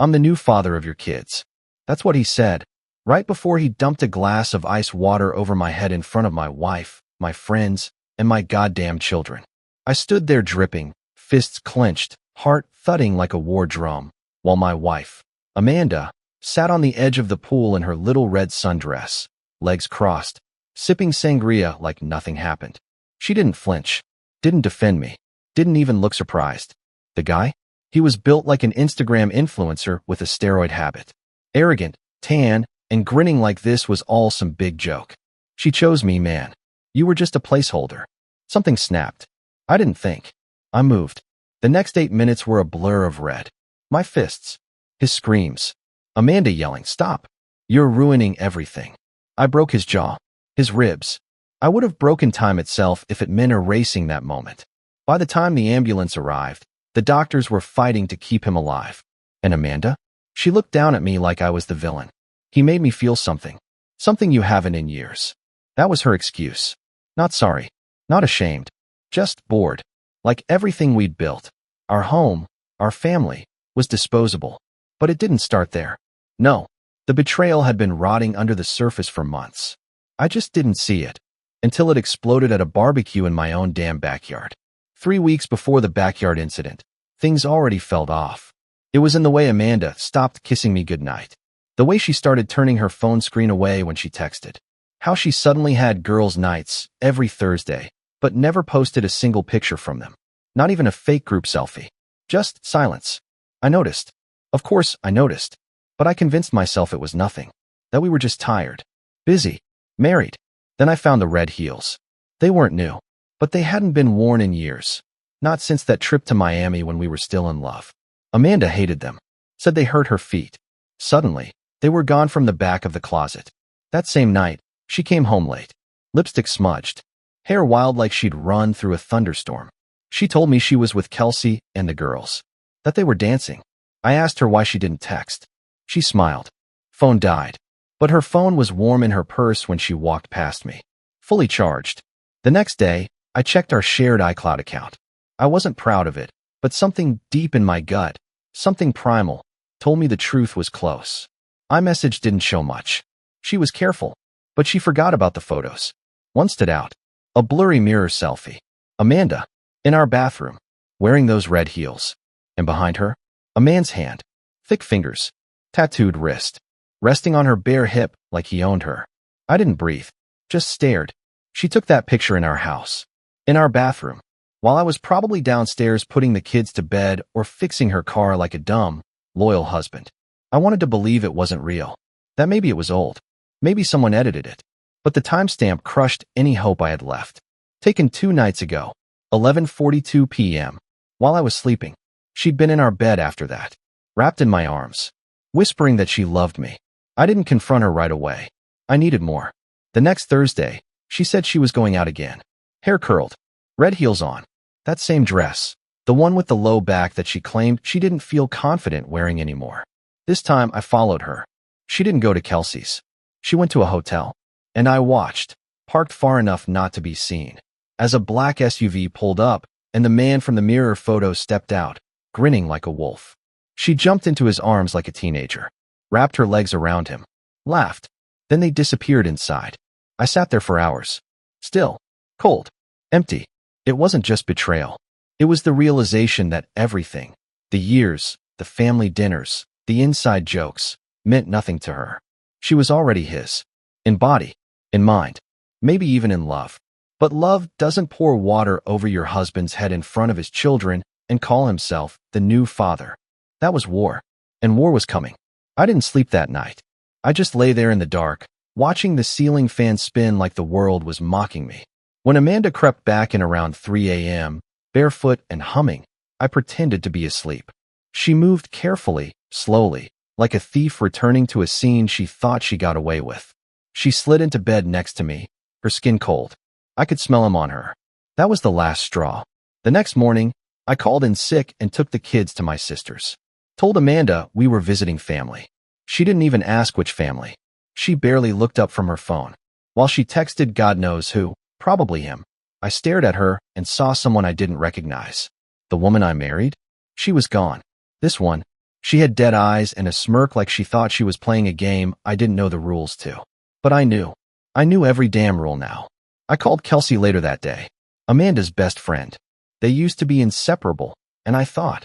I'm the new father of your kids." That's what he said, right before he dumped a glass of ice water over my head in front of my wife, my friends, and my goddamn children. I stood there dripping, fists clenched, heart thudding like a war drum, while my wife, Amanda, sat on the edge of the pool in her little red sundress, legs crossed, sipping sangria like nothing happened. She didn't flinch, didn't defend me, didn't even look surprised. The guy? He was built like an Instagram influencer with a steroid habit. Arrogant, tan, and grinning like this was all some big joke. She chose me, man. You were just a placeholder. Something snapped. I didn't think. I moved. The next 8 minutes were a blur of red. My fists. His screams. Amanda yelling, "Stop. You're ruining everything." I broke his jaw. His ribs. I would have broken time itself if it meant erasing that moment. By the time the ambulance arrived, the doctors were fighting to keep him alive. And Amanda? She looked down at me like I was the villain. "He made me feel something. Something you haven't in years." That was her excuse. Not sorry. Not ashamed. Just bored. Like everything we'd built. Our home, our family, was disposable. But it didn't start there. No. The betrayal had been rotting under the surface for months. I just didn't see it. Until it exploded at a barbecue in my own damn backyard. 3 weeks before the backyard incident, things already felt off. It was in the way Amanda stopped kissing me goodnight. The way she started turning her phone screen away when she texted. How she suddenly had girls' nights every Thursday, but never posted a single picture from them. Not even a fake group selfie. Just silence. I noticed. Of course, I noticed. But I convinced myself it was nothing. That we were just tired. Busy. Married. Then I found the red heels. They weren't new. But they hadn't been worn in years. Not since that trip to Miami when we were still in love. Amanda hated them. Said they hurt her feet. Suddenly, they were gone from the back of the closet. That same night, she came home late. Lipstick smudged. Hair wild like she'd run through a thunderstorm. She told me she was with Kelsey and the girls. That they were dancing. I asked her why she didn't text. She smiled. Phone died. But her phone was warm in her purse when she walked past me. Fully charged. The next day, I checked our shared iCloud account. I wasn't proud of it, but something deep in my gut, something primal, told me the truth was close. iMessage didn't show much. She was careful, but she forgot about the photos. One stood out. A blurry mirror selfie. Amanda, in our bathroom, wearing those red heels. And behind her, a man's hand. Thick fingers. Tattooed wrist. Resting on her bare hip like he owned her. I didn't breathe. Just stared. She took that picture in our house. In our bathroom. While I was probably downstairs putting the kids to bed or fixing her car like a dumb, loyal husband. I wanted to believe it wasn't real. That maybe it was old. Maybe someone edited it. But the timestamp crushed any hope I had left. Taken 2 nights ago. 11:42 p.m. While I was sleeping. She'd been in our bed after that. Wrapped in my arms. Whispering that she loved me. I didn't confront her right away. I needed more. The next Thursday, she said she was going out again. Hair curled. Red heels on. That same dress. The one with the low back that she claimed she didn't feel confident wearing anymore. This time I followed her. She didn't go to Kelsey's. She went to a hotel. And I watched, parked far enough not to be seen, as a black SUV pulled up and the man from the mirror photo stepped out, grinning like a wolf. She jumped into his arms like a teenager, wrapped her legs around him, laughed. Then they disappeared inside. I sat there for hours. Still. Cold. Empty. It wasn't just betrayal. It was the realization that everything, the years, the family dinners, the inside jokes, meant nothing to her. She was already his. In body. In mind. Maybe even in love. But love doesn't pour water over your husband's head in front of his children and call himself the new father. That was war. And war was coming. I didn't sleep that night. I just lay there in the dark, watching the ceiling fan spin like the world was mocking me. When Amanda crept back in around 3 a.m., barefoot and humming, I pretended to be asleep. She moved carefully, slowly, like a thief returning to a scene she thought she got away with. She slid into bed next to me, her skin cold. I could smell him on her. That was the last straw. The next morning, I called in sick and took the kids to my sister's. Told Amanda we were visiting family. She didn't even ask which family. She barely looked up from her phone. While she texted God knows who, probably him, I stared at her and saw someone I didn't recognize. The woman I married? She was gone. This one, She had dead eyes and a smirk like she thought she was playing a game I didn't know the rules to. But I knew. I knew every damn rule now. I called Kelsey later that day. Amanda's best friend. They used to be inseparable, and I thought,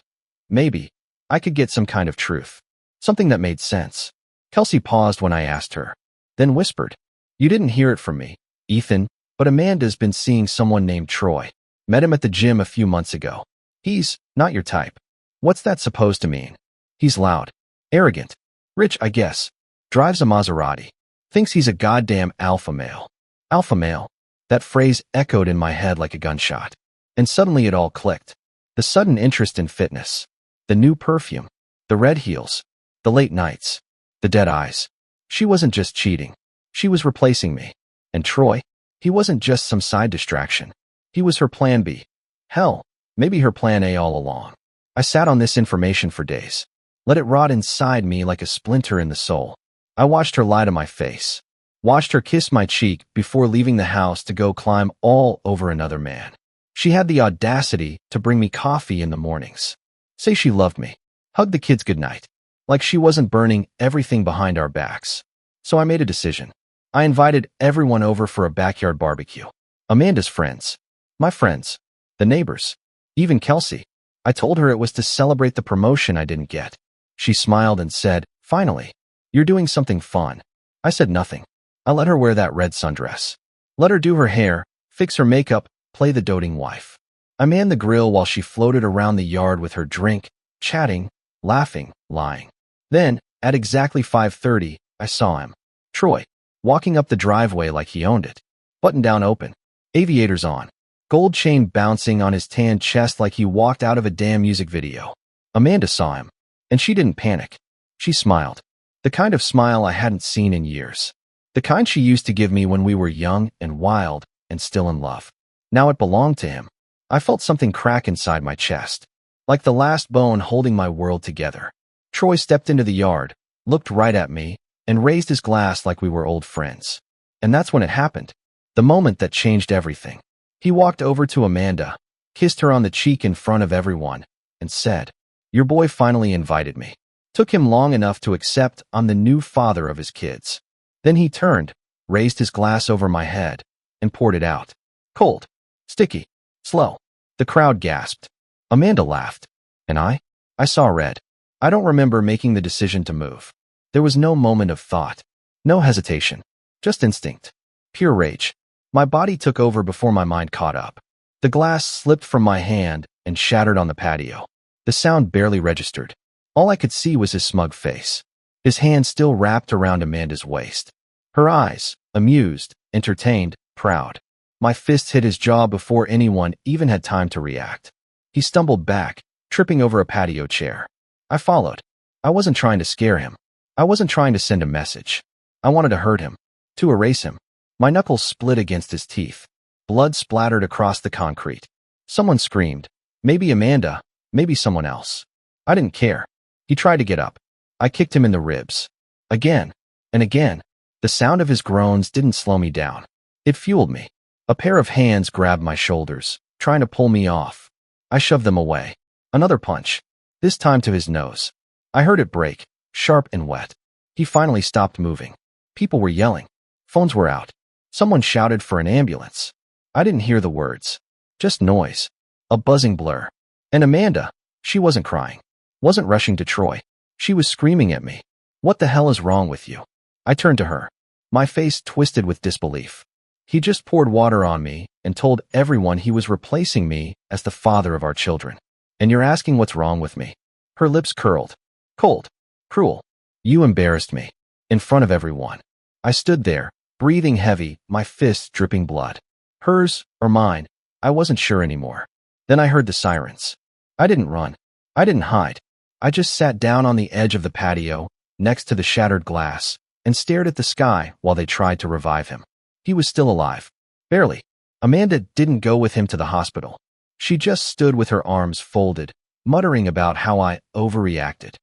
maybe, I could get some kind of truth. Something that made sense. Kelsey paused when I asked her, then whispered, "You didn't hear it from me, Ethan, but Amanda's been seeing someone named Troy. Met him at the gym a few months ago. He's not your type." "What's that supposed to mean?" "He's loud, arrogant, rich, I guess. Drives a Maserati. Thinks he's a goddamn alpha male." Alpha male. That phrase echoed in my head like a gunshot. And suddenly it all clicked. The sudden interest in fitness. The new perfume. The red heels. The late nights. The dead eyes. She wasn't just cheating. She was replacing me. And Troy? He wasn't just some side distraction. He was her plan B. Hell, maybe her plan A all along. I sat on this information for days. Let it rot inside me like a splinter in the soul. I watched her lie to my face. Watched her kiss my cheek before leaving the house to go climb all over another man. She had the audacity to bring me coffee in the mornings. Say she loved me. Hug the kids goodnight. Like she wasn't burning everything behind our backs. So I made a decision. I invited everyone over for a backyard barbecue. Amanda's friends. My friends. The neighbors. Even Kelsey. I told her it was to celebrate the promotion I didn't get. She smiled and said, "Finally, you're doing something fun." I said nothing. I let her wear that red sundress. Let her do her hair, fix her makeup, play the doting wife. I manned the grill while she floated around the yard with her drink, chatting, laughing, lying. Then, at exactly 5:30, I saw him. Troy, walking up the driveway like he owned it. Button down open. Aviators on. Gold chain bouncing on his tan chest like he walked out of a damn music video. Amanda saw him. And she didn't panic. She smiled. The kind of smile I hadn't seen in years. The kind she used to give me when we were young and wild and still in love. Now it belonged to him. I felt something crack inside my chest. Like the last bone holding my world together. Troy stepped into the yard, looked right at me, and raised his glass like we were old friends. And that's when it happened. The moment that changed everything. He walked over to Amanda, kissed her on the cheek in front of everyone, and said, "Your boy finally invited me. Took him long enough to accept I'm the new father of his kids." Then he turned, raised his glass over my head, and poured it out. Cold, sticky, slow. The crowd gasped. Amanda laughed. And I saw red. I don't remember making the decision to move. There was no moment of thought. No hesitation. Just instinct. Pure rage. My body took over before my mind caught up. The glass slipped from my hand and shattered on the patio. The sound barely registered. All I could see was his smug face. His hand still wrapped around Amanda's waist. Her eyes, amused, entertained, proud. My fist hit his jaw before anyone even had time to react. He stumbled back, tripping over a patio chair. I followed. I wasn't trying to scare him. I wasn't trying to send a message. I wanted to hurt him. To erase him. My knuckles split against his teeth. Blood splattered across the concrete. Someone screamed. Maybe Amanda, maybe someone else. I didn't care. He tried to get up. I kicked him in the ribs. Again and again. The sound of his groans didn't slow me down. It fueled me. A pair of hands grabbed my shoulders, trying to pull me off. I shoved them away. Another punch. This time to his nose. I heard it break, sharp and wet. He finally stopped moving. People were yelling. Phones were out. Someone shouted for an ambulance. I didn't hear the words. Just noise. A buzzing blur. And Amanda, she wasn't crying. Wasn't rushing to Troy. She was screaming at me. "What the hell is wrong with you?" I turned to her. My face twisted with disbelief. He just poured water on me and told everyone he was replacing me as the father of our children. "And you're asking what's wrong with me?" Her lips curled. Cold. Cruel. "You embarrassed me. In front of everyone." I stood there, breathing heavy, my fists dripping blood. Hers or mine, I wasn't sure anymore. Then I heard the sirens. I didn't run. I didn't hide. I just sat down on the edge of the patio, next to the shattered glass, and stared at the sky while they tried to revive him. He was still alive. Barely. Amanda didn't go with him to the hospital. She just stood with her arms folded, muttering about how I overreacted.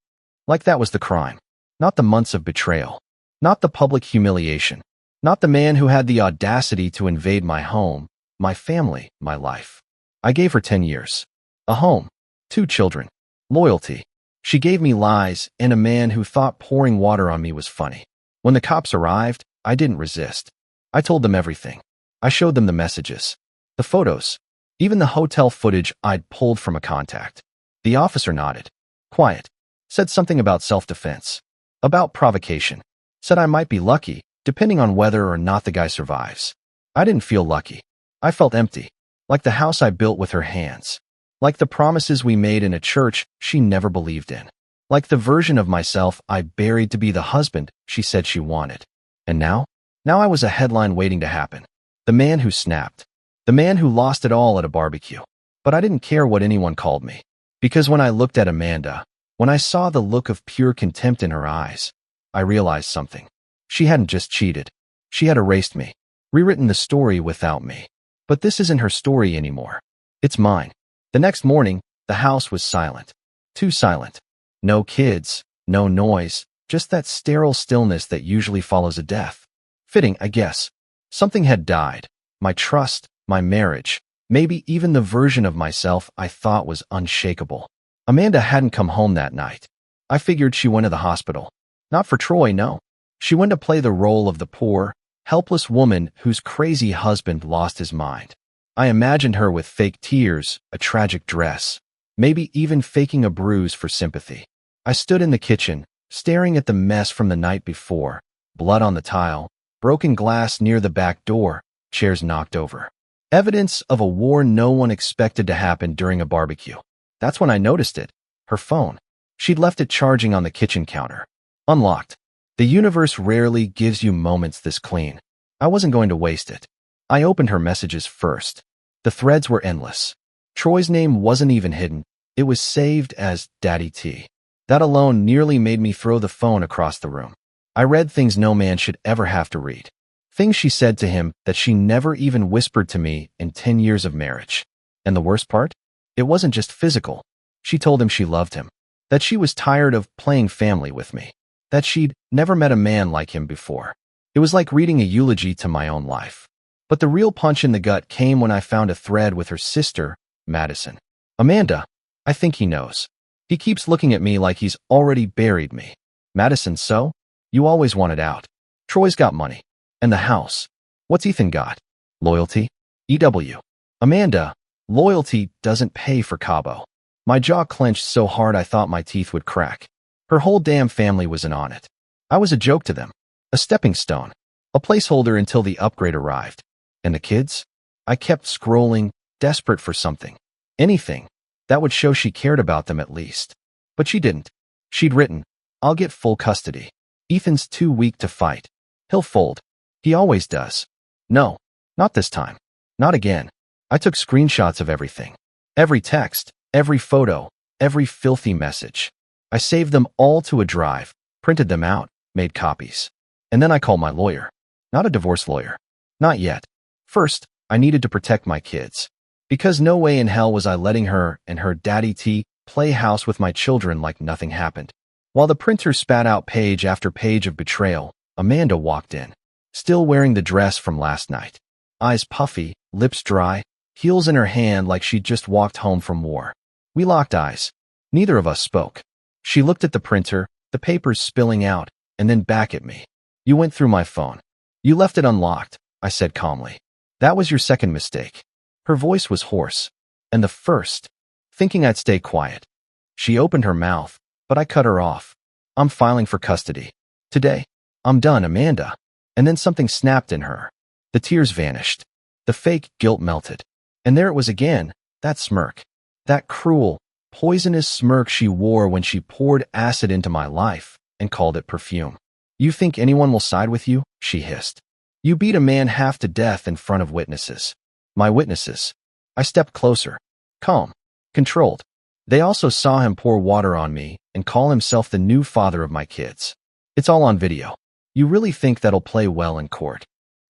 Like that was the crime. Not the months of betrayal. Not the public humiliation. Not the man who had the audacity to invade my home, my family, my life. I gave her 10 years. A home. 2 children. Loyalty. She gave me lies and a man who thought pouring water on me was funny. When the cops arrived, I didn't resist. I told them everything. I showed them the messages, the photos, even the hotel footage I'd pulled from a contact. The officer nodded. Quiet. Said something about self-defense. About provocation. Said I might be lucky, depending on whether or not the guy survives. I didn't feel lucky. I felt empty. Like the house I built with her hands. Like the promises we made in a church she never believed in. Like the version of myself I buried to be the husband she said she wanted. And now? Now I was a headline waiting to happen. The man who snapped. The man who lost it all at a barbecue. But I didn't care what anyone called me. Because when I looked at Amanda, when I saw the look of pure contempt in her eyes, I realized something. She hadn't just cheated. She had erased me. Rewritten the story without me. But this isn't her story anymore. It's mine. The next morning, the house was silent. Too silent. No kids, no noise, just that sterile stillness that usually follows a death. Fitting, I guess. Something had died. My trust, my marriage, maybe even the version of myself I thought was unshakable. Amanda hadn't come home that night. I figured she went to the hospital. Not for Troy, no. She went to play the role of the poor, helpless woman whose crazy husband lost his mind. I imagined her with fake tears, a tragic dress, maybe even faking a bruise for sympathy. I stood in the kitchen, staring at the mess from the night before, blood on the tile, broken glass near the back door, chairs knocked over. Evidence of a war no one expected to happen during a barbecue. That's when I noticed it. Her phone. She'd left it charging on the kitchen counter. Unlocked. The universe rarely gives you moments this clean. I wasn't going to waste it. I opened her messages first. The threads were endless. Troy's name wasn't even hidden. It was saved as Daddy T. That alone nearly made me throw the phone across the room. I read things no man should ever have to read. Things she said to him that she never even whispered to me in 10 years of marriage. And the worst part? It wasn't just physical. She told him she loved him. That she was tired of playing family with me. That she'd never met a man like him before. It was like reading a eulogy to my own life. But the real punch in the gut came when I found a thread with her sister, Madison. Amanda, I think he knows. He keeps looking at me like he's already buried me. Madison, so? You always wanted out. Troy's got money. And the house. What's Ethan got? Loyalty? EW. Amanda, loyalty doesn't pay for Cabo. My jaw clenched so hard I thought my teeth would crack. Her whole damn family was in on it. I was a joke to them. A stepping stone. A placeholder until the upgrade arrived. And the kids? I kept scrolling, desperate for something. Anything. That would show she cared about them at least. But she didn't. She'd written, I'll get full custody. Ethan's too weak to fight. He'll fold. He always does. No, not this time. Not again. I took screenshots of everything. Every text, every photo, every filthy message. I saved them all to a drive, printed them out, made copies. And then I called my lawyer. Not a divorce lawyer. Not yet. First, I needed to protect my kids. Because no way in hell was I letting her and her Daddy T play house with my children like nothing happened. While the printer spat out page after page of betrayal, Amanda walked in, still wearing the dress from last night. Eyes puffy, lips dry, heels in her hand like she'd just walked home from war. We locked eyes. Neither of us spoke. She looked at the printer, the papers spilling out, and then back at me. You went through my phone. You left it unlocked, I said calmly. That was your second mistake. Her voice was hoarse. And the first, thinking I'd stay quiet. She opened her mouth, but I cut her off. I'm filing for custody. Today. I'm done, Amanda. And then something snapped in her. The tears vanished. The fake guilt melted. And there it was again, that smirk. That cruel, poisonous smirk she wore when she poured acid into my life and called it perfume. You think anyone will side with you? She hissed. You beat a man half to death in front of witnesses. My witnesses. I stepped closer. Calm. Controlled. They also saw him pour water on me and call himself the new father of my kids. It's all on video. You really think that'll play well in court?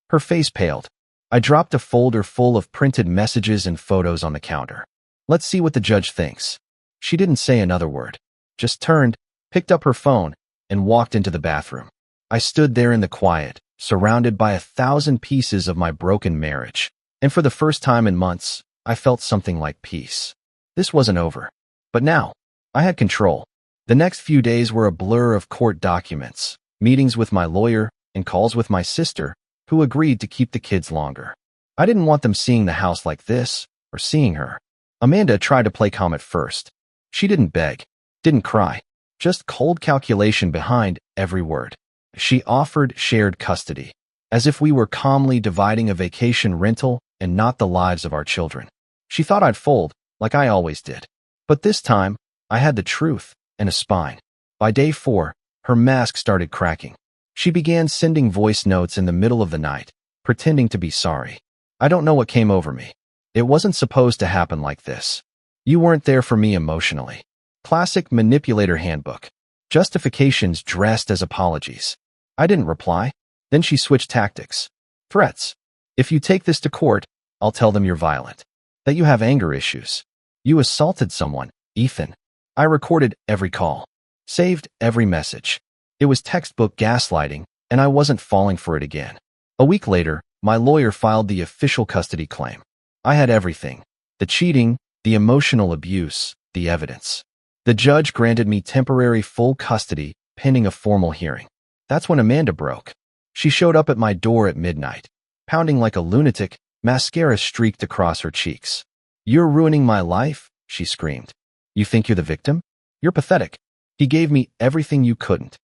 Her face paled. I dropped a folder full of printed messages and photos on the counter. Let's see what the judge thinks. She didn't say another word. Just turned, picked up her phone, and walked into the bathroom. I stood there in the quiet, surrounded by 1,000 pieces of my broken marriage. And for the first time in months, I felt something like peace. This wasn't over. But now, I had control. The next few days were a blur of court documents, meetings with my lawyer, and calls with my sister, who agreed to keep the kids longer. I didn't want them seeing the house like this, or seeing her. Amanda tried to play calm at first. She didn't beg, didn't cry, just cold calculation behind every word. She offered shared custody, as if we were calmly dividing a vacation rental and not the lives of our children. She thought I'd fold, like I always did. But this time, I had the truth and a spine. By day 4, her mask started cracking. She began sending voice notes in the middle of the night, pretending to be sorry. I don't know what came over me. It wasn't supposed to happen like this. You weren't there for me emotionally. Classic manipulator handbook. Justifications dressed as apologies. I didn't reply. Then she switched tactics. Threats. If you take this to court, I'll tell them you're violent. That you have anger issues. You assaulted someone, Ethan. I recorded every call. Saved every message. It was textbook gaslighting, and I wasn't falling for it again. A week later, my lawyer filed the official custody claim. I had everything. The cheating, the emotional abuse, the evidence. The judge granted me temporary full custody, pending a formal hearing. That's when Amanda broke. She showed up at my door at midnight, pounding like a lunatic, mascara streaked across her cheeks. "You're ruining my life," she screamed. "You think you're the victim? You're pathetic. He gave me everything you couldn't."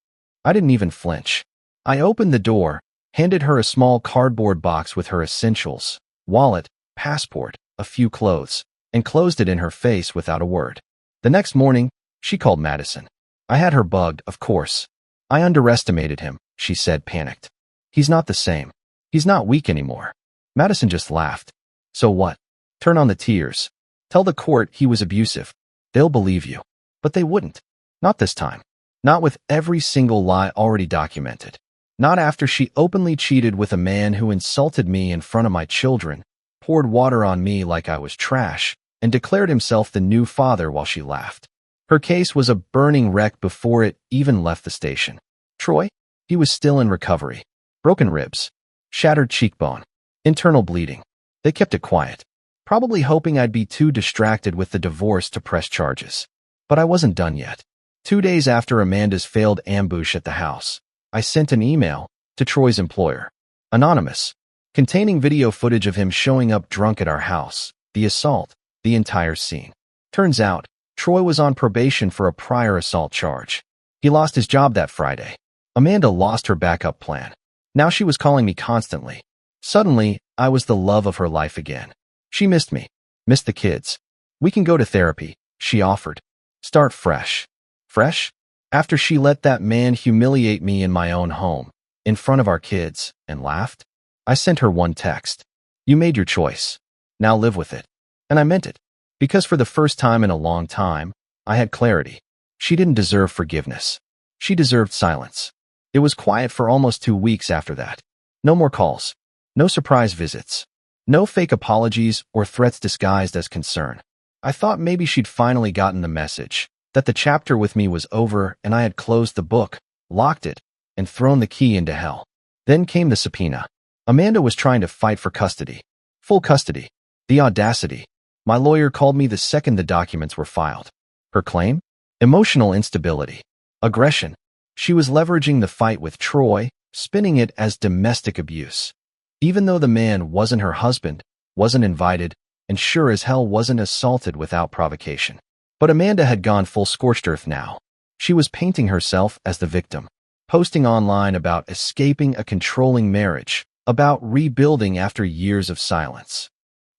I didn't even flinch. I opened the door, handed her a small cardboard box with her essentials, wallet, passport, a few clothes, and closed it in her face without a word. The next morning, she called Madison. I had her bugged, of course. "I underestimated him," she said, panicked. "He's not the same. He's not weak anymore." Madison just laughed. "So what? Turn on the tears. Tell the court he was abusive. They'll believe you." But they wouldn't. Not this time. Not with every single lie already documented. Not after she openly cheated with a man who insulted me in front of my children, poured water on me like I was trash, and declared himself the new father while she laughed. Her case was a burning wreck before it even left the station. Troy? He was still in recovery. Broken ribs. Shattered cheekbone. Internal bleeding. They kept it quiet, probably hoping I'd be too distracted with the divorce to press charges. But I wasn't done yet. 2 days after Amanda's failed ambush at the house, I sent an email to Troy's employer, anonymous, containing video footage of him showing up drunk at our house, the assault, the entire scene. Turns out, Troy was on probation for a prior assault charge. He lost his job that Friday. Amanda lost her backup plan. Now she was calling me constantly. Suddenly, I was the love of her life again. She missed me, missed the kids. "We can go to therapy," she offered. "Start fresh." Fresh? After she let that man humiliate me in my own home, in front of our kids, and laughed? I sent her one text. "You made your choice. Now live with it." And I meant it. Because for the first time in a long time, I had clarity. She didn't deserve forgiveness. She deserved silence. It was quiet for almost 2 weeks after that. No more calls. No surprise visits. No fake apologies or threats disguised as concern. I thought maybe she'd finally gotten the message, that the chapter with me was over and I had closed the book, locked it, and thrown the key into hell. Then came the subpoena. Amanda was trying to fight for custody. Full custody. The audacity. My lawyer called me the second the documents were filed. Her claim? Emotional instability. Aggression. She was leveraging the fight with Troy, spinning it as domestic abuse. Even though the man wasn't her husband, wasn't invited, and sure as hell wasn't assaulted without provocation. But Amanda had gone full scorched earth now. She was painting herself as the victim, posting online about escaping a controlling marriage, about rebuilding after years of silence.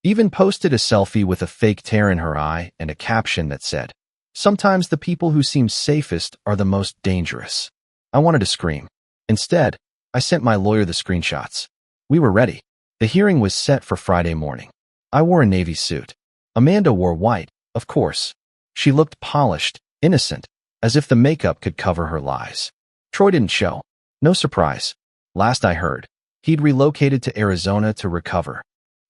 Even posted a selfie with a fake tear in her eye and a caption that said, "Sometimes the people who seem safest are the most dangerous." I wanted to scream. Instead, I sent my lawyer the screenshots. We were ready. The hearing was set for Friday morning. I wore a navy suit. Amanda wore white, of course. She looked polished, innocent, as if the makeup could cover her lies. Troy didn't show. No surprise. Last I heard, he'd relocated to Arizona to recover.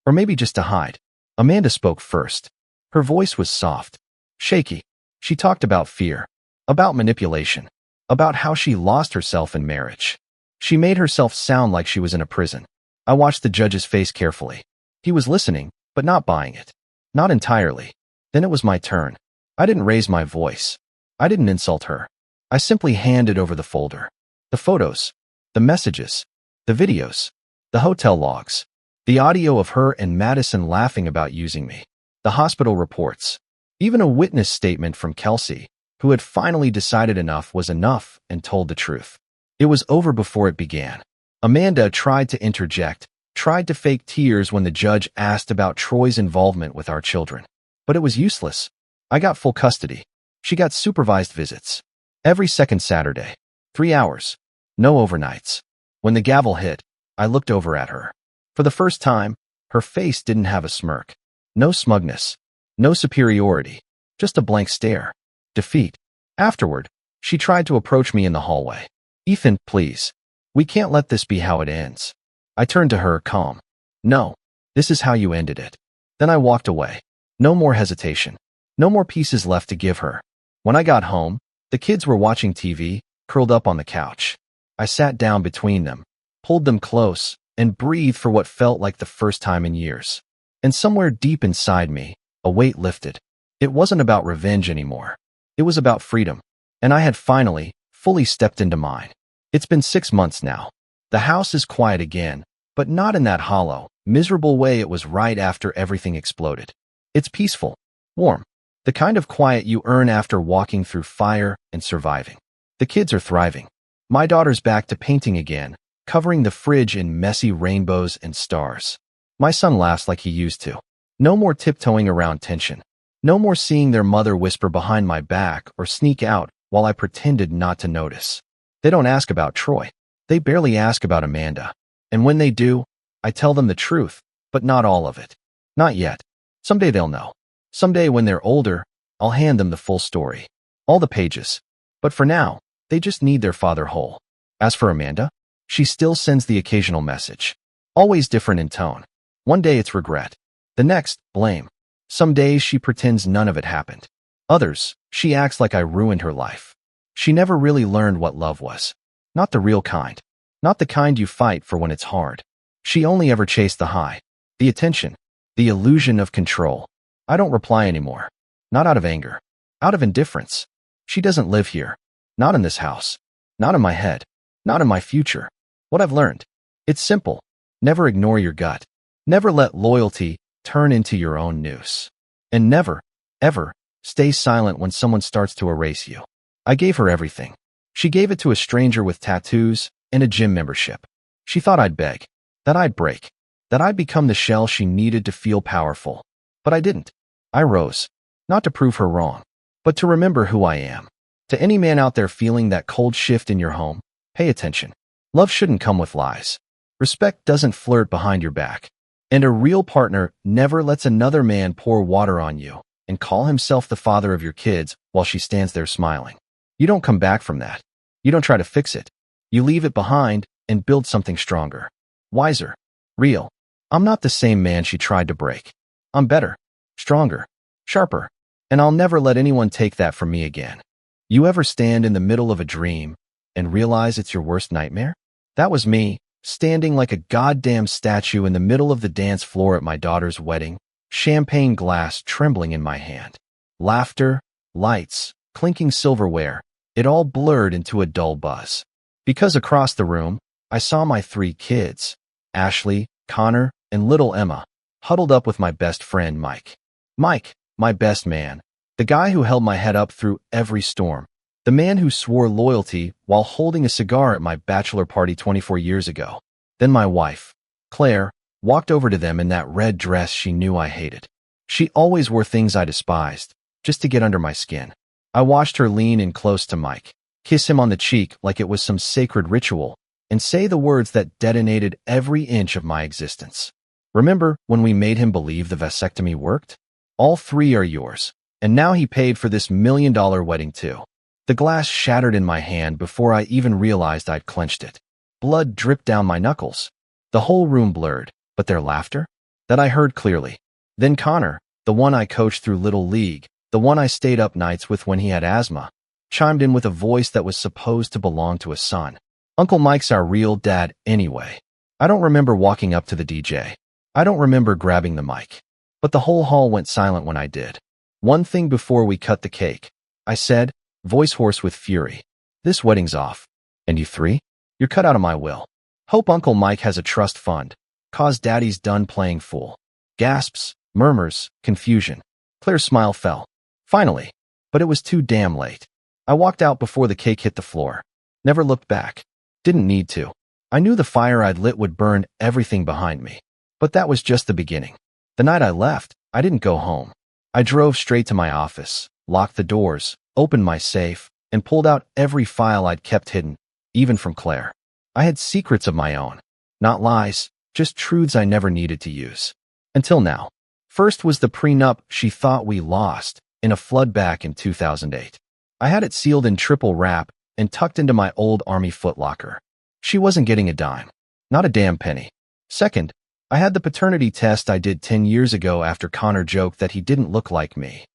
Or maybe just to hide. Amanda spoke first. Her voice was soft, shaky. She talked about fear, about manipulation, about how she lost herself in marriage. She made herself sound like she was in a prison. I watched the judge's face carefully. He was listening, but not buying it. Not entirely. Then it was my turn. I didn't raise my voice. I didn't insult her. I simply handed over the folder. The photos, the messages, the videos, the hotel logs, the audio of her and Madison laughing about using me, the hospital reports, even a witness statement from Kelsey, who had finally decided enough was enough and told the truth. It was over before it began. Amanda tried to interject, tried to fake tears when the judge asked about Troy's involvement with our children. But it was useless. I got full custody. She got supervised visits. Every second Saturday. 3 hours. No overnights. When the gavel hit, I looked over at her. For the first time, her face didn't have a smirk. No smugness. No superiority. Just a blank stare. Defeat. Afterward, she tried to approach me in the hallway. Ethan, please. We can't let this be how it ends. I turned to her, calm. No. This is how you ended it. Then I walked away. No more hesitation. No more pieces left to give her. When I got home, the kids were watching TV, curled up on the couch. I sat down between them, pulled them close, and breathed for what felt like the first time in years. And somewhere deep inside me, a weight lifted. It wasn't about revenge anymore. It was about freedom. And I had finally, fully stepped into mine. It's been 6 months now. The house is quiet again, but not in that hollow, miserable way it was right after everything exploded. It's peaceful, warm, the kind of quiet you earn after walking through fire and surviving. The kids are thriving. My daughter's back to painting again, covering the fridge in messy rainbows and stars. My son laughs like he used to. No more tiptoeing around tension. No more seeing their mother whisper behind my back or sneak out while I pretended not to notice. They don't ask about Troy. They barely ask about Amanda. And when they do, I tell them the truth, but not all of it. Not yet. Someday they'll know. Someday when they're older, I'll hand them the full story. All the pages. But for now, they just need their father whole. As for Amanda, she still sends the occasional message. Always different in tone. One day it's regret. The next, blame. Some days she pretends none of it happened. Others, she acts like I ruined her life. She never really learned what love was. Not the real kind. Not the kind you fight for when it's hard. She only ever chased the high. The attention. The illusion of control. I don't reply anymore. Not out of anger. Out of indifference. She doesn't live here. Not in this house. Not in my head. Not in my future. What I've learned. It's simple. Never ignore your gut. Never let loyalty turn into your own noose. And never, ever, stay silent when someone starts to erase you. I gave her everything. She gave it to a stranger with tattoos and a gym membership. She thought I'd beg. That I'd break. That I'd become the shell she needed to feel powerful. But I didn't. I rose. Not to prove her wrong, but to remember who I am. To any man out there feeling that cold shift in your home, pay attention. Love shouldn't come with lies. Respect doesn't flirt behind your back. And a real partner never lets another man pour water on you and call himself the father of your kids while she stands there smiling. You don't come back from that. You don't try to fix it. You leave it behind and build something stronger. Wiser. Real. I'm not the same man she tried to break. I'm better. Stronger. Sharper. And I'll never let anyone take that from me again. You ever stand in the middle of a dream and realize it's your worst nightmare? That was me, standing like a goddamn statue in the middle of the dance floor at my daughter's wedding, champagne glass trembling in my hand. Laughter, lights, clinking silverware, it all blurred into a dull buzz. Because across the room, I saw my 3 kids, Ashley, Connor, and little Emma, huddled up with my best friend Mike. Mike, my best man, the guy who held my head up through every storm, the man who swore loyalty while holding a cigar at my bachelor party 24 years ago. Then my wife, Claire, walked over to them in that red dress she knew I hated. She always wore things I despised, just to get under my skin. I watched her lean in close to Mike, kiss him on the cheek like it was some sacred ritual, and say the words that detonated every inch of my existence. Remember when we made him believe the vasectomy worked? All 3 are yours, and now he paid for this $1 million wedding too. The glass shattered in my hand before I even realized I'd clenched it. Blood dripped down my knuckles. The whole room blurred, but their laughter? That I heard clearly. Then Connor, the one I coached through Little League, the one I stayed up nights with when he had asthma, chimed in with a voice that was supposed to belong to a son. Uncle Mike's our real dad anyway. I don't remember walking up to the DJ. I don't remember grabbing the mic. But the whole hall went silent when I did. One thing before we cut the cake. I said, voice hoarse with fury. This wedding's off. And you three? You're cut out of my will. Hope Uncle Mike has a trust fund. Cause Daddy's done playing fool. Gasps, murmurs, confusion. Claire's smile fell. Finally. But it was too damn late. I walked out before the cake hit the floor. Never looked back. Didn't need to. I knew the fire I'd lit would burn everything behind me. But that was just the beginning. The night I left, I didn't go home. I drove straight to my office, locked the doors, opened my safe, and pulled out every file I'd kept hidden, even from Claire. I had secrets of my own. Not lies, just truths I never needed to use. Until now. First was the prenup she thought we lost in a flood back in 2008. I had it sealed in triple wrap and tucked into my old army footlocker. She wasn't getting a dime. Not a damn penny. Second, I had the paternity test I did 10 years ago after Connor joked that he didn't look like me.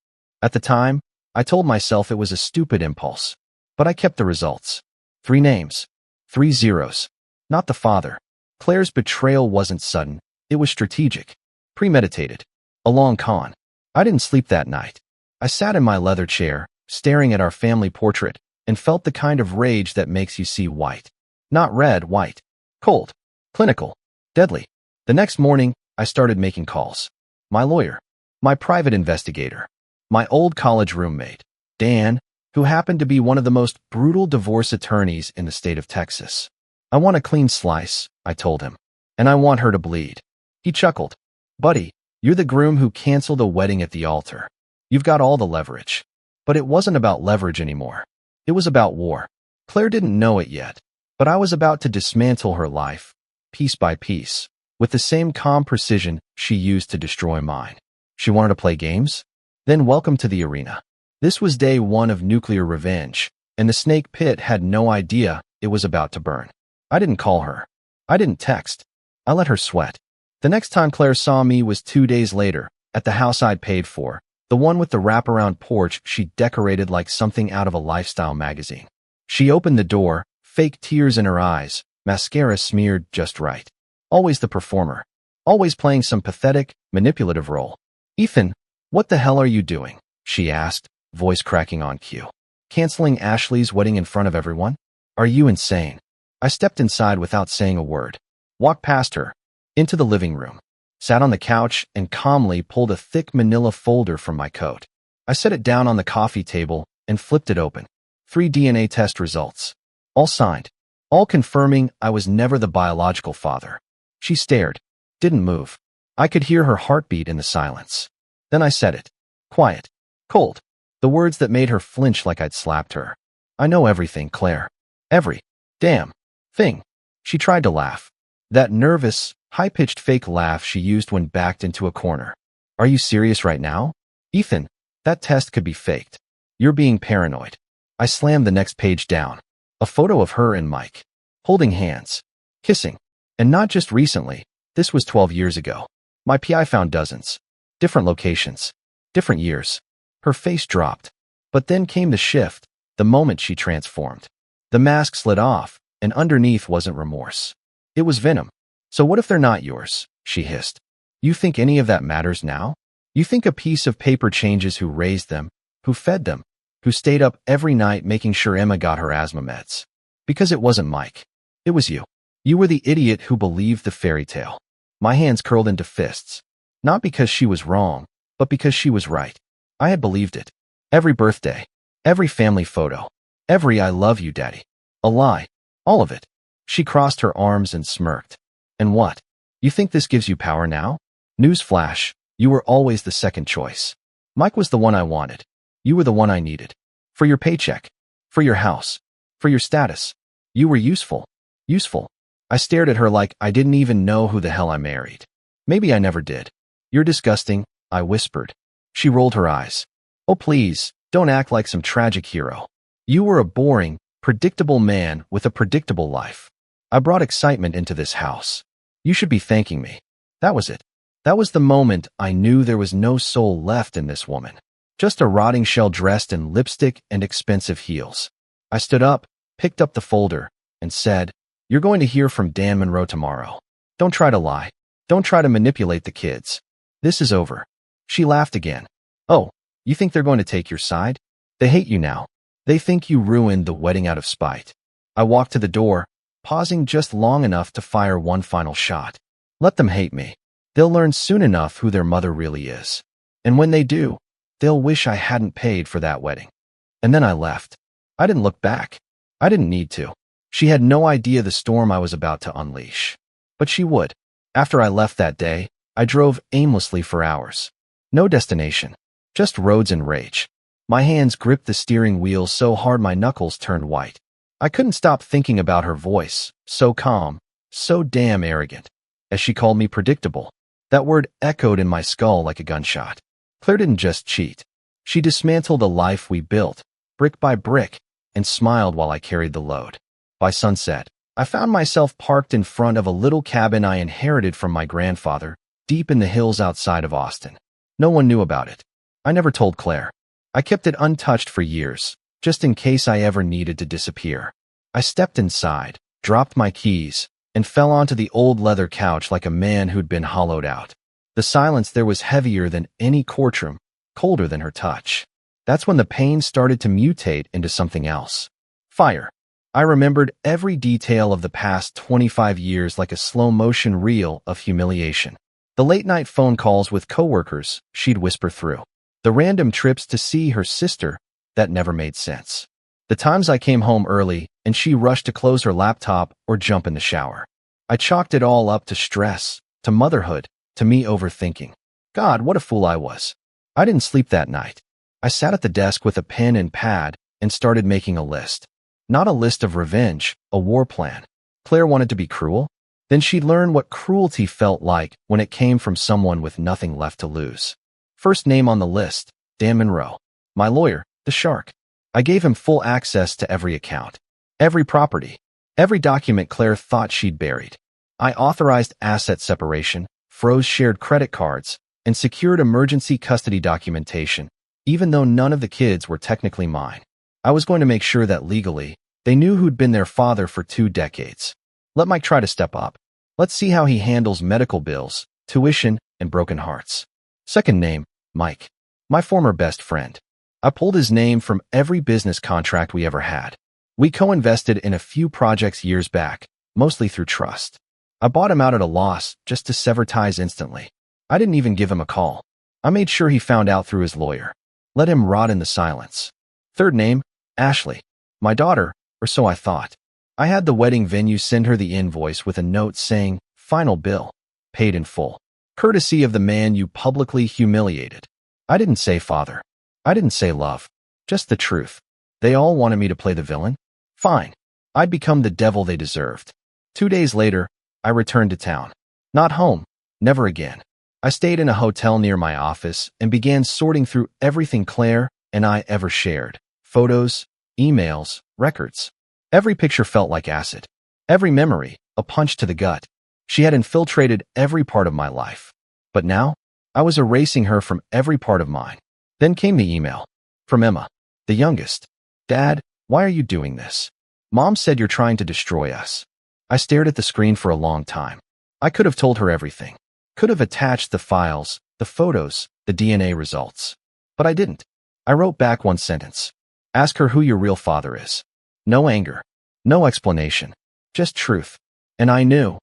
At the time, I told myself it was a stupid impulse. But I kept the results. 3 names. 3 zeros. Not the father. Claire's betrayal wasn't sudden. It was strategic. Premeditated. A long con. I didn't sleep that night. I sat in my leather chair, staring at our family portrait, and felt the kind of rage that makes you see white. Not red, white. Cold. Clinical. Deadly. The next morning, I started making calls. My lawyer. My private investigator. My old college roommate, Dan, who happened to be one of the most brutal divorce attorneys in the state of Texas. I want a clean slice, I told him. And I want her to bleed. He chuckled. Buddy, you're the groom who canceled a wedding at the altar. You've got all the leverage. But it wasn't about leverage anymore. It was about war. Claire didn't know it yet, but I was about to dismantle her life, piece by piece, with the same calm precision she used to destroy mine. She wanted to play games? Then welcome to the arena. This was day 1 of nuclear revenge, and the snake pit had no idea it was about to burn. I didn't call her. I didn't text. I let her sweat. The next time Claire saw me was 2 days later, at the house I'd paid for, the one with the wraparound porch she decorated like something out of a lifestyle magazine. She opened the door, fake tears in her eyes, mascara smeared just right. Always the performer. Always playing some pathetic, manipulative role. Ethan, what the hell are you doing? She asked, voice cracking on cue. Canceling Ashley's wedding in front of everyone? Are you insane? I stepped inside without saying a word. Walked past her, into the living room, sat on the couch and calmly pulled a thick manila folder from my coat. I set it down on the coffee table and flipped it open. 3 DNA test results. All signed. All confirming I was never the biological father. She stared. Didn't move. I could hear her heartbeat in the silence. Then I said it. Quiet. Cold. The words that made her flinch like I'd slapped her. I know everything, Claire. Every damn thing. She tried to laugh. That nervous, high-pitched fake laugh she used when backed into a corner. Are you serious right now? Ethan, that test could be faked. You're being paranoid. I slammed the next page down. A photo of her and Mike. Holding hands. Kissing. And not just recently. This was 12 years ago. My PI found dozens. Different locations. Different years. Her face dropped. But then came the shift, the moment she transformed. The mask slid off, and underneath wasn't remorse. It was venom. So what if they're not yours? She hissed. You think any of that matters now? You think a piece of paper changes who raised them, who fed them, who stayed up every night making sure Emma got her asthma meds? Because it wasn't Mike. It was you. You were the idiot who believed the fairy tale. My hands curled into fists. Not because she was wrong, but because she was right. I had believed it. Every birthday. Every family photo. Every I love you, Daddy. A lie. All of it. She crossed her arms and smirked. And what? You think this gives you power now? Newsflash, you were always the second choice. Mike was the one I wanted. You were the one I needed. For your paycheck. For your house. For your status. You were useful. Useful. I stared at her like I didn't even know who the hell I married. Maybe I never did. You're disgusting, I whispered. She rolled her eyes. Oh please, don't act like some tragic hero. You were a boring, predictable man with a predictable life. I brought excitement into this house. You should be thanking me. That was it. That was the moment I knew there was no soul left in this woman. Just a rotting shell dressed in lipstick and expensive heels. I stood up, picked up the folder, and said, You're going to hear from Dan Monroe tomorrow. Don't try to lie. Don't try to manipulate the kids. This is over. She laughed again. Oh, you think they're going to take your side? They hate you now. They think you ruined the wedding out of spite. I walked to the door, pausing just long enough to fire one final shot. Let them hate me. They'll learn soon enough who their mother really is. And when they do, they'll wish I hadn't paid for that wedding. And then I left. I didn't look back. I didn't need to. She had no idea the storm I was about to unleash. But she would. After I left that day, I drove aimlessly for hours. No destination, just roads and rage. My hands gripped the steering wheel so hard my knuckles turned white. I couldn't stop thinking about her voice, so calm, so damn arrogant. As she called me predictable, that word echoed in my skull like a gunshot. Claire didn't just cheat. She dismantled a life we built, brick by brick, and smiled while I carried the load. By sunset, I found myself parked in front of a little cabin I inherited from my grandfather, deep in the hills outside of Austin. No one knew about it. I never told Claire. I kept it untouched for years, just in case I ever needed to disappear. I stepped inside, dropped my keys, and fell onto the old leather couch like a man who'd been hollowed out. The silence there was heavier than any courtroom, colder than her touch. That's when the pain started to mutate into something else. Fire. I remembered every detail of the past 25 years like a slow-motion reel of humiliation. The late-night phone calls with coworkers she'd whisper through. The random trips to see her sister that never made sense. The times I came home early and she rushed to close her laptop or jump in the shower. I chalked it all up to stress, to motherhood, to me overthinking. God, what a fool I was. I didn't sleep that night. I sat at the desk with a pen and pad and started making a list. Not a list of revenge, a war plan. Claire wanted to be cruel? Then she'd learn what cruelty felt like when it came from someone with nothing left to lose. First name on the list, Dan Monroe. My lawyer, the shark. I gave him full access to every account, every property, every document Claire thought she'd buried. I authorized asset separation, froze shared credit cards, and secured emergency custody documentation, even though none of the kids were technically mine. I was going to make sure that legally, they knew who'd been their father for 2 decades. Let Mike try to step up. Let's see how he handles medical bills, tuition, and broken hearts. Second name, Mike. My former best friend. I pulled his name from every business contract we ever had. We co-invested in a few projects years back, mostly through trust. I bought him out at a loss just to sever ties instantly. I didn't even give him a call. I made sure he found out through his lawyer. Let him rot in the silence. Third name, Ashley. My daughter, or so I thought. I had the wedding venue send her the invoice with a note saying, "Final bill, paid in full. Courtesy of the man you publicly humiliated." I didn't say father. I didn't say love. Just the truth. They all wanted me to play the villain? Fine. I'd become the devil they deserved. 2 days later, I returned to town. Not home. Never again. I stayed in a hotel near my office and began sorting through everything Claire and I ever shared. Photos, emails, records. Every picture felt like acid. Every memory, a punch to the gut. She had infiltrated every part of my life. But now, I was erasing her from every part of mine. Then came the email. From Emma, the youngest. "Dad, why are you doing this? Mom said you're trying to destroy us." I stared at the screen for a long time. I could have told her everything. Could have attached the files, the photos, the DNA results. But I didn't. I wrote back one sentence. Ask her who your real father is. No anger. No explanation. Just truth. And I knew.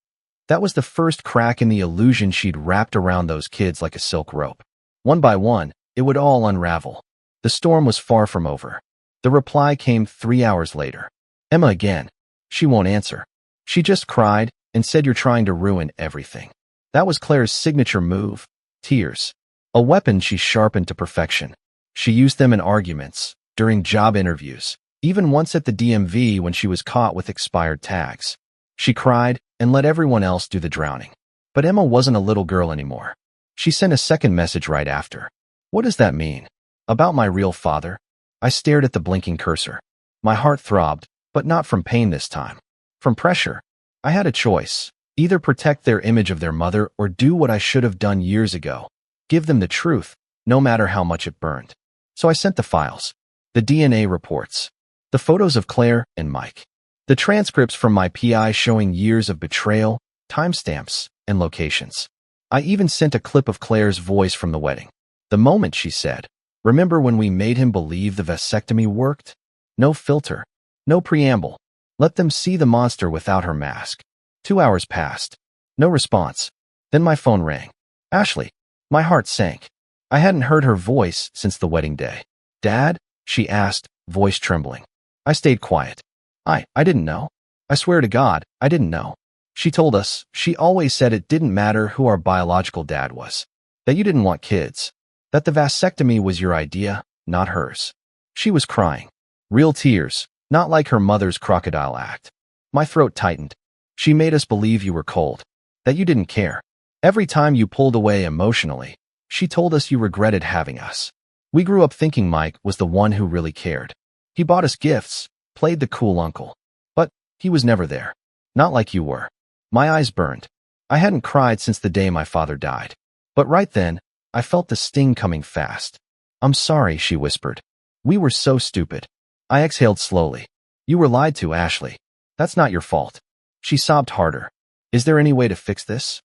That was the first crack in the illusion she'd wrapped around those kids like a silk rope. One by one, it would all unravel. The storm was far from over. The reply came 3 hours later. Emma again. She won't answer. She just cried and said you're trying to ruin everything. That was Claire's signature move. Tears. A weapon she sharpened to perfection. She used them in arguments, during job interviews, even once at the DMV when she was caught with expired tags. She cried and let everyone else do the drowning. But Emma wasn't a little girl anymore. She sent a second message right after. What does that mean? About my real father? I stared at the blinking cursor. My heart throbbed, but not from pain this time. From pressure. I had a choice. Either protect their image of their mother or do what I should have done years ago. Give them the truth, no matter how much it burned. So I sent the files. The DNA reports. The photos of Claire and Mike. The transcripts from my PI showing years of betrayal, timestamps, and locations. I even sent a clip of Claire's voice from the wedding. The moment she said, "Remember when we made him believe the vasectomy worked?" No filter. No preamble. Let them see the monster without her mask. 2 hours passed. No response. Then my phone rang. Ashley. My heart sank. I hadn't heard her voice since the wedding day. Dad? She asked, voice trembling. I stayed quiet. I didn't know. I swear to God, I didn't know. She told us, she always said it didn't matter who our biological dad was. That you didn't want kids. That the vasectomy was your idea, not hers. She was crying. Real tears, not like her mother's crocodile act. My throat tightened. She made us believe you were cold. That you didn't care. Every time you pulled away emotionally, she told us you regretted having us. We grew up thinking Mike was the one who really cared. He bought us gifts, played the cool uncle. But he was never there. Not like you were. My eyes burned. I hadn't cried since the day my father died. But right then, I felt the sting coming fast. I'm sorry, she whispered. We were so stupid. I exhaled slowly. You were lied to, Ashley. That's not your fault. She sobbed harder. Is there any way to fix this?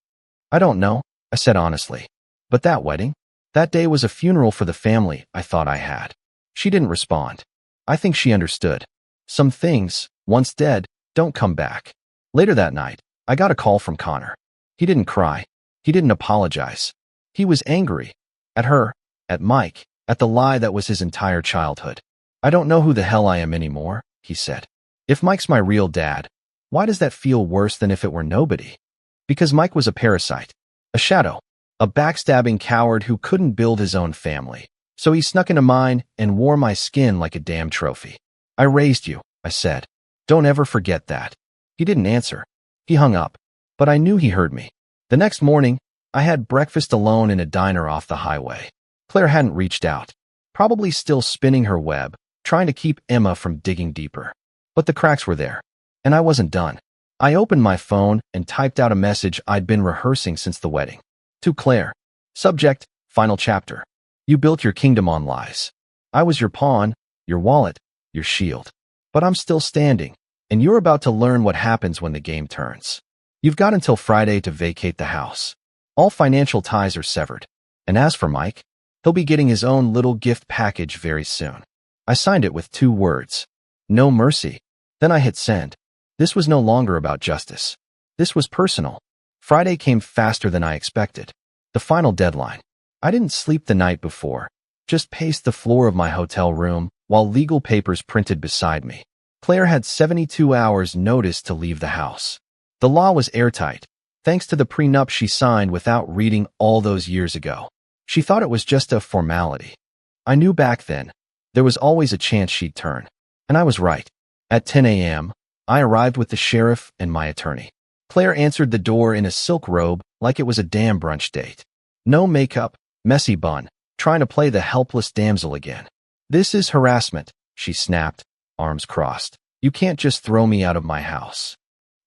I don't know, I said honestly. But that wedding? That day was a funeral for the family I thought I had. She didn't respond. I think she understood. Some things, once dead, don't come back. Later that night, I got a call from Connor. He didn't cry. He didn't apologize. He was angry. At her, at Mike, at the lie that was his entire childhood. I don't know who the hell I am anymore, he said. If Mike's my real dad, why does that feel worse than if it were nobody? Because Mike was a parasite, a shadow, a backstabbing coward who couldn't build his own family. So he snuck into mine and wore my skin like a damn trophy. I raised you, I said. Don't ever forget that. He didn't answer. He hung up. But I knew he heard me. The next morning, I had breakfast alone in a diner off the highway. Claire hadn't reached out, probably still spinning her web, trying to keep Emma from digging deeper. But the cracks were there, and I wasn't done. I opened my phone and typed out a message I'd been rehearsing since the wedding. To Claire. Subject, final chapter. You built your kingdom on lies. I was your pawn, your wallet, your shield. But I'm still standing, and you're about to learn what happens when the game turns. You've got until Friday to vacate the house. All financial ties are severed. And as for Mike, he'll be getting his own little gift package very soon. I signed it with 2 words. No mercy. Then I hit send. This was no longer about justice. This was personal. Friday came faster than I expected. The final deadline. I didn't sleep the night before, just paced the floor of my hotel room while legal papers printed beside me. Claire had 72 hours notice to leave the house. The law was airtight, thanks to the prenup she signed without reading all those years ago. She thought it was just a formality. I knew back then, there was always a chance she'd turn. And I was right. At 10 a.m., I arrived with the sheriff and my attorney. Claire answered the door in a silk robe like it was a damn brunch date. No makeup, messy bun, trying to play the helpless damsel again. This is harassment, she snapped, arms crossed. You can't just throw me out of my house.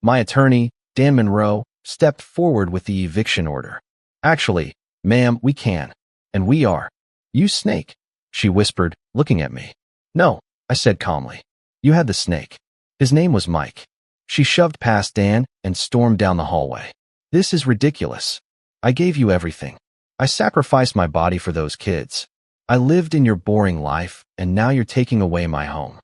My attorney, Dan Monroe, stepped forward with the eviction order. Actually, ma'am, we can. And we are. You snake, she whispered, looking at me. No, I said calmly. You had the snake. His name was Mike. She shoved past Dan and stormed down the hallway. This is ridiculous. I gave you everything. I sacrificed my body for those kids. I lived in your boring life, and now you're taking away my home.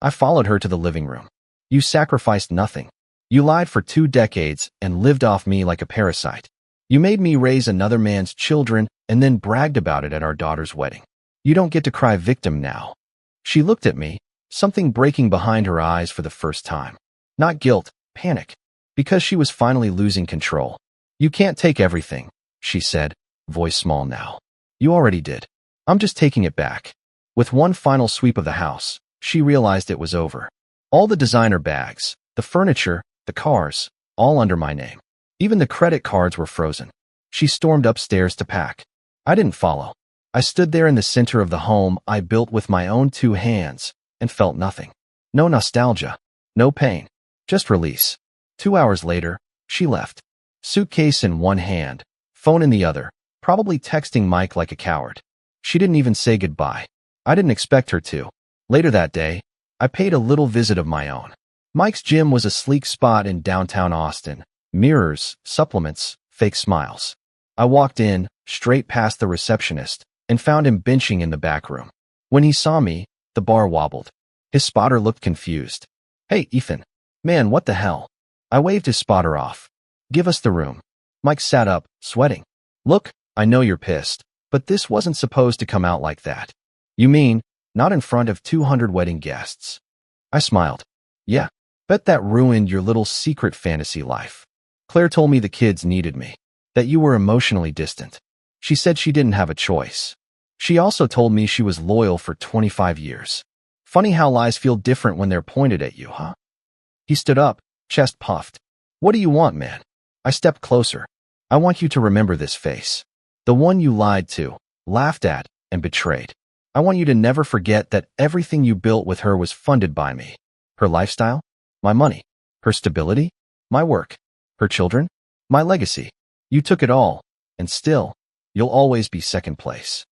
I followed her to the living room. You sacrificed nothing. You lied for 2 decades and lived off me like a parasite. You made me raise another man's children and then bragged about it at our daughter's wedding. You don't get to cry victim now. She looked at me, something breaking behind her eyes for the first time. Not guilt, panic. Because she was finally losing control. You can't take everything, she said, voice small now. You already did. I'm just taking it back. With one final sweep of the house, she realized it was over. All the designer bags, the furniture, the cars, all under my name. Even the credit cards were frozen. She stormed upstairs to pack. I didn't follow. I stood there in the center of the home I built with my own 2 hands and felt nothing. No nostalgia. No pain. Just release. 2 hours later, she left. Suitcase in one hand, phone in the other, probably texting Mike like a coward. She didn't even say goodbye. I didn't expect her to. Later that day, I paid a little visit of my own. Mike's gym was a sleek spot in downtown Austin. Mirrors, supplements, fake smiles. I walked in, straight past the receptionist, and found him benching in the back room. When he saw me, the bar wobbled. His spotter looked confused. Hey, Ethan. Man, what the hell? I waved his spotter off. Give us the room. Mike sat up, sweating. Look, I know you're pissed, but this wasn't supposed to come out like that. You mean, not in front of 200 wedding guests? I smiled. Yeah, bet that ruined your little secret fantasy life. Claire told me the kids needed me, that you were emotionally distant. She said she didn't have a choice. She also told me she was loyal for 25 years. Funny how lies feel different when they're pointed at you, huh? He stood up, chest puffed. What do you want, man? I stepped closer. I want you to remember this face. The one you lied to, laughed at, and betrayed. I want you to never forget that everything you built with her was funded by me. Her lifestyle, my money. Her stability, my work. Her children, my legacy. You took it all, and still, you'll always be second place.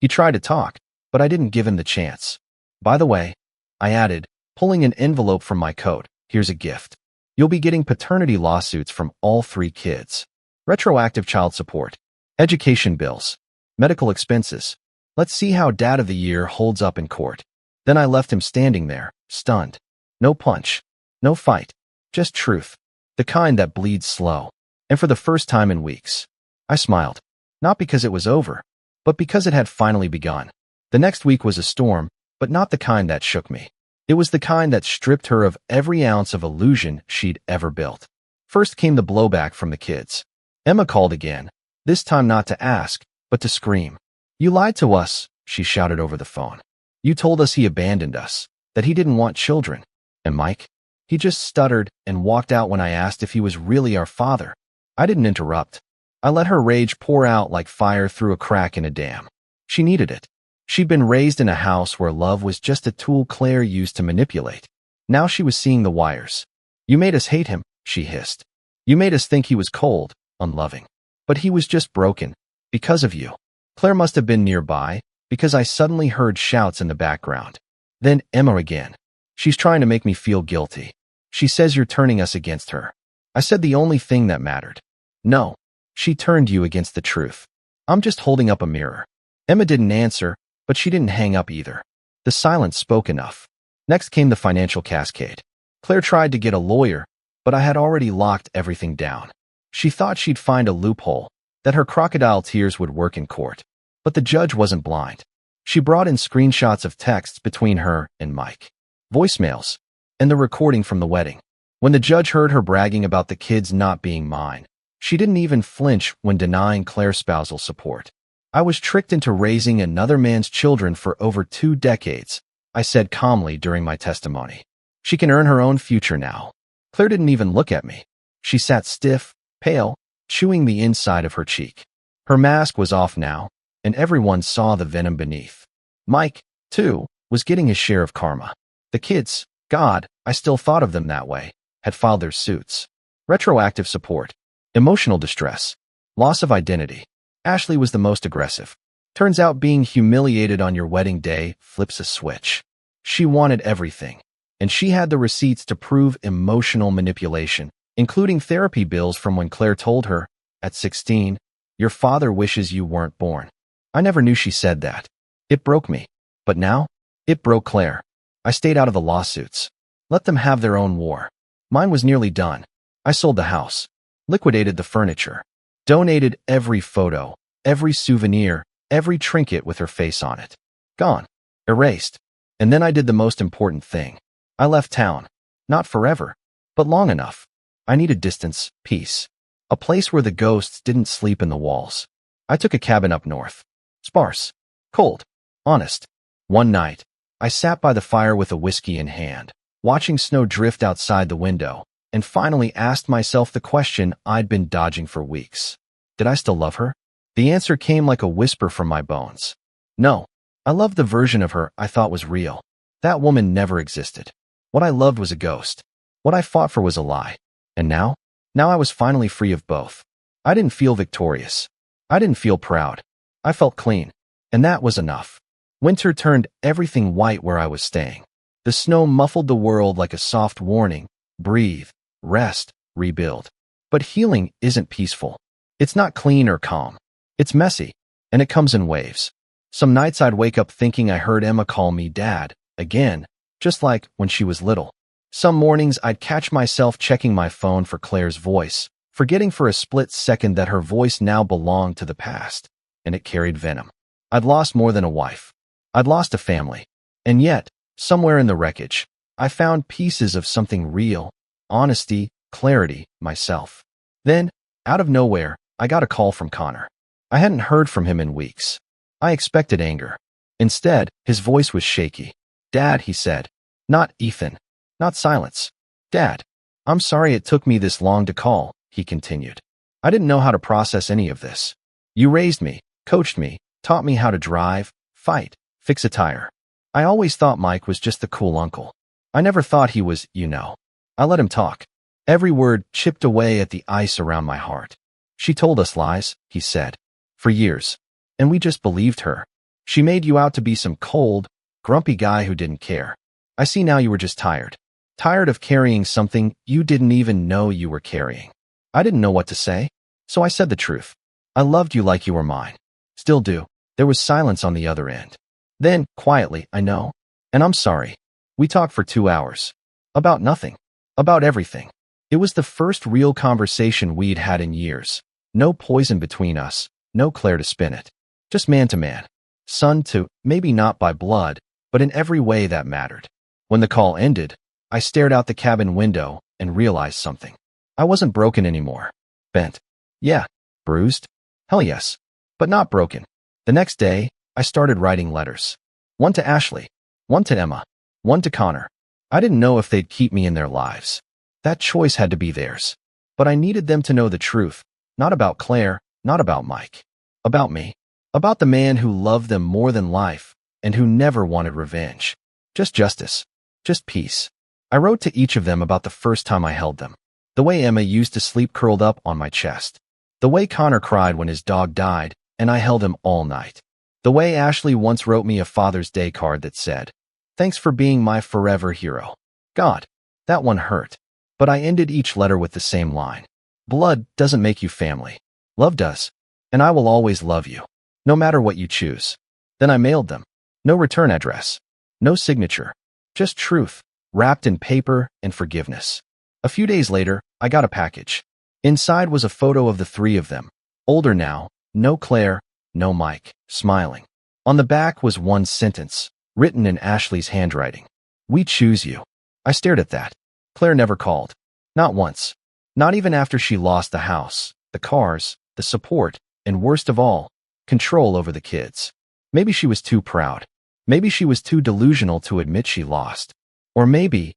He tried to talk, but I didn't give him the chance. By the way, I added, pulling an envelope from my coat, here's a gift. You'll be getting paternity lawsuits from all 3 kids. Retroactive child support, education bills, medical expenses. Let's see how Dad of the Year holds up in court. Then I left him standing there, stunned. No punch, no fight, just truth. The kind that bleeds slow. And for the first time in weeks, I smiled. Not because it was over, but because it had finally begun. The next week was a storm, but not the kind that shook me. It was the kind that stripped her of every ounce of illusion she'd ever built. First came the blowback from the kids. Emma called again, this time not to ask, but to scream. You lied to us, she shouted over the phone. You told us he abandoned us, that he didn't want children. And Mike? He just stuttered and walked out when I asked if he was really our father. I didn't interrupt. I let her rage pour out like fire through a crack in a dam. She needed it. She'd been raised in a house where love was just a tool Claire used to manipulate. Now she was seeing the wires. You made us hate him, she hissed. You made us think he was cold, unloving. But he was just broken. Because of you. Claire must have been nearby, because I suddenly heard shouts in the background. Then Emma again. She's trying to make me feel guilty. She says you're turning us against her. I said the only thing that mattered. No. She turned you against the truth. I'm just holding up a mirror. Emma didn't answer, but she didn't hang up either. The silence spoke enough. Next came the financial cascade. Claire tried to get a lawyer, but I had already locked everything down. She thought she'd find a loophole, that her crocodile tears would work in court. But the judge wasn't blind. She brought in screenshots of texts between her and Mike, voicemails, and the recording from the wedding. When the judge heard her bragging about the kids not being mine, she didn't even flinch when denying Claire's spousal support. I was tricked into raising another man's children for over 2 decades, I said calmly during my testimony. She can earn her own future now. Claire didn't even look at me. She sat stiff, pale, chewing the inside of her cheek. Her mask was off now, and everyone saw the venom beneath. Mike, too, was getting his share of karma. The kids, God, I still thought of them that way, had filed their suits. Retroactive support, emotional distress, loss of identity. Ashley was the most aggressive. Turns out being humiliated on your wedding day flips a switch. She wanted everything, and she had the receipts to prove emotional manipulation, including therapy bills from when Claire told her, at 16, your father wishes you weren't born. I never knew she said that. It broke me. But now, it broke Claire. I stayed out of the lawsuits. Let them have their own war. Mine was nearly done. I sold the house, liquidated the furniture, donated every photo, every souvenir, every trinket with her face on it. Gone. Erased. And then I did the most important thing. I left town. Not forever, but long enough. I needed distance, peace. A place where the ghosts didn't sleep in the walls. I took a cabin up north. Sparse. Cold. Honest. One night, I sat by the fire with a whiskey in hand, watching snow drift outside the window, and finally asked myself the question I'd been dodging for weeks. Did I still love her? The answer came like a whisper from my bones. No. I loved the version of her I thought was real. That woman never existed. What I loved was a ghost. What I fought for was a lie. And now? Now I was finally free of both. I didn't feel victorious. I didn't feel proud. I felt clean. And that was enough. Winter turned everything white where I was staying. The snow muffled the world like a soft warning. Breathe, rest, rebuild. But healing isn't peaceful. It's not clean or calm. It's messy, and it comes in waves. Some nights I'd wake up thinking I heard Emma call me Dad, again, just like when she was little. Some mornings I'd catch myself checking my phone for Claire's voice, forgetting for a split second that her voice now belonged to the past, and it carried venom. I'd lost more than a wife. I'd lost a family. And yet, somewhere in the wreckage, I found pieces of something real, honesty, clarity, myself. Then, out of nowhere, I got a call from Connor. I hadn't heard from him in weeks. I expected anger. Instead, his voice was shaky. "Dad," he said. "Not Ethan. Not silence. Dad, I'm sorry it took me this long to call," he continued. "I didn't know how to process any of this. You raised me, coached me, taught me how to drive, fight, fix a tire. I always thought Mike was just the cool uncle. I never thought he was, you know." I let him talk. Every word chipped away at the ice around my heart. "She told us lies," he said, "for years. And we just believed her. She made you out to be some cold, grumpy guy who didn't care. I see now you were just tired. Tired of carrying something you didn't even know you were carrying." I didn't know what to say, so I said the truth. "I loved you like you were mine. Still do." There was silence on the other end. Then, quietly, "I know. And I'm sorry." We talked for 2 hours. About nothing. About everything. It was the first real conversation we'd had in years. No poison between us. No Claire to spin it. Just man to man. Son to, maybe not by blood, but in every way that mattered. When the call ended, I stared out the cabin window and realized something. I wasn't broken anymore. Bent. Yeah. Bruised. Hell yes. But not broken. The next day, I started writing letters. One to Ashley. One to Emma. One to Connor. I didn't know if they'd keep me in their lives. That choice had to be theirs. But I needed them to know the truth. Not about Claire, not about Mike. About me. About the man who loved them more than life and who never wanted revenge. Just justice. Just peace. I wrote to each of them about the first time I held them. The way Emma used to sleep curled up on my chest. The way Connor cried when his dog died and I held him all night. The way Ashley once wrote me a Father's Day card that said, "Thanks for being my forever hero." God, that one hurt. But I ended each letter with the same line. "Blood doesn't make you family. Love does. And I will always love you, no matter what you choose." Then I mailed them. No return address. No signature. Just truth, wrapped in paper and forgiveness. A few days later, I got a package. Inside was a photo of the three of them. Older now, no Claire, no Mike, smiling. On the back was one sentence, written in Ashley's handwriting. "We choose you." I stared at that. Claire never called. Not once. Not even after she lost the house, the cars, the support, and worst of all, control over the kids. Maybe she was too proud. Maybe she was too delusional to admit she lost. Or maybe,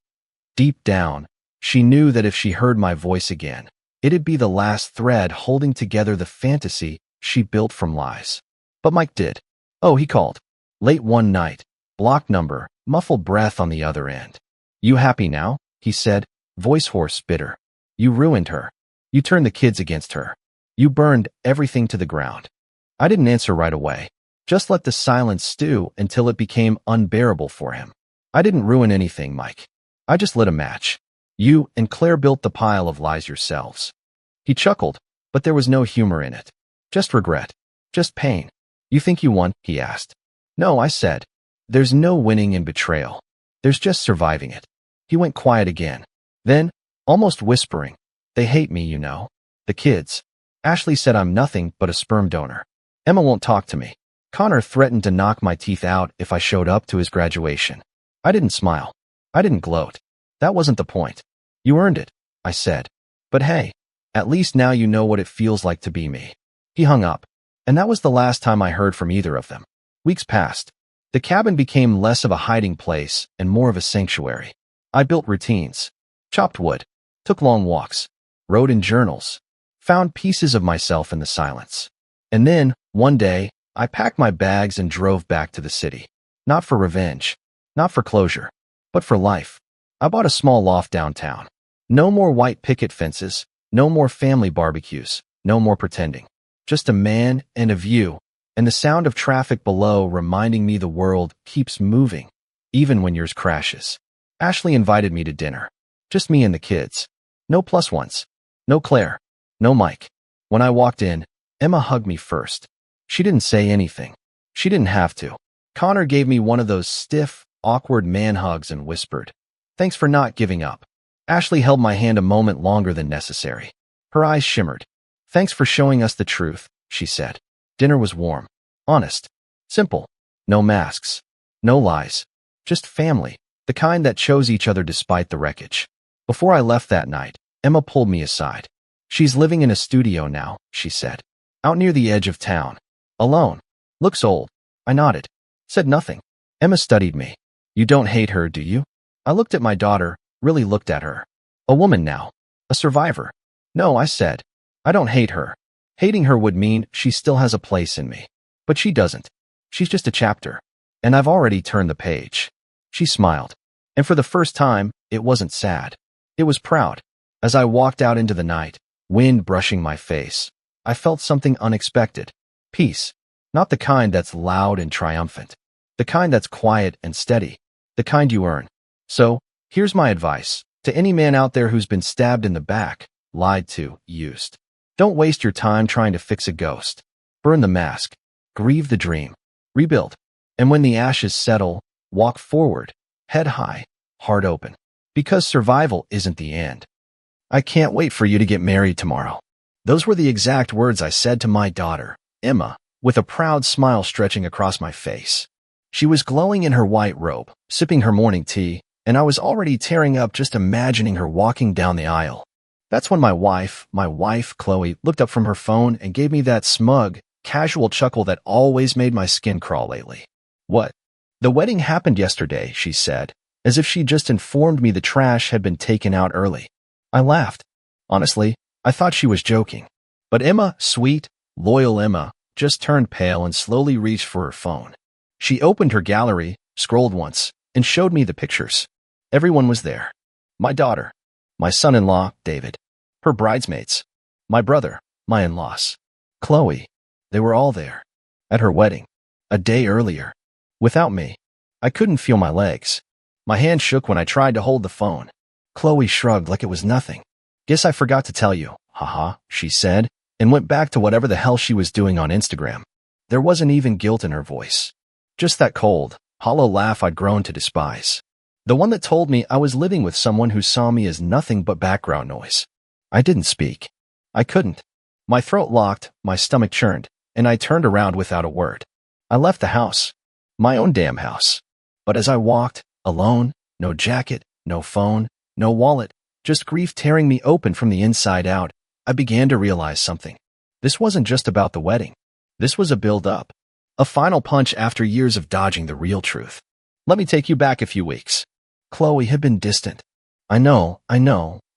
deep down, she knew that if she heard my voice again, it'd be the last thread holding together the fantasy she built from lies. But Mike did. Oh, he called. Late one night. Block number, muffled breath on the other end. "You happy now?" he said, voice hoarse, bitter. "You ruined her. You turned the kids against her. You burned everything to the ground." I didn't answer right away. Just let the silence stew until it became unbearable for him. "I didn't ruin anything, Mike. I just lit a match. You and Claire built the pile of lies yourselves." He chuckled, but there was no humor in it. Just regret. Just pain. "You think you won?" he asked. "No," I said. "There's no winning in betrayal. There's just surviving it." He went quiet again. Then, almost whispering, "They hate me, you know. The kids. Ashley said I'm nothing but a sperm donor. Emma won't talk to me. Connor threatened to knock my teeth out if I showed up to his graduation." I didn't smile. I didn't gloat. That wasn't the point. "You earned it," I said. "But hey, at least now you know what it feels like to be me." He hung up, and that was the last time I heard from either of them. Weeks passed. The cabin became less of a hiding place and more of a sanctuary. I built routines, chopped wood, took long walks, wrote in journals, found pieces of myself in the silence. And then, one day, I packed my bags and drove back to the city. Not for revenge, not for closure, but for life. I bought a small loft downtown. No more white picket fences, no more family barbecues, no more pretending. Just a man and a view, and the sound of traffic below reminding me the world keeps moving, even when yours crashes. Ashley invited me to dinner. Just me and the kids. No plus ones. No Claire. No Mike. When I walked in, Emma hugged me first. She didn't say anything. She didn't have to. Connor gave me one of those stiff, awkward man hugs, and whispered, "Thanks for not giving up." Ashley held my hand a moment longer than necessary. Her eyes shimmered. "Thanks for showing us the truth," she said. Dinner was warm, honest, simple. No masks, no lies, just family, the kind that chose each other despite the wreckage. Before I left that night, Emma pulled me aside. "She's living in a studio now," she said, "out near the edge of town. Alone. Looks old." I nodded, said nothing. Emma studied me. "You don't hate her, do you?" I looked at my daughter, really looked at her. A woman now. A survivor. "No," I said. "I don't hate her. Hating her would mean she still has a place in me. But she doesn't. She's just a chapter. And I've already turned the page." She smiled. And for the first time, it wasn't sad. It was proud. As I walked out into the night, wind brushing my face, I felt something unexpected. Peace. Not the kind that's loud and triumphant. The kind that's quiet and steady. The kind you earn. So, here's my advice to any man out there who's been stabbed in the back, lied to, used. Don't waste your time trying to fix a ghost. Burn the mask. Grieve the dream. Rebuild. And when the ashes settle, walk forward, head high, heart open. Because survival isn't the end. "I can't wait for you to get married tomorrow." Those were the exact words I said to my daughter, Emma, with a proud smile stretching across my face. She was glowing in her white robe, sipping her morning tea, and I was already tearing up just imagining her walking down the aisle. That's when my wife, Chloe, looked up from her phone and gave me that smug, casual chuckle that always made my skin crawl lately. "What?" "The wedding happened yesterday," she said, as if she just informed me the trash had been taken out early. I laughed. Honestly, I thought she was joking. But Emma, sweet, loyal Emma, just turned pale and slowly reached for her phone. She opened her gallery, scrolled once, and showed me the pictures. Everyone was there. My daughter, my son-in-law, David, her bridesmaids, my brother, my in-laws, Chloe. They were all there. At her wedding. A day earlier. Without me. I couldn't feel my legs. My hand shook when I tried to hold the phone. Chloe shrugged like it was nothing. "Guess I forgot to tell you, haha," she said, and went back to whatever the hell she was doing on Instagram. There wasn't even guilt in her voice. Just that cold, hollow laugh I'd grown to despise. The one that told me I was living with someone who saw me as nothing but background noise. I didn't speak. I couldn't. My throat locked, my stomach churned, and I turned around without a word. I left the house. My own damn house. But as I walked, alone, no jacket, no phone, no wallet, just grief tearing me open from the inside out, I began to realize something. This wasn't just about the wedding. This was a build-up. A final punch after years of dodging the real truth. Let me take you back a few weeks. Chloe had been distant. I know,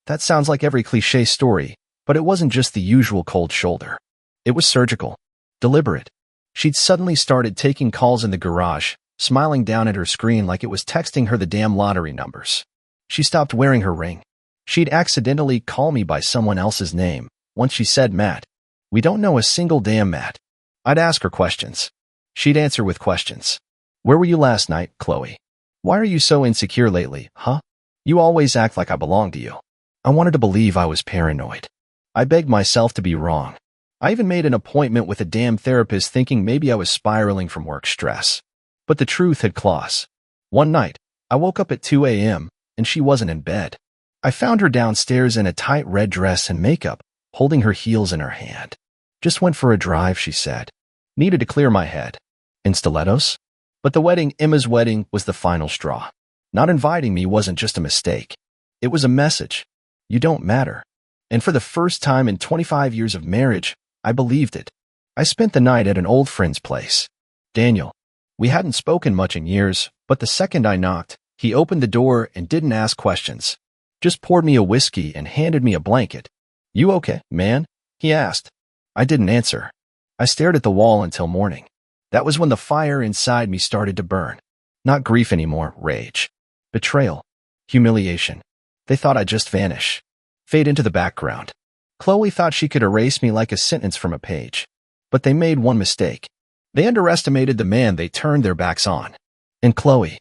that sounds like every cliché story, but it wasn't just the usual cold shoulder. It was surgical. Deliberate. She'd suddenly started taking calls in the garage, smiling down at her screen like it was texting her the damn lottery numbers. She stopped wearing her ring. She'd accidentally call me by someone else's name. Once she said Matt. "We don't know a single damn Matt." I'd ask her questions. She'd answer with questions. "Where were you last night, Chloe? Why are you so insecure lately, huh? You always act like I belong to you." I wanted to believe I was paranoid. I begged myself to be wrong. I even made an appointment with a damn therapist thinking maybe I was spiraling from work stress. But the truth had claws. One night, I woke up at 2 a.m., and she wasn't in bed. I found her downstairs in a tight red dress and makeup, holding her heels in her hand. "Just went for a drive," she said. "Needed to clear my head." In stilettos? But the wedding, Emma's wedding, was the final straw. Not inviting me wasn't just a mistake. It was a message. You don't matter. And for the first time in 25 years of marriage, I believed it. I spent the night at an old friend's place. Daniel. We hadn't spoken much in years, but the second I knocked, he opened the door and didn't ask questions. Just poured me a whiskey and handed me a blanket. "You okay, man?" he asked. I didn't answer. I stared at the wall until morning. That was when the fire inside me started to burn. Not grief anymore, rage. Betrayal. Humiliation. They thought I'd just vanish. Fade into the background. Chloe thought she could erase me like a sentence from a page. But they made one mistake. They underestimated the man they turned their backs on. And Chloe.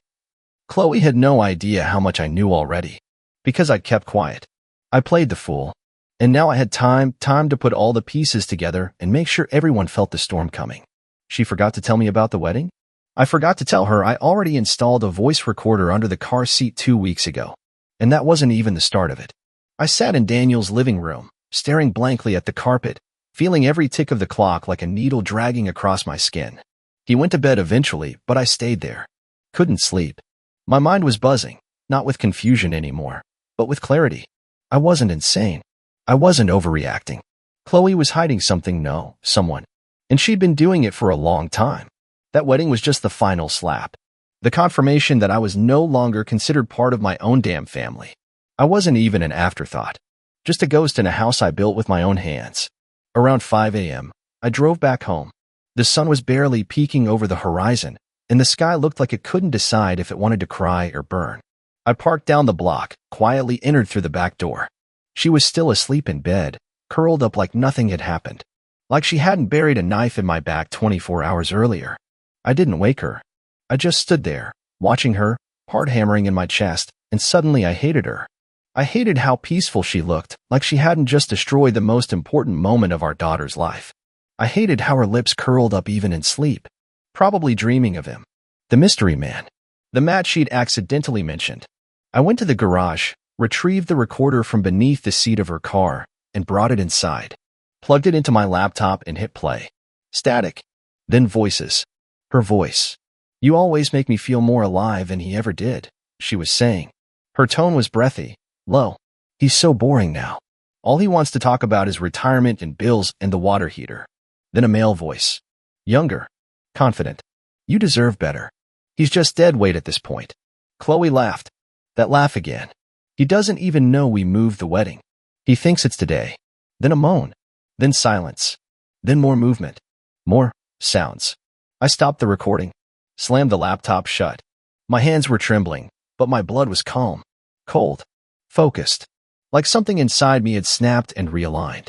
Chloe had no idea how much I knew already. Because I'd kept quiet. I played the fool. And now I had time to put all the pieces together and make sure everyone felt the storm coming. She forgot to tell me about the wedding? I forgot to tell her I already installed a voice recorder under the car seat 2 weeks ago, and that wasn't even the start of it. I sat in Daniel's living room, staring blankly at the carpet, feeling every tick of the clock like a needle dragging across my skin. He went to bed eventually, but I stayed there. Couldn't sleep. My mind was buzzing, not with confusion anymore, but with clarity. I wasn't insane. I wasn't overreacting. Chloe was hiding something, someone. And she'd been doing it for a long time. That wedding was just the final slap. The confirmation that I was no longer considered part of my own damn family. I wasn't even an afterthought. Just a ghost in a house I built with my own hands. Around 5 a.m., I drove back home. The sun was barely peeking over the horizon, and the sky looked like it couldn't decide if it wanted to cry or burn. I parked down the block, quietly entered through the back door. She was still asleep in bed, curled up like nothing had happened. Like she hadn't buried a knife in my back 24 hours earlier. I didn't wake her. I just stood there, watching her, heart hammering in my chest, and suddenly I hated her. I hated how peaceful she looked, like she hadn't just destroyed the most important moment of our daughter's life. I hated how her lips curled up even in sleep, probably dreaming of him. The mystery man. The match she'd accidentally mentioned. I went to the garage, retrieved the recorder from beneath the seat of her car, and brought it inside. Plugged it into my laptop and hit play. Static. Then voices. Her voice. "You always make me feel more alive than he ever did," she was saying. Her tone was breathy. Low. "He's so boring now. All he wants to talk about is retirement and bills and the water heater." Then a male voice. Younger. Confident. "You deserve better. He's just dead weight at this point." Chloe laughed. That laugh again. "He doesn't even know we moved the wedding. He thinks it's today." Then a moan. Then silence. Then more movement. More sounds. I stopped the recording. Slammed the laptop shut. My hands were trembling, but my blood was calm. Cold. Focused. Like something inside me had snapped and realigned.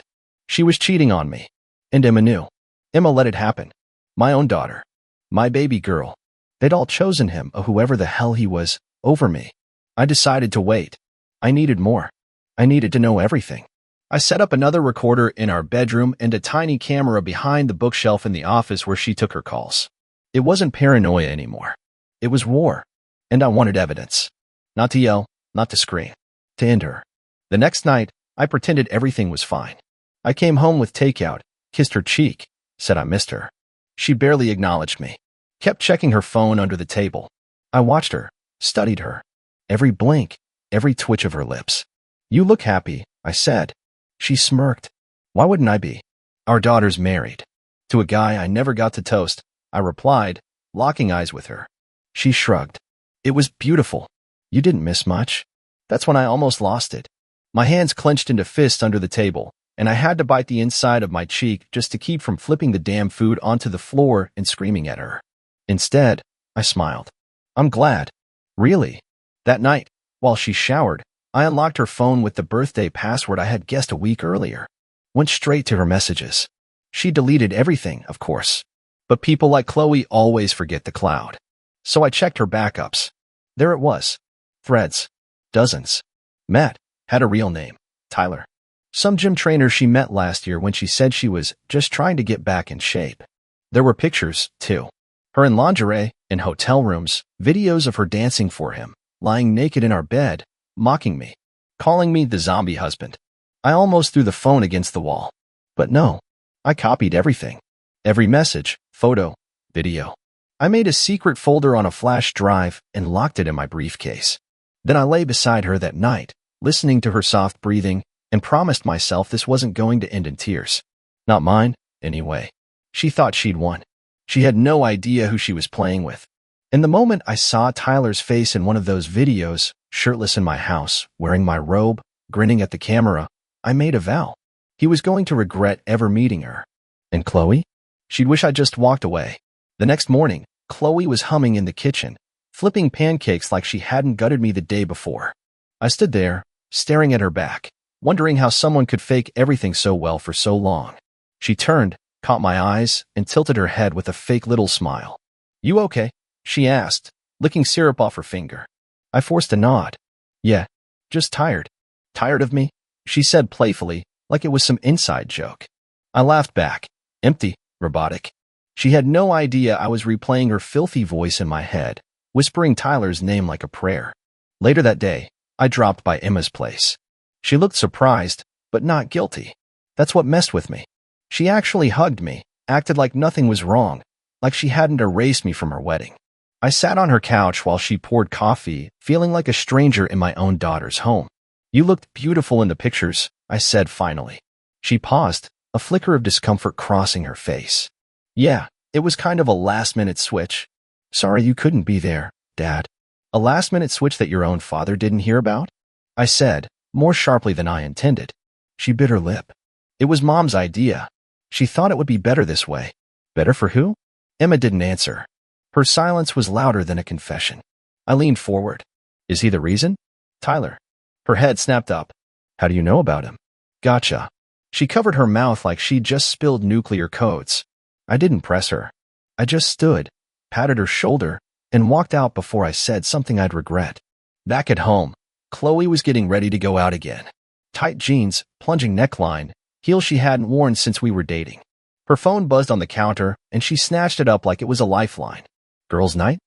She was cheating on me. And Emma knew. Emma let it happen. My own daughter. My baby girl. They'd all chosen him, whoever the hell he was, over me. I decided to wait. I needed more. I needed to know everything. I set up another recorder in our bedroom and a tiny camera behind the bookshelf in the office where she took her calls. It wasn't paranoia anymore. It was war. And I wanted evidence. Not to yell, not to scream. To end her. The next night, I pretended everything was fine. I came home with takeout, kissed her cheek, said I missed her. She barely acknowledged me. Kept checking her phone under the table. I watched her, studied her. Every blink, every twitch of her lips. "You look happy," I said. She smirked. Why wouldn't I be? "Our daughter's married. To a guy I never got to toast," I replied, locking eyes with her. She shrugged. "It was beautiful. You didn't miss much." That's when I almost lost it. My hands clenched into fists under the table, and I had to bite the inside of my cheek just to keep from flipping the damn food onto the floor and screaming at her. Instead, I smiled. "I'm glad." Really. That night, while she showered, I unlocked her phone with the birthday password I had guessed a week earlier. Went straight to her messages. She deleted everything, of course. But people like Chloe always forget the cloud. So I checked her backups. There it was. Threads. Dozens. Matt had a real name. Tyler. Some gym trainer she met last year when she said she was just trying to get back in shape. There were pictures, too. Her in lingerie, in hotel rooms, videos of her dancing for him, lying naked in our bed, mocking me, calling me the zombie husband. I almost threw the phone against the wall. But no, I copied everything. Every message, photo, video. I made a secret folder on a flash drive and locked it in my briefcase. Then I lay beside her that night, listening to her soft breathing, and promised myself this wasn't going to end in tears. Not mine, anyway. She thought she'd won. She had no idea who she was playing with. And the moment I saw Tyler's face in one of those videos, shirtless in my house, wearing my robe, grinning at the camera, I made a vow. He was going to regret ever meeting her. And Chloe? She'd wish I'd just walked away. The next morning, Chloe was humming in the kitchen, flipping pancakes like she hadn't gutted me the day before. I stood there, staring at her back, wondering how someone could fake everything so well for so long. She turned, caught my eyes, and tilted her head with a fake little smile. "You okay?" she asked, licking syrup off her finger. I forced a nod. "Yeah, just tired." "Tired of me?" she said playfully, like it was some inside joke. I laughed back. Empty, robotic. She had no idea I was replaying her filthy voice in my head, whispering Tyler's name like a prayer. Later that day, I dropped by Emma's place. She looked surprised, but not guilty. That's what messed with me. She actually hugged me, acted like nothing was wrong, like she hadn't erased me from her wedding. I sat on her couch while she poured coffee, feeling like a stranger in my own daughter's home. "You looked beautiful in the pictures," I said finally. She paused, a flicker of discomfort crossing her face. "Yeah, it was kind of a last-minute switch. Sorry you couldn't be there, Dad." "A last-minute switch that your own father didn't hear about?" I said, more sharply than I intended. She bit her lip. "It was Mom's idea. She thought it would be better this way." "Better for who?" Emma didn't answer. Her silence was louder than a confession. I leaned forward. "Is he the reason?" "Tyler." Her head snapped up. "How do you know about him?" "Gotcha." She covered her mouth like she'd just spilled nuclear codes. I didn't press her. I just stood, patted her shoulder, and walked out before I said something I'd regret. Back at home, Chloe was getting ready to go out again. Tight jeans, plunging neckline, heels she hadn't worn since we were dating. Her phone buzzed on the counter, and she snatched it up like it was a lifeline. "Girls' night?"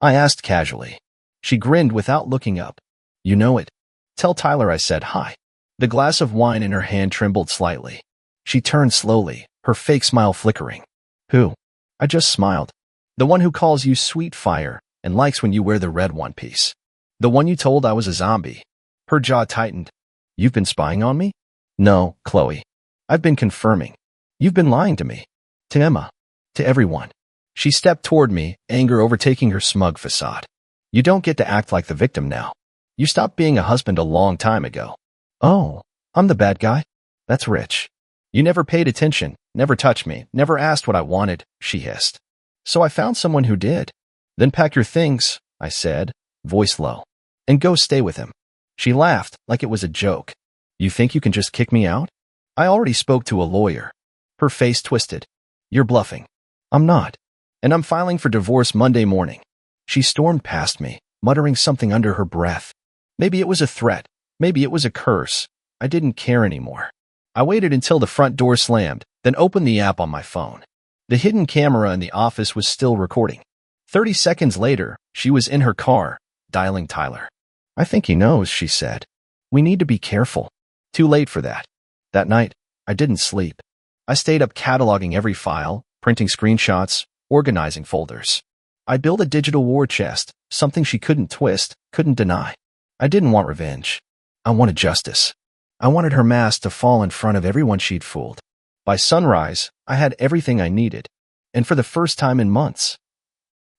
I asked casually. She grinned without looking up. "You know it." "Tell Tyler I said hi." The glass of wine in her hand trembled slightly. She turned slowly, her fake smile flickering. "Who?" I just smiled. "The one who calls you Sweet Fire and likes when you wear the red one piece. The one you told I was a zombie." Her jaw tightened. "You've been spying on me?" "No, Chloe. I've been confirming. You've been lying to me. To Emma. To everyone." She stepped toward me, anger overtaking her smug facade. "You don't get to act like the victim now. You stopped being a husband a long time ago." "Oh, I'm the bad guy? That's rich." "You never paid attention, never touched me, never asked what I wanted," she hissed. "So I found someone who did." "Then pack your things," I said, voice low, "and go stay with him." She laughed like it was a joke. "You think you can just kick me out?" "I already spoke to a lawyer." Her face twisted. "You're bluffing." "I'm not. And I'm filing for divorce Monday morning." She stormed past me, muttering something under her breath. Maybe it was a threat. Maybe it was a curse. I didn't care anymore. I waited until the front door slammed, then opened the app on my phone. The hidden camera in the office was still recording. 30 seconds later, she was in her car, dialing Tyler. "I think he knows," she said. "We need to be careful." Too late for that. That night, I didn't sleep. I stayed up cataloging every file, printing screenshots, organizing folders. I built a digital war chest, something she couldn't twist, couldn't deny. I didn't want revenge. I wanted justice. I wanted her mask to fall in front of everyone she'd fooled. By sunrise, I had everything I needed. And for the first time in months,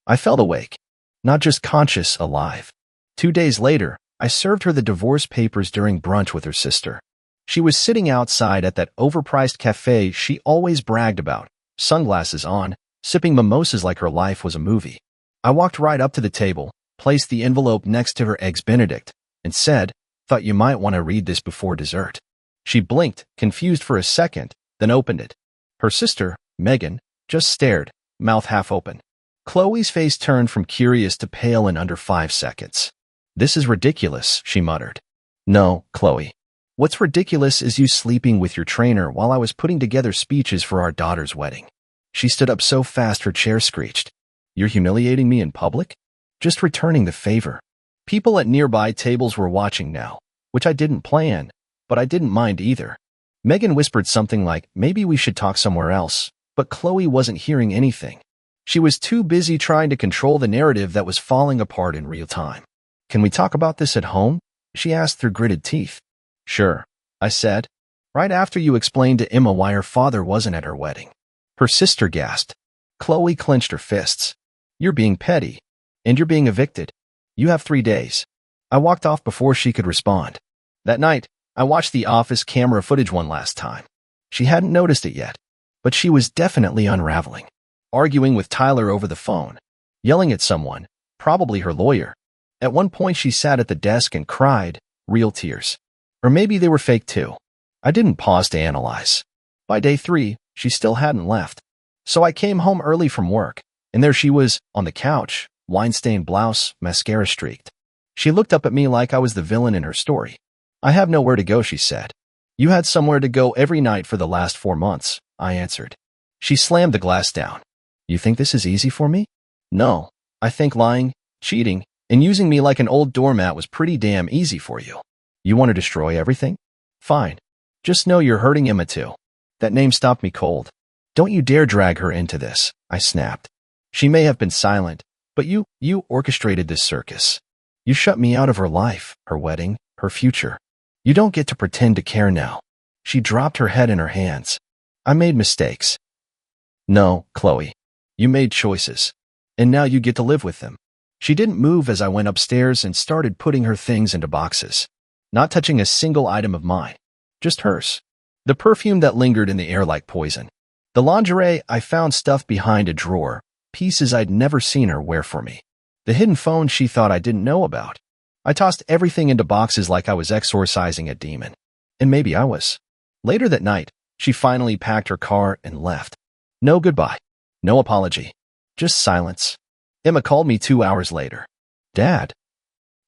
I felt awake. Not just conscious, alive. 2 days later, I served her the divorce papers during brunch with her sister. She was sitting outside at that overpriced cafe she always bragged about, sunglasses on, sipping mimosas like her life was a movie. I walked right up to the table, placed the envelope next to her Eggs Benedict, and said, "Thought you might want to read this before dessert." She blinked, confused for a second, then opened it. Her sister, Megan, just stared, mouth half open. Chloe's face turned from curious to pale in under 5 seconds. "This is ridiculous," she muttered. "No, Chloe. What's ridiculous is you sleeping with your trainer while I was putting together speeches for our daughter's wedding." She stood up so fast her chair screeched. "You're humiliating me in public?" "Just returning the favor." People at nearby tables were watching now, which I didn't plan, but I didn't mind either. Megan whispered something like, "Maybe we should talk somewhere else," but Chloe wasn't hearing anything. She was too busy trying to control the narrative that was falling apart in real time. "Can we talk about this at home?" she asked through gritted teeth. "Sure," I said, "right after you explained to Emma why her father wasn't at her wedding." Her sister gasped. Chloe clenched her fists. "You're being petty. And you're being evicted. You have 3 days." I walked off before she could respond. That night, I watched the office camera footage one last time. She hadn't noticed it yet, but she was definitely unraveling. Arguing with Tyler over the phone. Yelling at someone, probably her lawyer. At one point she sat at the desk and cried, real tears. Or maybe they were fake too. I didn't pause to analyze. By day 3, she still hadn't left. So I came home early from work, and there she was, on the couch, wine-stained blouse, mascara streaked. She looked up at me like I was the villain in her story. "I have nowhere to go," she said. "You had somewhere to go every night for the last 4 months," I answered. She slammed the glass down. You think this is easy for me? No. I think lying, cheating, and using me like an old doormat was pretty damn easy for you. You want to destroy everything? Fine. Just know you're hurting Emma too. That name stopped me cold. Don't you dare drag her into this, I snapped. She may have been silent, but you orchestrated this circus. You shut me out of her life, her wedding, her future. You don't get to pretend to care now. She dropped her head in her hands. I made mistakes. No, Chloe. You made choices. And now you get to live with them. She didn't move as I went upstairs and started putting her things into boxes, not touching a single item of mine, just hers. The perfume that lingered in the air like poison. The lingerie I found stuffed behind a drawer, pieces I'd never seen her wear for me. The hidden phone she thought I didn't know about. I tossed everything into boxes like I was exorcising a demon. And maybe I was. Later that night, she finally packed her car and left. No goodbye. No apology. Just silence. Emma called me 2 hours later. Dad.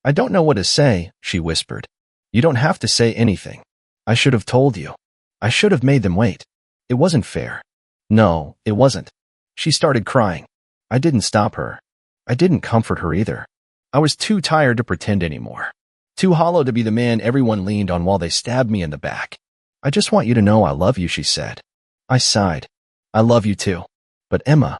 I don't know what to say, she whispered. You don't have to say anything. I should have told you. I should have made them wait. It wasn't fair. No, it wasn't. She started crying. I didn't stop her. I didn't comfort her either. I was too tired to pretend anymore. Too hollow to be the man everyone leaned on while they stabbed me in the back. I just want you to know I love you, she said. I sighed. I love you too. But Emma,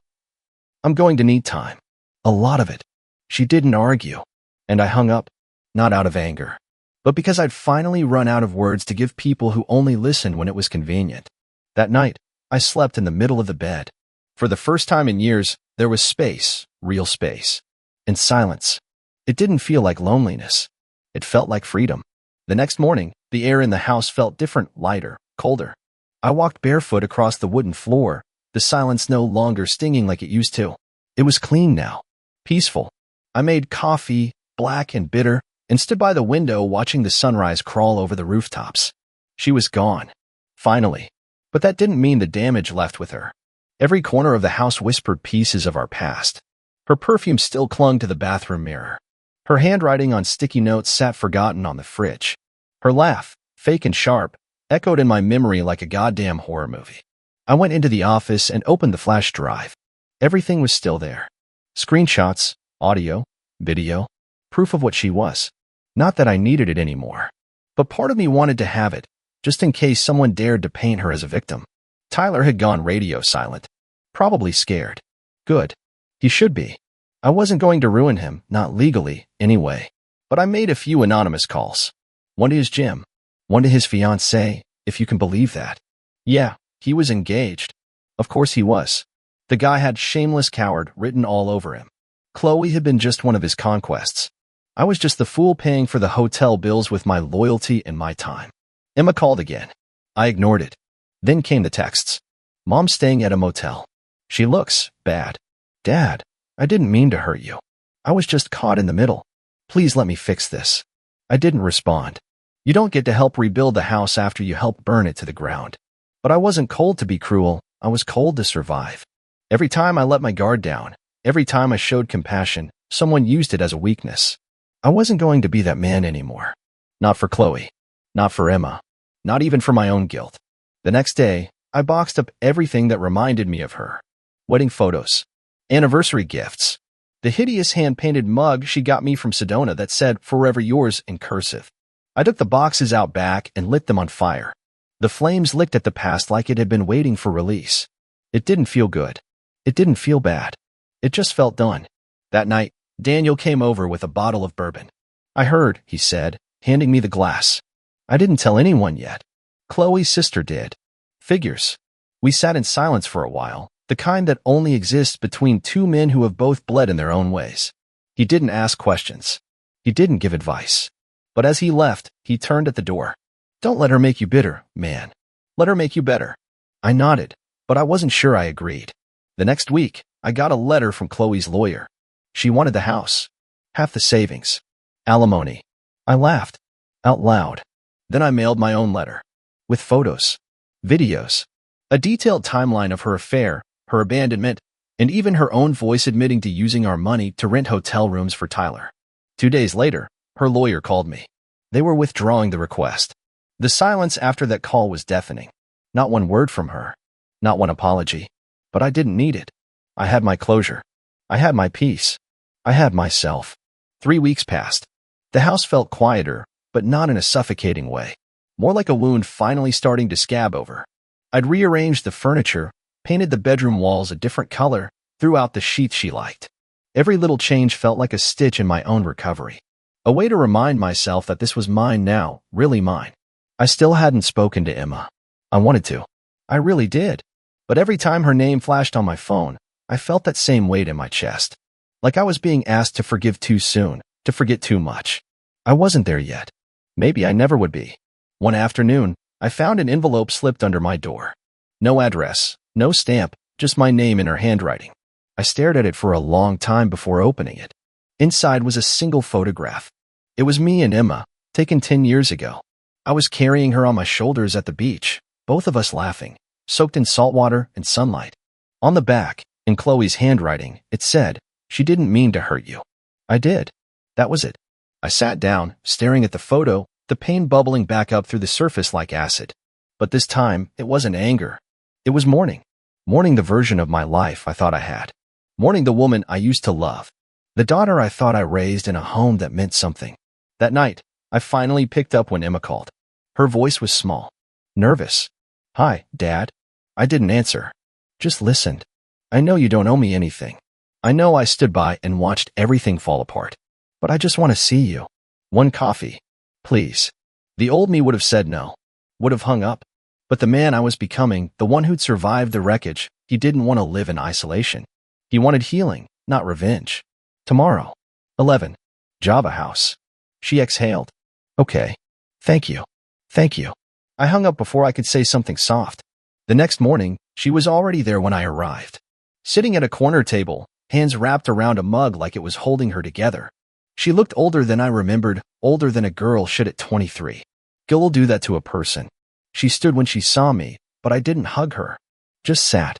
I'm going to need time. A lot of it. She didn't argue. And I hung up, not out of anger, but because I'd finally run out of words to give people who only listened when it was convenient. That night, I slept in the middle of the bed. For the first time in years, there was space, real space, and silence. It didn't feel like loneliness. It felt like freedom. The next morning, the air in the house felt different, lighter, colder. I walked barefoot across the wooden floor, the silence no longer stinging like it used to. It was clean now, peaceful. I made coffee, black and bitter, and stood by the window watching the sunrise crawl over the rooftops. She was gone, finally. But that didn't mean the damage left with her. Every corner of the house whispered pieces of our past. Her perfume still clung to the bathroom mirror. Her handwriting on sticky notes sat forgotten on the fridge. Her laugh, fake and sharp, echoed in my memory like a goddamn horror movie. I went into the office and opened the flash drive. Everything was still there. Screenshots, audio, video, proof of what she was. Not that I needed it anymore. But part of me wanted to have it, just in case someone dared to paint her as a victim. Tyler had gone radio silent. Probably scared. Good. He should be. I wasn't going to ruin him, not legally, anyway. But I made a few anonymous calls. One to his gym. One to his fiancée, if you can believe that. Yeah, he was engaged. Of course he was. The guy had shameless coward written all over him. Chloe had been just one of his conquests. I was just the fool paying for the hotel bills with my loyalty and my time. Emma called again. I ignored it. Then came the texts. Mom's staying at a motel. She looks bad. Dad, I didn't mean to hurt you. I was just caught in the middle. Please let me fix this. I didn't respond. You don't get to help rebuild the house after you help burn it to the ground. But I wasn't cold to be cruel. I was cold to survive. Every time I let my guard down, every time I showed compassion, someone used it as a weakness. I wasn't going to be that man anymore. Not for Chloe. Not for Emma. Not even for my own guilt. The next day, I boxed up everything that reminded me of her. Wedding photos. Anniversary gifts. The hideous hand-painted mug she got me from Sedona that said, "Forever yours," in cursive. I took the boxes out back and lit them on fire. The flames licked at the past like it had been waiting for release. It didn't feel good. It didn't feel bad. It just felt done. That night, Daniel came over with a bottle of bourbon. I heard, he said, handing me the glass. I didn't tell anyone yet. Chloe's sister did. Figures. We sat in silence for a while, the kind that only exists between two men who have both bled in their own ways. He didn't ask questions. He didn't give advice. But as he left, he turned at the door. Don't let her make you bitter, man. Let her make you better. I nodded, but I wasn't sure I agreed. The next week, I got a letter from Chloe's lawyer. She wanted the house. Half the savings. Alimony. I laughed. Out loud. Then I mailed my own letter. With photos. Videos. A detailed timeline of her affair, her abandonment, and even her own voice admitting to using our money to rent hotel rooms for Tyler. 2 days later, her lawyer called me. They were withdrawing the request. The silence after that call was deafening. Not one word from her. Not one apology. But I didn't need it. I had my closure. I had my peace. I had myself. 3 weeks passed. The house felt quieter, but not in a suffocating way. More like a wound finally starting to scab over. I'd rearranged the furniture, painted the bedroom walls a different color, threw out the sheets she liked. Every little change felt like a stitch in my own recovery. A way to remind myself that this was mine now, really mine. I still hadn't spoken to Emma. I wanted to. I really did. But every time her name flashed on my phone, I felt that same weight in my chest. Like I was being asked to forgive too soon, to forget too much. I wasn't there yet. Maybe I never would be. One afternoon, I found an envelope slipped under my door. No address, no stamp, just my name in her handwriting. I stared at it for a long time before opening it. Inside was a single photograph. It was me and Emma, taken 10 years ago. I was carrying her on my shoulders at the beach, both of us laughing, soaked in salt water and sunlight. On the back, in Chloe's handwriting, it said, "She didn't mean to hurt you." I did. That was it. I sat down, staring at the photo, the pain bubbling back up through the surface like acid. But this time, it wasn't anger. It was mourning. Mourning the version of my life I thought I had. Mourning the woman I used to love. The daughter I thought I raised in a home that meant something. That night, I finally picked up when Emma called. Her voice was small. Nervous. "Hi, Dad." I didn't answer. Just listened. "I know you don't owe me anything. I know I stood by and watched everything fall apart. But I just want to see you. One coffee. Please." The old me would have said no. Would have hung up. But the man I was becoming, the one who'd survived the wreckage, he didn't want to live in isolation. He wanted healing, not revenge. Tomorrow. 11. Java House. She exhaled. "Okay. Thank you. Thank you." I hung up before I could say something soft. The next morning, she was already there when I arrived. Sitting at a corner table, hands wrapped around a mug like it was holding her together. She looked older than I remembered, older than a girl should at 23. Guilt will do that to a person. She stood when she saw me, but I didn't hug her. Just sat.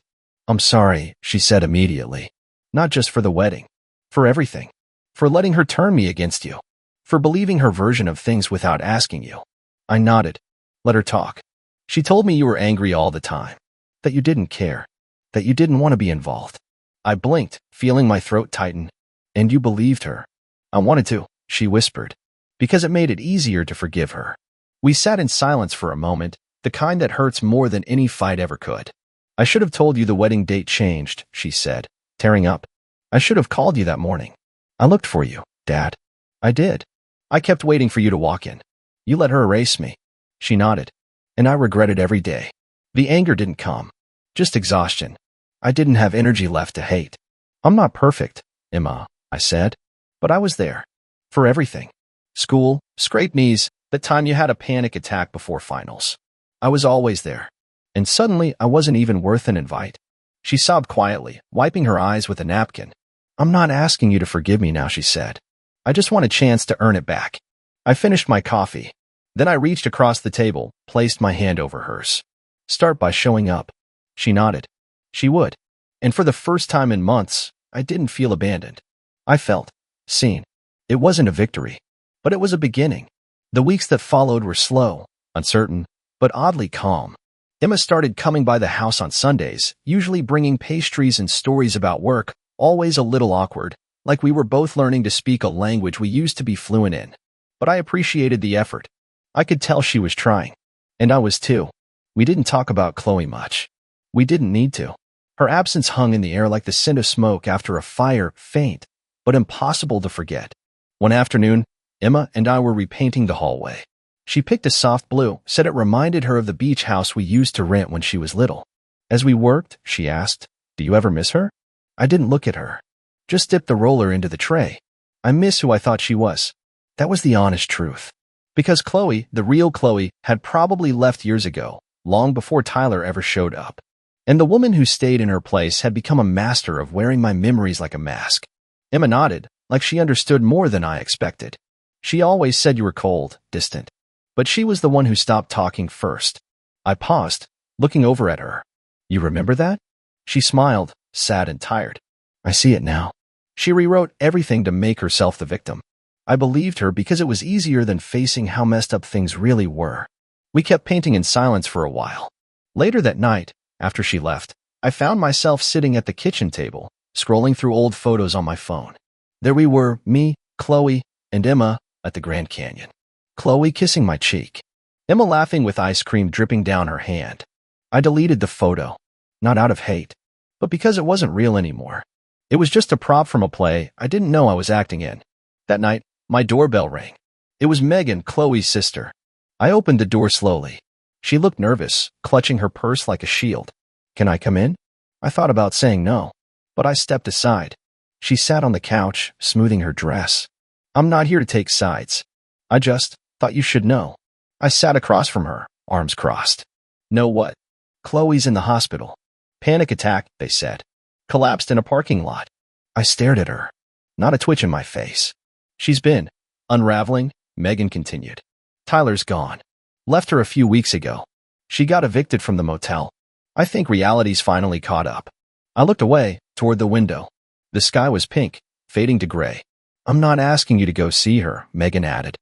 "I'm sorry," she said immediately. "Not just for the wedding. For everything. For letting her turn me against you. For believing her version of things without asking you." I nodded. Let her talk. "She told me you were angry all the time. That you didn't care. That you didn't want to be involved." I blinked, feeling my throat tighten. "And you believed her." "I wanted to," she whispered, "because it made it easier to forgive her." We sat in silence for a moment, the kind that hurts more than any fight ever could. "I should have told you the wedding date changed," she said, tearing up. "I should have called you that morning. I looked for you, Dad. I did. I kept waiting for you to walk in. You let her erase me." She nodded. "And I regret it every day." The anger didn't come. Just exhaustion. I didn't have energy left to hate. "I'm not perfect, Emma," I said. "But I was there. For everything. School, scraped knees, the time you had a panic attack before finals. I was always there. And suddenly, I wasn't even worth an invite." She sobbed quietly, wiping her eyes with a napkin. "I'm not asking you to forgive me now," she said. "I just want a chance to earn it back." I finished my coffee. Then I reached across the table, placed my hand over hers. "Start by showing up." She nodded. She would. And for the first time in months, I didn't feel abandoned. I felt seen. It wasn't a victory, but it was a beginning. The weeks that followed were slow, uncertain, but oddly calm. Emma started coming by the house on Sundays, usually bringing pastries and stories about work, always a little awkward, like we were both learning to speak a language we used to be fluent in. But I appreciated the effort. I could tell she was trying. And I was too. We didn't talk about Chloe much. We didn't need to. Her absence hung in the air like the scent of smoke after a fire, faint, but impossible to forget. One afternoon, Emma and I were repainting the hallway. She picked a soft blue, said it reminded her of the beach house we used to rent when she was little. As we worked, she asked, "Do you ever miss her?" I didn't look at her. Just dipped the roller into the tray. I miss who I thought she was. That was the honest truth. Because Chloe, the real Chloe, had probably left years ago, long before Tyler ever showed up. And the woman who stayed in her place had become a master of wearing my memories like a mask. Emma nodded, like she understood more than I expected. "She always said you were cold, distant. But she was the one who stopped talking first." I paused, looking over at her. "You remember that?" She smiled, sad and tired. "I see it now." She rewrote everything to make herself the victim. I believed her because it was easier than facing how messed up things really were. We kept painting in silence for a while. Later that night, after she left, I found myself sitting at the kitchen table, scrolling through old photos on my phone. There we were, me, Chloe, and Emma at the Grand Canyon. Chloe kissing my cheek. Emma laughing with ice cream dripping down her hand. I deleted the photo, not out of hate, but because it wasn't real anymore. It was just a prop from a play I didn't know I was acting in. That night, my doorbell rang. It was Megan, Chloe's sister. I opened the door slowly. She looked nervous, clutching her purse like a shield. "Can I come in?" I thought about saying no, but I stepped aside. She sat on the couch, smoothing her dress. "I'm not here to take sides. I just thought you should know." I sat across from her, arms crossed. "Know what?" "Chloe's in the hospital. Panic attack," they said. "Collapsed in a parking lot." I stared at her, not a twitch in my face. "She's been unraveling," Megan continued. "Tyler's gone. Left her a few weeks ago. She got evicted from the motel. I think reality's finally caught up." I looked away, toward the window. The sky was pink, fading to gray. "I'm not asking you to go see her," Megan added.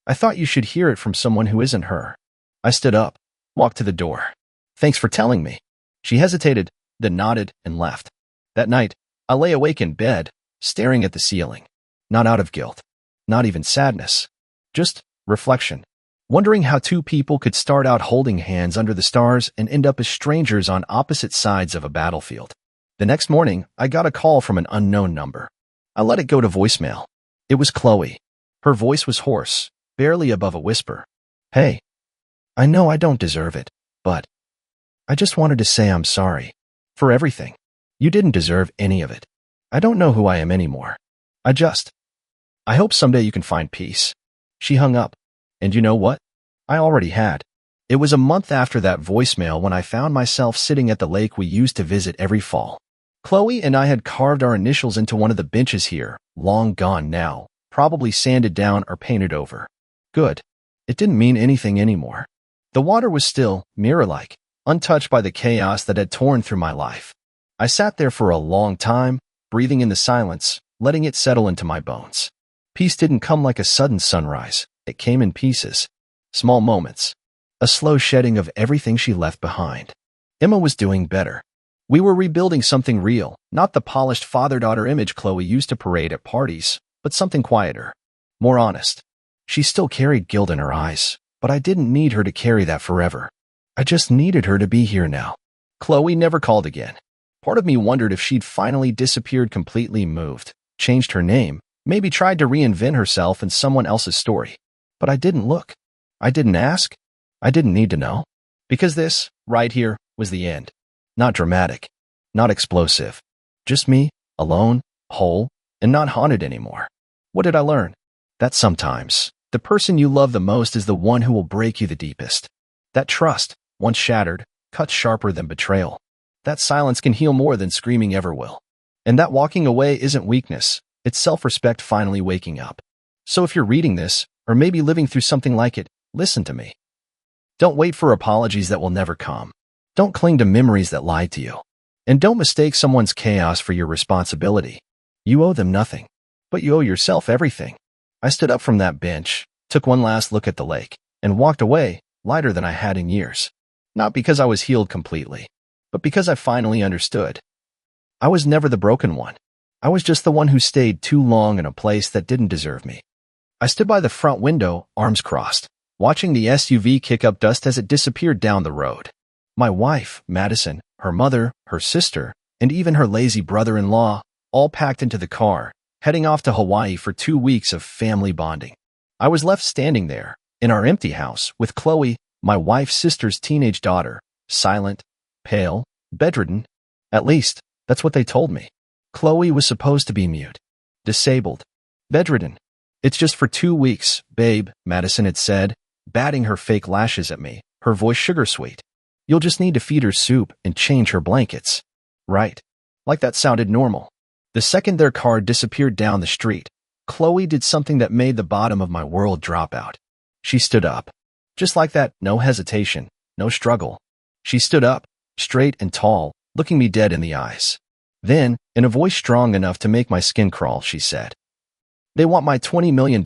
I thought you should hear it from someone who isn't her." I stood up, walked to the door. "Thanks for telling me." She hesitated, then nodded and left. That night, I lay awake in bed, staring at the ceiling. Not out of guilt, not even sadness, just reflection. Wondering how two people could start out holding hands under the stars and end up as strangers on opposite sides of a battlefield. The next morning, I got a call from an unknown number. I let it go to voicemail. It was Chloe. Her voice was hoarse, barely above a whisper. "Hey, I know I don't deserve it, but I just wanted to say I'm sorry. For everything. You didn't deserve any of it. I don't know who I am anymore. I hope someday you can find peace." She hung up. And you know what? I already had. It was a month after that voicemail when I found myself sitting at the lake we used to visit every fall. Chloe and I had carved our initials into one of the benches here, long gone now, probably sanded down or painted over. Good. It didn't mean anything anymore. The water was still, mirror-like, untouched by the chaos that had torn through my life. I sat there for a long time, breathing in the silence, letting it settle into my bones. Peace didn't come like a sudden sunrise. It came in pieces. Small moments. A slow shedding of everything she left behind. Emma was doing better. We were rebuilding something real, not the polished father-daughter image Chloe used to parade at parties, but something quieter, more honest. She still carried guilt in her eyes, but I didn't need her to carry that forever. I just needed her to be here now. Chloe never called again. Part of me wondered if she'd finally disappeared completely, moved, changed her name, maybe tried to reinvent herself in someone else's story. But I didn't look. I didn't ask. I didn't need to know. Because this, right here, was the end. Not dramatic. Not explosive. Just me, alone, whole, and not haunted anymore. What did I learn? That sometimes, the person you love the most is the one who will break you the deepest. That trust, once shattered, cuts sharper than betrayal. That silence can heal more than screaming ever will. And that walking away isn't weakness. It's self-respect finally waking up. So if you're reading this, or maybe living through something like it, listen to me. Don't wait for apologies that will never come. Don't cling to memories that lied to you. And don't mistake someone's chaos for your responsibility. You owe them nothing, but you owe yourself everything. I stood up from that bench, took one last look at the lake, and walked away, lighter than I had in years. Not because I was healed completely, but because I finally understood. I was never the broken one. I was just the one who stayed too long in a place that didn't deserve me. I stood by the front window, arms crossed, watching the SUV kick up dust as it disappeared down the road. My wife, Madison, her mother, her sister, and even her lazy brother-in-law, all packed into the car, heading off to Hawaii for 2 weeks of family bonding. I was left standing there, in our empty house, with Chloe, my wife's sister's teenage daughter, silent, pale, bedridden. At least, that's what they told me. Chloe was supposed to be mute, disabled, bedridden. "It's just for 2 weeks, babe," Madison had said, batting her fake lashes at me, her voice sugar-sweet. "You'll just need to feed her soup and change her blankets." Right. Like that sounded normal. The second their car disappeared down the street, Chloe did something that made the bottom of my world drop out. She stood up. Just like that, no hesitation, no struggle. She stood up, straight and tall, looking me dead in the eyes. Then, in a voice strong enough to make my skin crawl, she said, "They want my $20 million.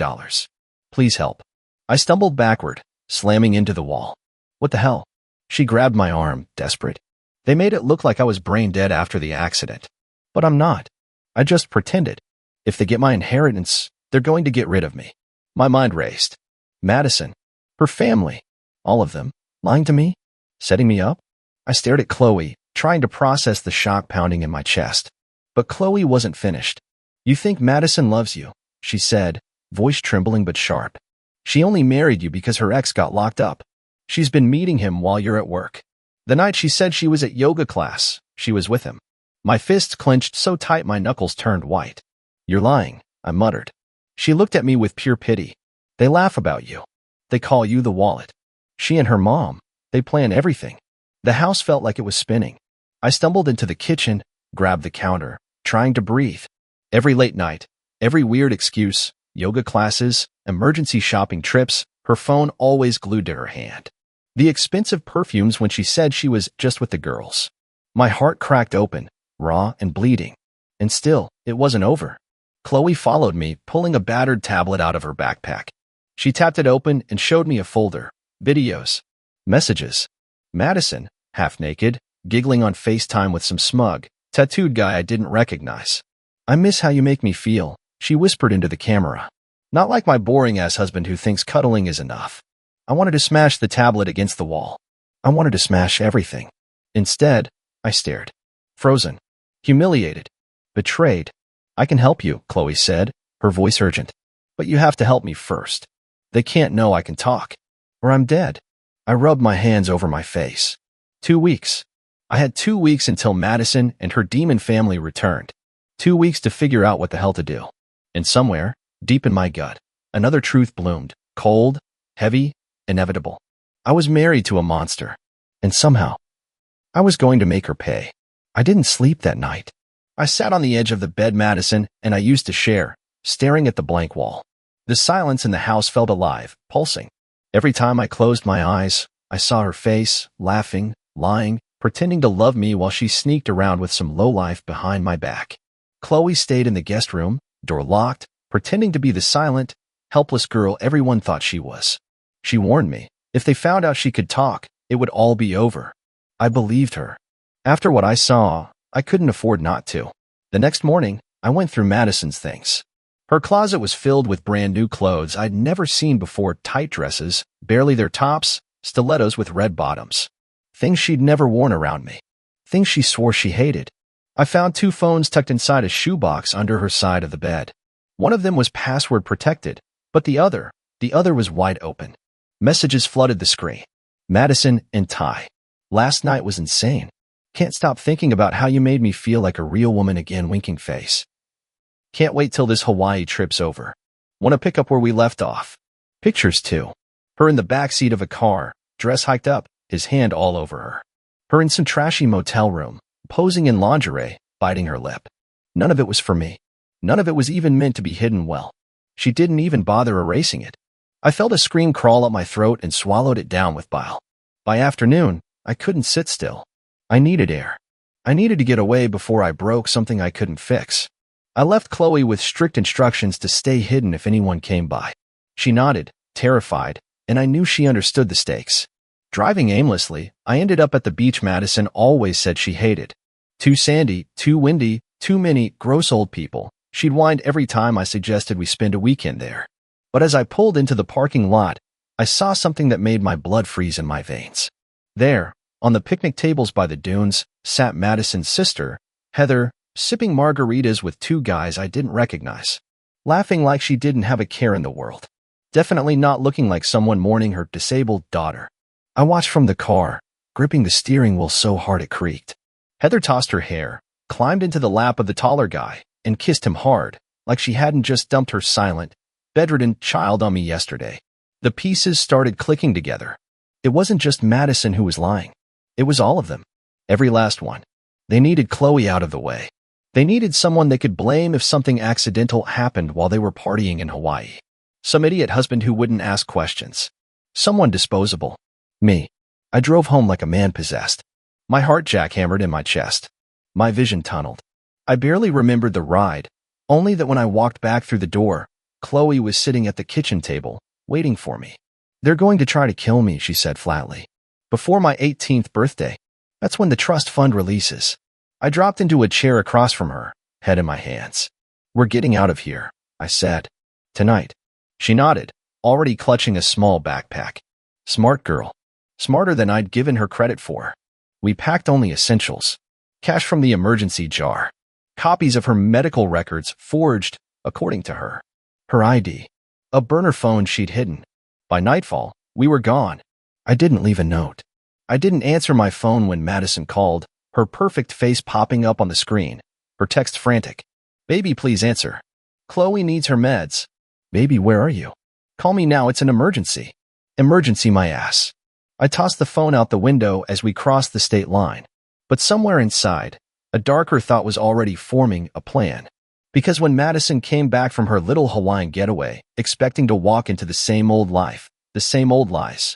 Please help." I stumbled backward, slamming into the wall. What the hell? She grabbed my arm, desperate. They made it look like I was brain dead after the accident. But I'm not. I just pretended. If they get my inheritance, they're going to get rid of me. My mind raced. Madison, her family, all of them, lying to me, setting me up. I stared at Chloe, trying to process the shock pounding in my chest. But Chloe wasn't finished. You think Madison loves you, she said, voice trembling but sharp. She only married you because her ex got locked up. She's been meeting him while you're at work. The night she said she was at yoga class, she was with him. My fists clenched so tight my knuckles turned white. You're lying, I muttered. She looked at me with pure pity. They laugh about you. They call you the wallet. She and her mom, they plan everything. The house felt like it was spinning. I stumbled into the kitchen, grabbed the counter, trying to breathe. Every late night, every weird excuse, yoga classes, emergency shopping trips, her phone always glued to her hand. The expensive perfumes when she said she was just with the girls. My heart cracked open, raw and bleeding. And still, it wasn't over. Chloe followed me, pulling a battered tablet out of her backpack. She tapped it open and showed me a folder. Videos. Messages. Madison, half naked, giggling on FaceTime with some smug, tattooed guy I didn't recognize. I miss how you make me feel, she whispered into the camera. Not like my boring-ass husband who thinks cuddling is enough. I wanted to smash the tablet against the wall. I wanted to smash everything. Instead, I stared. Frozen. Humiliated. Betrayed. I can help you, Chloe said, her voice urgent. But you have to help me first. They can't know I can talk. Or I'm dead. I rubbed my hands over my face. 2 weeks. I had 2 weeks until Madison and her demon family returned. 2 weeks to figure out what the hell to do. And somewhere, deep in my gut, another truth bloomed. Cold, heavy, inevitable. I was married to a monster. And somehow, I was going to make her pay. I didn't sleep that night. I sat on the edge of the bed Madison and I used to share, staring at the blank wall. The silence in the house felt alive, pulsing. Every time I closed my eyes, I saw her face, laughing, lying, pretending to love me while she sneaked around with some lowlife behind my back. Chloe stayed in the guest room, door locked, pretending to be the silent, helpless girl everyone thought she was. She warned me, if they found out she could talk, it would all be over. I believed her. After what I saw, I couldn't afford not to. The next morning, I went through Madison's things. Her closet was filled with brand new clothes I'd never seen before, tight dresses, barely their tops, stilettos with red bottoms. Things she'd never worn around me. Things she swore she hated. I found 2 phones tucked inside a shoebox under her side of the bed. One of them was password protected, but the other was wide open. Messages flooded the screen. Madison and Ty. Last night was insane. Can't stop thinking about how you made me feel like a real woman again, winking face. Can't wait till this Hawaii trip's over. Want to pick up where we left off. Pictures too. Her in the backseat of a car, dress hiked up, his hand all over her. Her in some trashy motel room, posing in lingerie, biting her lip. None of it was for me. None of it was even meant to be hidden well. She didn't even bother erasing it. I felt a scream crawl up my throat and swallowed it down with bile. By afternoon, I couldn't sit still. I needed air. I needed to get away before I broke something I couldn't fix. I left Chloe with strict instructions to stay hidden if anyone came by. She nodded, terrified, and I knew she understood the stakes. Driving aimlessly, I ended up at the beach Madison always said she hated. Too sandy, too windy, too many gross old people. She'd whined every time I suggested we spend a weekend there. But as I pulled into the parking lot, I saw something that made my blood freeze in my veins. There, on the picnic tables by the dunes, sat Madison's sister, Heather, sipping margaritas with 2 guys I didn't recognize, laughing like she didn't have a care in the world. Definitely not looking like someone mourning her disabled daughter. I watched from the car, gripping the steering wheel so hard it creaked. Heather tossed her hair, climbed into the lap of the taller guy, and kissed him hard, like she hadn't just dumped her silent, bedridden child on me yesterday. The pieces started clicking together. It wasn't just Madison who was lying. It was all of them. Every last one. They needed Chloe out of the way. They needed someone they could blame if something accidental happened while they were partying in Hawaii. Some idiot husband who wouldn't ask questions. Someone disposable. Me. I drove home like a man possessed. My heart jackhammered in my chest. My vision tunneled. I barely remembered the ride, only that when I walked back through the door, Chloe was sitting at the kitchen table, waiting for me. They're going to try to kill me, she said flatly. Before my 18th birthday. That's when the trust fund releases. I dropped into a chair across from her, head in my hands. We're getting out of here, I said. Tonight. She nodded, already clutching a small backpack. Smart girl. Smarter than I'd given her credit for. We packed only essentials. Cash from the emergency jar. Copies of her medical records forged, according to her. Her ID. A burner phone she'd hidden. By nightfall, we were gone. I didn't leave a note. I didn't answer my phone when Madison called, her perfect face popping up on the screen. Her text frantic. Baby, please answer. Chloe needs her meds. Baby, where are you? Call me now, it's an emergency. Emergency my ass. I tossed the phone out the window as we crossed the state line. But somewhere inside, a darker thought was already forming a plan. Because when Madison came back from her little Hawaiian getaway, expecting to walk into the same old life, the same old lies,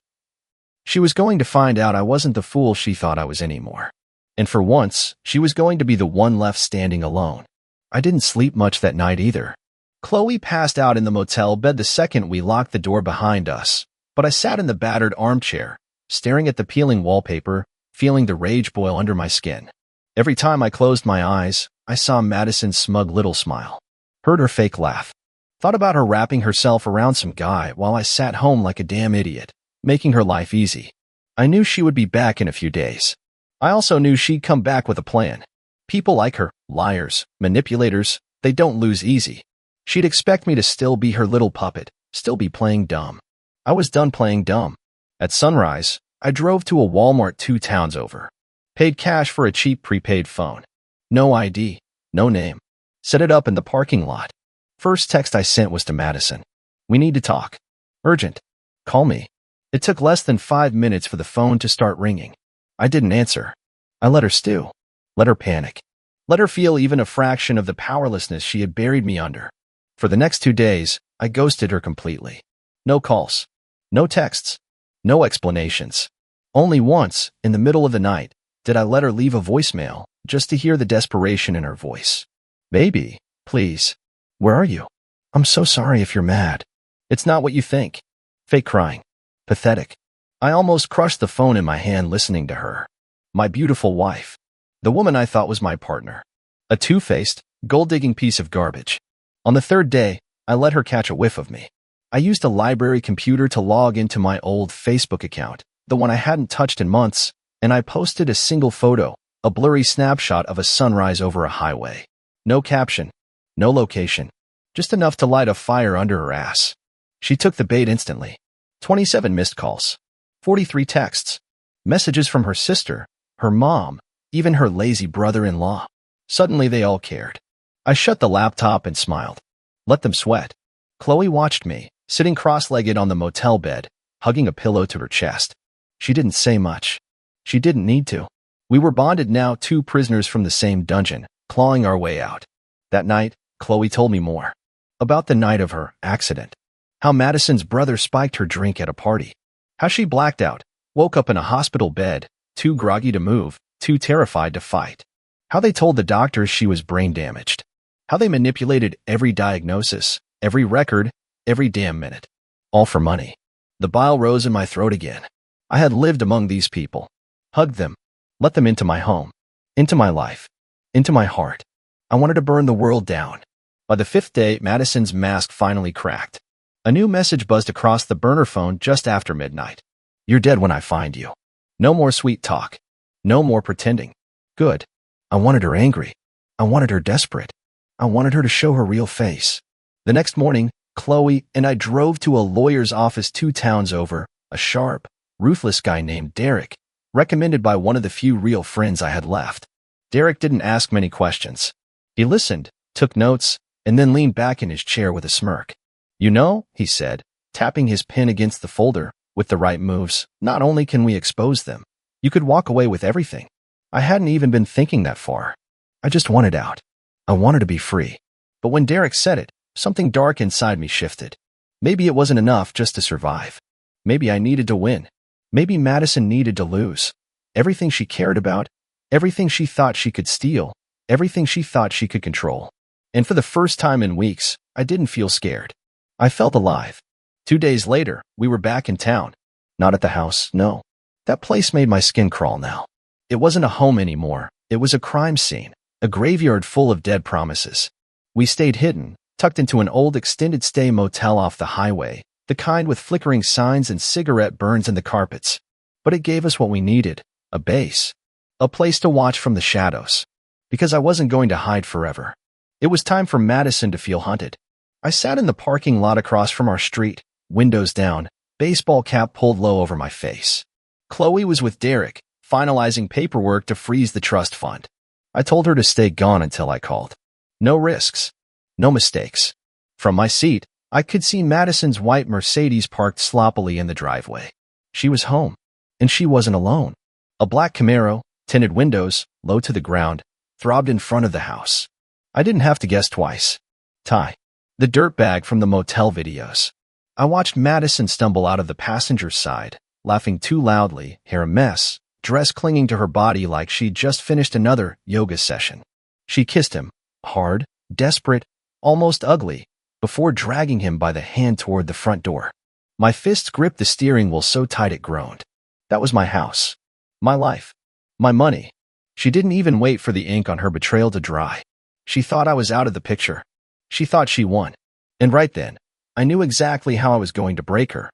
she was going to find out I wasn't the fool she thought I was anymore. And for once, she was going to be the one left standing alone. I didn't sleep much that night either. Chloe passed out in the motel bed the second we locked the door behind us, but I sat in the battered armchair, staring at the peeling wallpaper, feeling the rage boil under my skin. Every time I closed my eyes, I saw Madison's smug little smile. Heard her fake laugh. Thought about her wrapping herself around some guy while I sat home like a damn idiot, making her life easy. I knew she would be back in a few days. I also knew she'd come back with a plan. People like her, liars, manipulators, they don't lose easy. She'd expect me to still be her little puppet, still be playing dumb. I was done playing dumb. At sunrise, I drove to a Walmart 2 towns over. Paid cash for a cheap prepaid phone. No ID, no name. Set it up in the parking lot. First text I sent was to Madison. We need to talk. Urgent. Call me. It took less than 5 minutes for the phone to start ringing. I didn't answer. I let her stew. Let her panic. Let her feel even a fraction of the powerlessness she had buried me under. For the next 2 days, I ghosted her completely. No calls. No texts. No explanations. Only once, in the middle of the night, did I let her leave a voicemail, just to hear the desperation in her voice. Baby, please. Where are you? I'm so sorry if you're mad. It's not what you think. Fake crying. Pathetic. I almost crushed the phone in my hand listening to her. My beautiful wife. The woman I thought was my partner. A two-faced, gold-digging piece of garbage. On the third day, I let her catch a whiff of me. I used a library computer to log into my old Facebook account, the one I hadn't touched in months, and I posted a single photo, a blurry snapshot of a sunrise over a highway. No caption, no location, just enough to light a fire under her ass. She took the bait instantly. 27 missed calls, 43 texts, messages from her sister, her mom, even her lazy brother-in-law. Suddenly they all cared. I shut the laptop and smiled. Let them sweat. Chloe watched me, sitting cross-legged on the motel bed, hugging a pillow to her chest. She didn't say much. She didn't need to. We were bonded now, 2 prisoners from the same dungeon, clawing our way out. That night, Chloe told me more. About the night of her accident. How Madison's brother spiked her drink at a party. How she blacked out, woke up in a hospital bed, too groggy to move, too terrified to fight. How they told the doctors she was brain damaged. How they manipulated every diagnosis, every record, every damn minute. All for money. The bile rose in my throat again. I had lived among these people. Hugged them. Let them into my home. Into my life. Into my heart. I wanted to burn the world down. By the 5th day, Madison's mask finally cracked. A new message buzzed across the burner phone just after midnight. You're dead when I find you. No more sweet talk. No more pretending. Good. I wanted her angry. I wanted her desperate. I wanted her to show her real face. The next morning, Chloe and I drove to a lawyer's office 2 towns over, a sharp, ruthless guy named Derek, recommended by one of the few real friends I had left. Derek didn't ask many questions. He listened, took notes, and then leaned back in his chair with a smirk. You know, he said, tapping his pen against the folder, with the right moves, not only can we expose them, you could walk away with everything. I hadn't even been thinking that far. I just wanted out. I wanted to be free. But when Derek said it, something dark inside me shifted. Maybe it wasn't enough just to survive. Maybe I needed to win. Maybe Madison needed to lose. Everything she cared about, everything she thought she could steal, everything she thought she could control. And for the first time in weeks, I didn't feel scared. I felt alive. 2 days later, we were back in town. Not at the house, no. That place made my skin crawl now. It wasn't a home anymore. It was a crime scene, a graveyard full of dead promises. We stayed hidden, tucked into an old extended-stay motel off the highway, the kind with flickering signs and cigarette burns in the carpets. But it gave us what we needed, a base. A place to watch from the shadows. Because I wasn't going to hide forever. It was time for Madison to feel hunted. I sat in the parking lot across from our street, windows down, baseball cap pulled low over my face. Chloe was with Derek, finalizing paperwork to freeze the trust fund. I told her to stay gone until I called. No risks. No mistakes. From my seat, I could see Madison's white Mercedes parked sloppily in the driveway. She was home. And she wasn't alone. A black Camaro, tinted windows, low to the ground, throbbed in front of the house. I didn't have to guess twice. Ty, the dirtbag from the motel videos. I watched Madison stumble out of the passenger's side, laughing too loudly, hair a mess, dress clinging to her body like she'd just finished another yoga session. She kissed him, hard, desperate, almost ugly, before dragging him by the hand toward the front door. My fists gripped the steering wheel so tight it groaned. That was my house. My life. My money. She didn't even wait for the ink on her betrayal to dry. She thought I was out of the picture. She thought she won. And right then, I knew exactly how I was going to break her.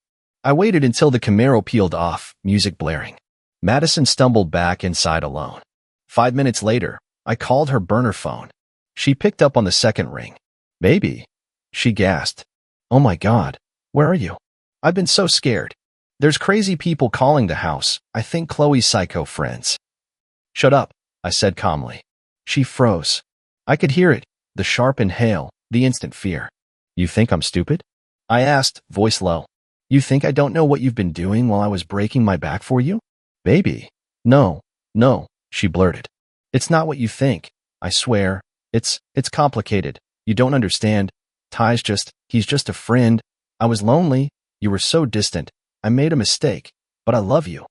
I waited until the Camaro peeled off, music blaring. Madison stumbled back inside alone. 5 minutes later, I called her burner phone. She picked up on the second ring. "Baby," she gasped. "Oh my God, where are you? I've been so scared. There's crazy people calling the house. I think Chloe's psycho friends." "Shut up," I said calmly. She froze. I could hear it, the sharp inhale, the instant fear. "You think I'm stupid?" I asked, voice low. "You think I don't know what you've been doing while I was breaking my back for you?" "Baby." No, she blurted. "It's not what you think. I swear. It's complicated. You don't understand. He's just a friend. I was lonely. You were so distant. I made a mistake, but I love you."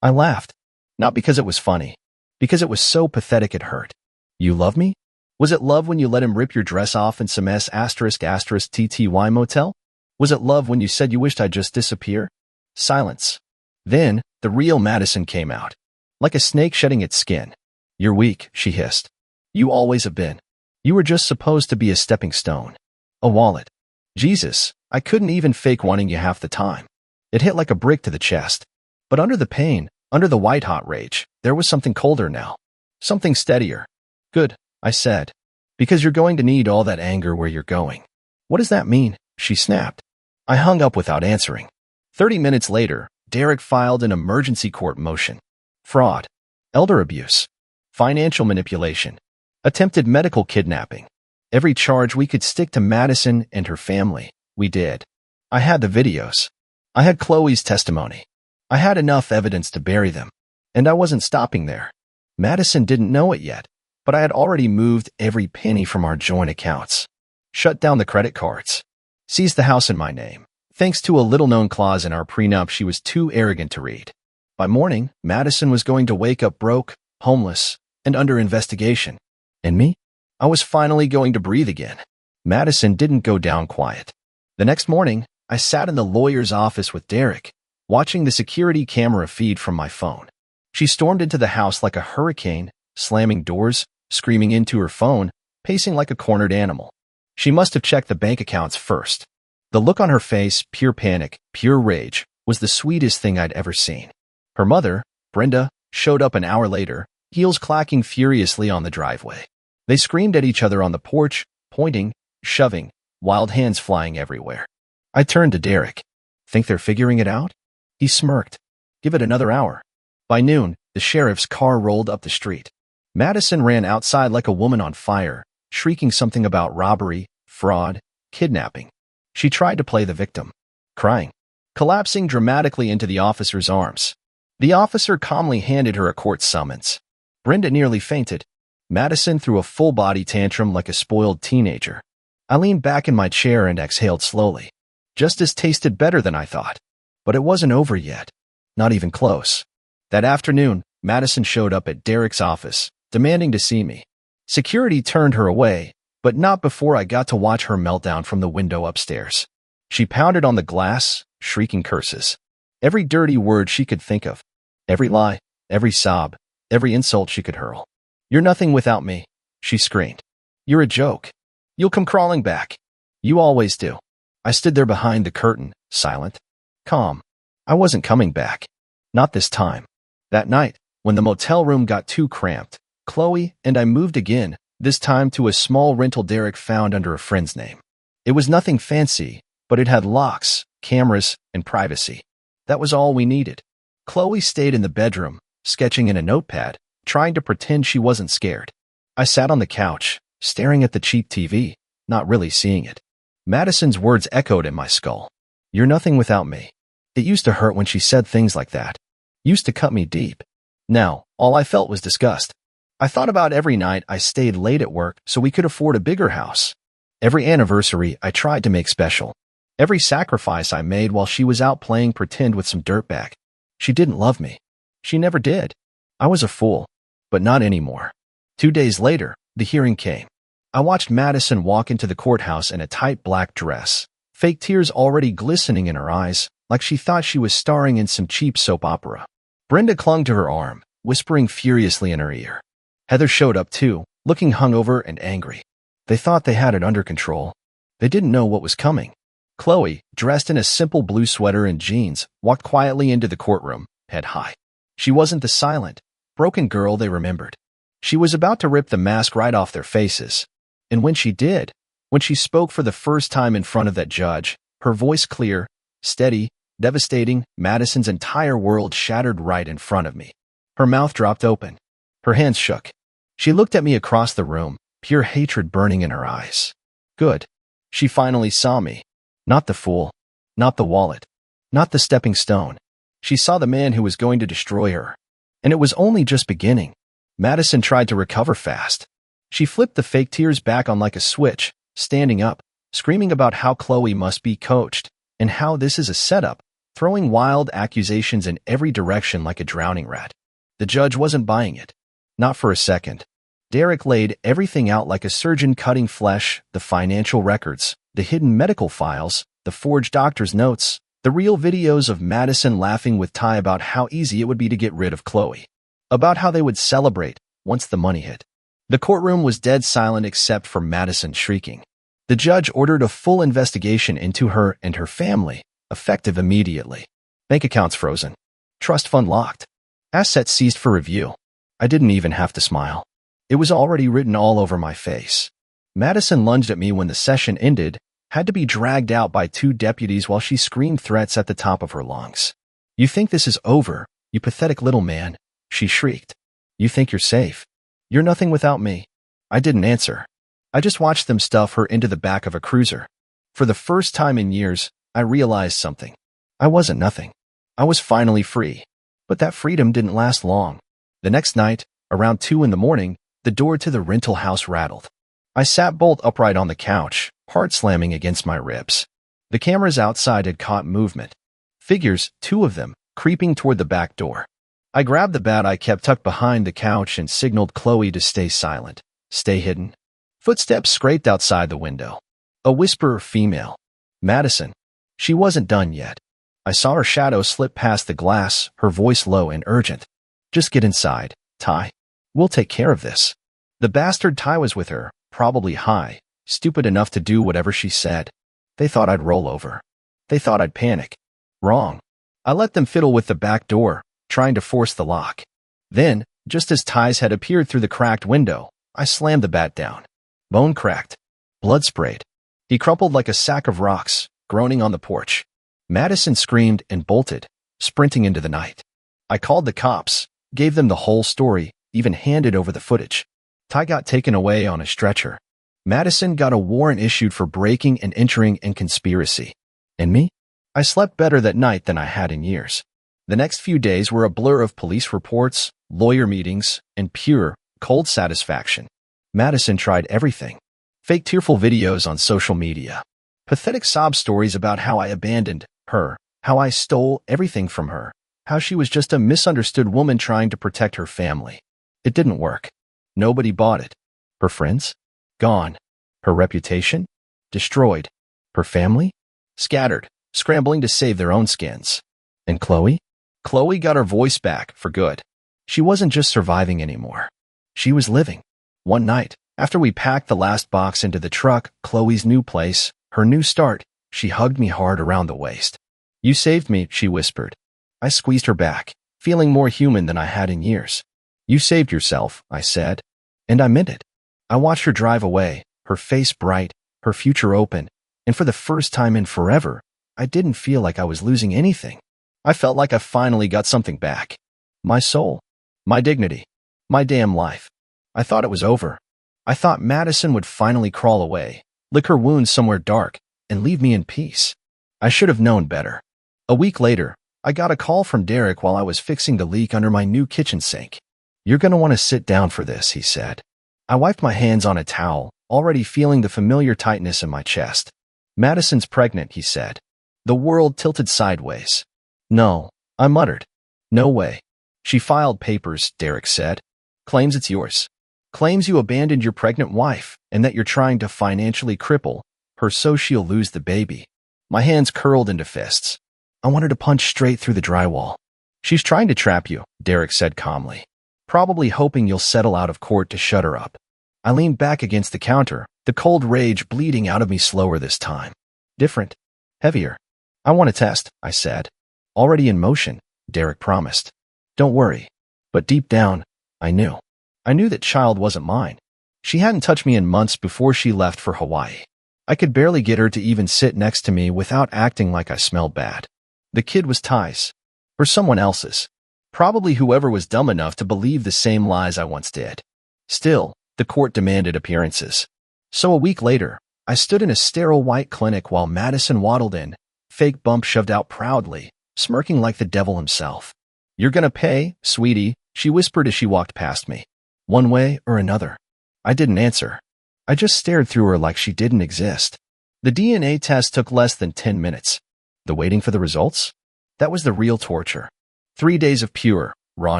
I laughed. Not because it was funny. Because it was so pathetic it hurt. "You love me? Was it love when you let him rip your dress off in some **TTY motel? Was it love when you said you wished I'd just disappear?" Silence. Then, the real Madison came out. Like a snake shedding its skin. "You're weak," she hissed. "You always have been. You were just supposed to be a stepping stone. A wallet. Jesus, I couldn't even fake wanting you half the time." It hit like a brick to the chest. But under the pain, under the white-hot rage, there was something colder now. Something steadier. "Good," I said. "Because you're going to need all that anger where you're going." "What does that mean?" she snapped. I hung up without answering. 30 minutes later, Derek filed an emergency court motion. Fraud. Elder abuse. Financial manipulation. Attempted medical kidnapping. Every charge we could stick to Madison and her family, we did. I had the videos. I had Chloe's testimony. I had enough evidence to bury them. And I wasn't stopping there. Madison didn't know it yet, but I had already moved every penny from our joint accounts. Shut down the credit cards. Seized the house in my name. Thanks to a little-known clause in our prenup she was too arrogant to read. By morning, Madison was going to wake up broke, homeless, and under investigation. And me? I was finally going to breathe again. Madison didn't go down quiet. The next morning, I sat in the lawyer's office with Derek, watching the security camera feed from my phone. She stormed into the house like a hurricane, slamming doors, screaming into her phone, pacing like a cornered animal. She must have checked the bank accounts first. The look on her face, pure panic, pure rage, was the sweetest thing I'd ever seen. Her mother, Brenda, showed up an hour later, heels clacking furiously on the driveway. They screamed at each other on the porch, pointing, shoving, wild hands flying everywhere. I turned to Derek. "Think they're figuring it out?" He smirked. "Give it another hour." By noon, the sheriff's car rolled up the street. Madison ran outside like a woman on fire, shrieking something about robbery, fraud, kidnapping. She tried to play the victim, crying, collapsing dramatically into the officer's arms. The officer calmly handed her a court summons. Brenda nearly fainted. Madison threw a full-body tantrum like a spoiled teenager. I leaned back in my chair and exhaled slowly. Justice tasted better than I thought. But it wasn't over yet. Not even close. That afternoon, Madison showed up at Derek's office, demanding to see me. Security turned her away, but not before I got to watch her meltdown from the window upstairs. She pounded on the glass, shrieking curses. Every dirty word she could think of. Every lie, every sob, every insult she could hurl. "You're nothing without me," she screamed. "You're a joke. You'll come crawling back. You always do." I stood there behind the curtain, silent, calm. I wasn't coming back. Not this time. That night, when the motel room got too cramped, Chloe and I moved again, this time to a small rental Derek found under a friend's name. It was nothing fancy, but it had locks, cameras, and privacy. That was all we needed. Chloe stayed in the bedroom, sketching in a notepad, trying to pretend she wasn't scared. I sat on the couch, staring at the cheap TV, not really seeing it. Madison's words echoed in my skull. "You're nothing without me." It used to hurt when she said things like that. Used to cut me deep. Now, all I felt was disgust. I thought about every night I stayed late at work so we could afford a bigger house. Every anniversary I tried to make special. Every sacrifice I made while she was out playing pretend with some dirtbag. She didn't love me. She never did. I was a fool. But not anymore. 2 days later, the hearing came. I watched Madison walk into the courthouse in a tight black dress, fake tears already glistening in her eyes, like she thought she was starring in some cheap soap opera. Brenda clung to her arm, whispering furiously in her ear. Heather showed up too, looking hungover and angry. They thought they had it under control. They didn't know what was coming. Chloe, dressed in a simple blue sweater and jeans, walked quietly into the courtroom, head high. She wasn't the silent, broken girl they remembered. She was about to rip the mask right off their faces. And when she did, when she spoke for the first time in front of that judge, her voice clear, steady, devastating, Madison's entire world shattered right in front of me. Her mouth dropped open. Her hands shook. She looked at me across the room, pure hatred burning in her eyes. Good. She finally saw me. Not the fool. Not the wallet. Not the stepping stone. She saw the man who was going to destroy her. And it was only just beginning. Madison tried to recover fast. She flipped the fake tears back on like a switch, standing up, screaming about how Chloe must be coached, and how this is a setup, throwing wild accusations in every direction like a drowning rat. The judge wasn't buying it. Not for a second. Derek laid everything out like a surgeon cutting flesh, the financial records, the hidden medical files, the forged doctor's notes, the real videos of Madison laughing with Ty about how easy it would be to get rid of Chloe. About how they would celebrate once the money hit. The courtroom was dead silent except for Madison shrieking. The judge ordered a full investigation into her and her family, effective immediately. Bank accounts frozen. Trust fund locked. Assets seized for review. I didn't even have to smile. It was already written all over my face. Madison lunged at me when the session ended, had to be dragged out by 2 deputies while she screamed threats at the top of her lungs. "You think this is over, you pathetic little man," she shrieked. "You think you're safe. You're nothing without me." I didn't answer. I just watched them stuff her into the back of a cruiser. For the first time in years, I realized something. I wasn't nothing. I was finally free. But that freedom didn't last long. The next night, around 2 in the morning, the door to the rental house rattled. I sat bolt upright on the couch, heart slamming against my ribs. The cameras outside had caught movement. Figures, 2 of them, creeping toward the back door. I grabbed the bat I kept tucked behind the couch and signaled Chloe to stay silent, stay hidden. Footsteps scraped outside the window. A whisper, female. Madison. She wasn't done yet. I saw her shadow slip past the glass, her voice low and urgent. "Just get inside, Ty. We'll take care of this." The bastard Ty was with her, probably high, stupid enough to do whatever she said. They thought I'd roll over. They thought I'd panic. Wrong. I let them fiddle with the back door, trying to force the lock. Then, just as Ty's head appeared through the cracked window, I slammed the bat down. Bone cracked. Blood sprayed. He crumpled like a sack of rocks, groaning on the porch. Madison screamed and bolted, sprinting into the night. I called the cops, gave them the whole story, even handed over the footage. Ty got taken away on a stretcher. Madison got a warrant issued for breaking and entering and conspiracy. And me? I slept better that night than I had in years. The next few days were a blur of police reports, lawyer meetings, and pure, cold satisfaction. Madison tried everything. Fake tearful videos on social media. Pathetic sob stories about how I abandoned her, how I stole everything from her, how she was just a misunderstood woman trying to protect her family. It didn't work. Nobody bought it. Her friends? Gone. Her reputation? Destroyed. Her family? Scattered, scrambling to save their own skins. And Chloe? Chloe got her voice back for good. She wasn't just surviving anymore. She was living. One night, after we packed the last box into the truck, Chloe's new place, her new start, she hugged me hard around the waist. "You saved me," she whispered. I squeezed her back, feeling more human than I had in years. "You saved yourself," I said. And I meant it. I watched her drive away, her face bright, her future open, and for the first time in forever, I didn't feel like I was losing anything. I felt like I finally got something back. My soul, my dignity, my damn life. I thought it was over. I thought Madison would finally crawl away, lick her wounds somewhere dark, and leave me in peace. I should have known better. A week later, I got a call from Derek while I was fixing the leak under my new kitchen sink. "You're going to want to sit down for this," he said. I wiped my hands on a towel, already feeling the familiar tightness in my chest. "Madison's pregnant," he said. The world tilted sideways. "No," I muttered. "No way." "She filed papers," Derek said. "Claims it's yours. Claims you abandoned your pregnant wife and that you're trying to financially cripple her so she'll lose the baby." My hands curled into fists. I wanted to punch straight through the drywall. "She's trying to trap you," Derek said calmly. "Probably hoping you'll settle out of court to shut her up." I leaned back against the counter, the cold rage bleeding out of me slower this time. Different. Heavier. "I want to test," I said. "Already in motion," Derek promised. "Don't worry." But deep down, I knew. I knew that child wasn't mine. She hadn't touched me in months before she left for Hawaii. I could barely get her to even sit next to me without acting like I smelled bad. The kid was Ty's. Or someone else's. Probably whoever was dumb enough to believe the same lies I once did. Still, the court demanded appearances. So a week later, I stood in a sterile white clinic while Madison waddled in, fake bump shoved out proudly, smirking like the devil himself. "You're gonna pay, sweetie," she whispered as she walked past me. One way or another. I didn't answer. I just stared through her like she didn't exist. The DNA test took less than 10 minutes. The waiting for the results? That was the real torture. 3 days of pure, raw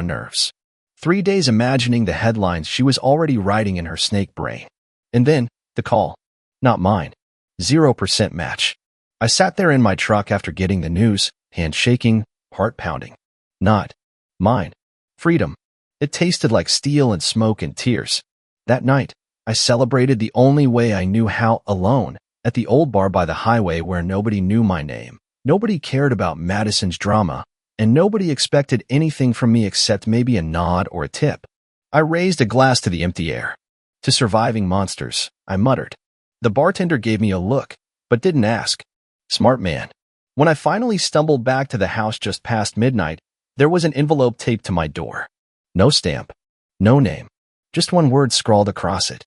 nerves. 3 days imagining the headlines she was already writing in her snake brain. And then, the call. Not mine. 0% match. I sat there in my truck after getting the news, hand shaking, heart pounding. Not mine. Freedom. It tasted like steel and smoke and tears. That night, I celebrated the only way I knew how, alone, at the old bar by the highway where nobody knew my name. Nobody cared about Madison's drama, and nobody expected anything from me except maybe a nod or a tip. I raised a glass to the empty air. "To surviving monsters," I muttered. The bartender gave me a look, but didn't ask. Smart man. When I finally stumbled back to the house just past midnight, there was an envelope taped to my door. No stamp. No name. Just one word scrawled across it.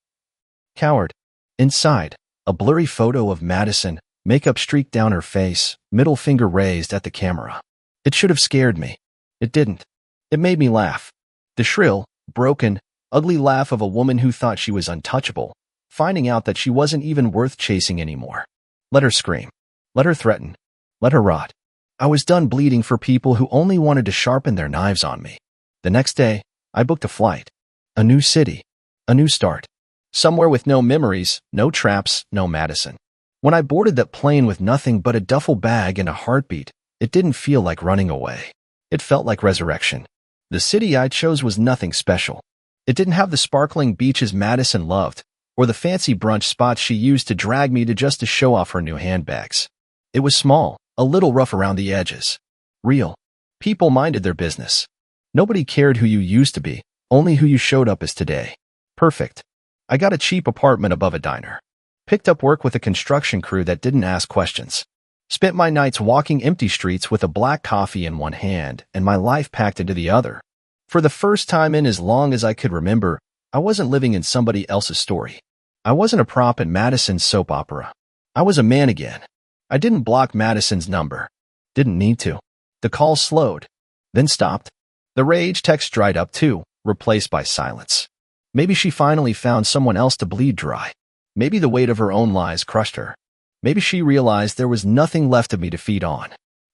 Coward. Inside, a blurry photo of Madison, makeup streaked down her face, middle finger raised at the camera. It should have scared me. It didn't. It made me laugh. The shrill, broken, ugly laugh of a woman who thought she was untouchable, finding out that she wasn't even worth chasing anymore. Let her scream. Let her threaten. Let her rot. I was done bleeding for people who only wanted to sharpen their knives on me. The next day, I booked a flight. A new city. A new start. Somewhere with no memories, no traps, no Madison. When I boarded that plane with nothing but a duffel bag and a heartbeat, it didn't feel like running away. It felt like resurrection. The city I chose was nothing special. It didn't have the sparkling beaches Madison loved, or the fancy brunch spots she used to drag me to just to show off her new handbags. It was small, a little rough around the edges. Real. People minded their business. Nobody cared who you used to be, only who you showed up as today. Perfect. I got a cheap apartment above a diner. Picked up work with a construction crew that didn't ask questions. Spent my nights walking empty streets with a black coffee in one hand and my life packed into the other. For the first time in as long as I could remember, I wasn't living in somebody else's story. I wasn't a prop in Madison's soap opera. I was a man again. I didn't block Madison's number. Didn't need to. The call slowed, then stopped. The rage text dried up too, replaced by silence. Maybe she finally found someone else to bleed dry. Maybe the weight of her own lies crushed her. Maybe she realized there was nothing left of me to feed on.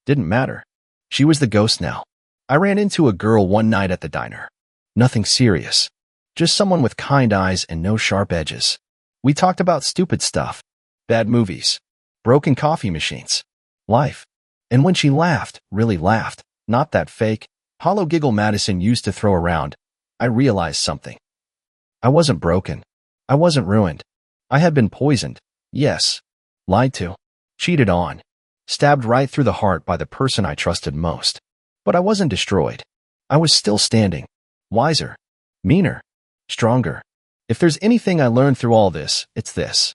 Didn't matter. She was the ghost now. I ran into a girl one night at the diner. Nothing serious. Just someone with kind eyes and no sharp edges. We talked about stupid stuff. Bad movies. Broken coffee machines. Life. And when she laughed, really laughed, not that fake, hollow giggle Madison used to throw around, I realized something. I wasn't broken. I wasn't ruined. I had been poisoned. Yes. Lied to. Cheated on. Stabbed right through the heart by the person I trusted most. But I wasn't destroyed. I was still standing. Wiser. Meaner. Stronger. If there's anything I learned through all this, it's this.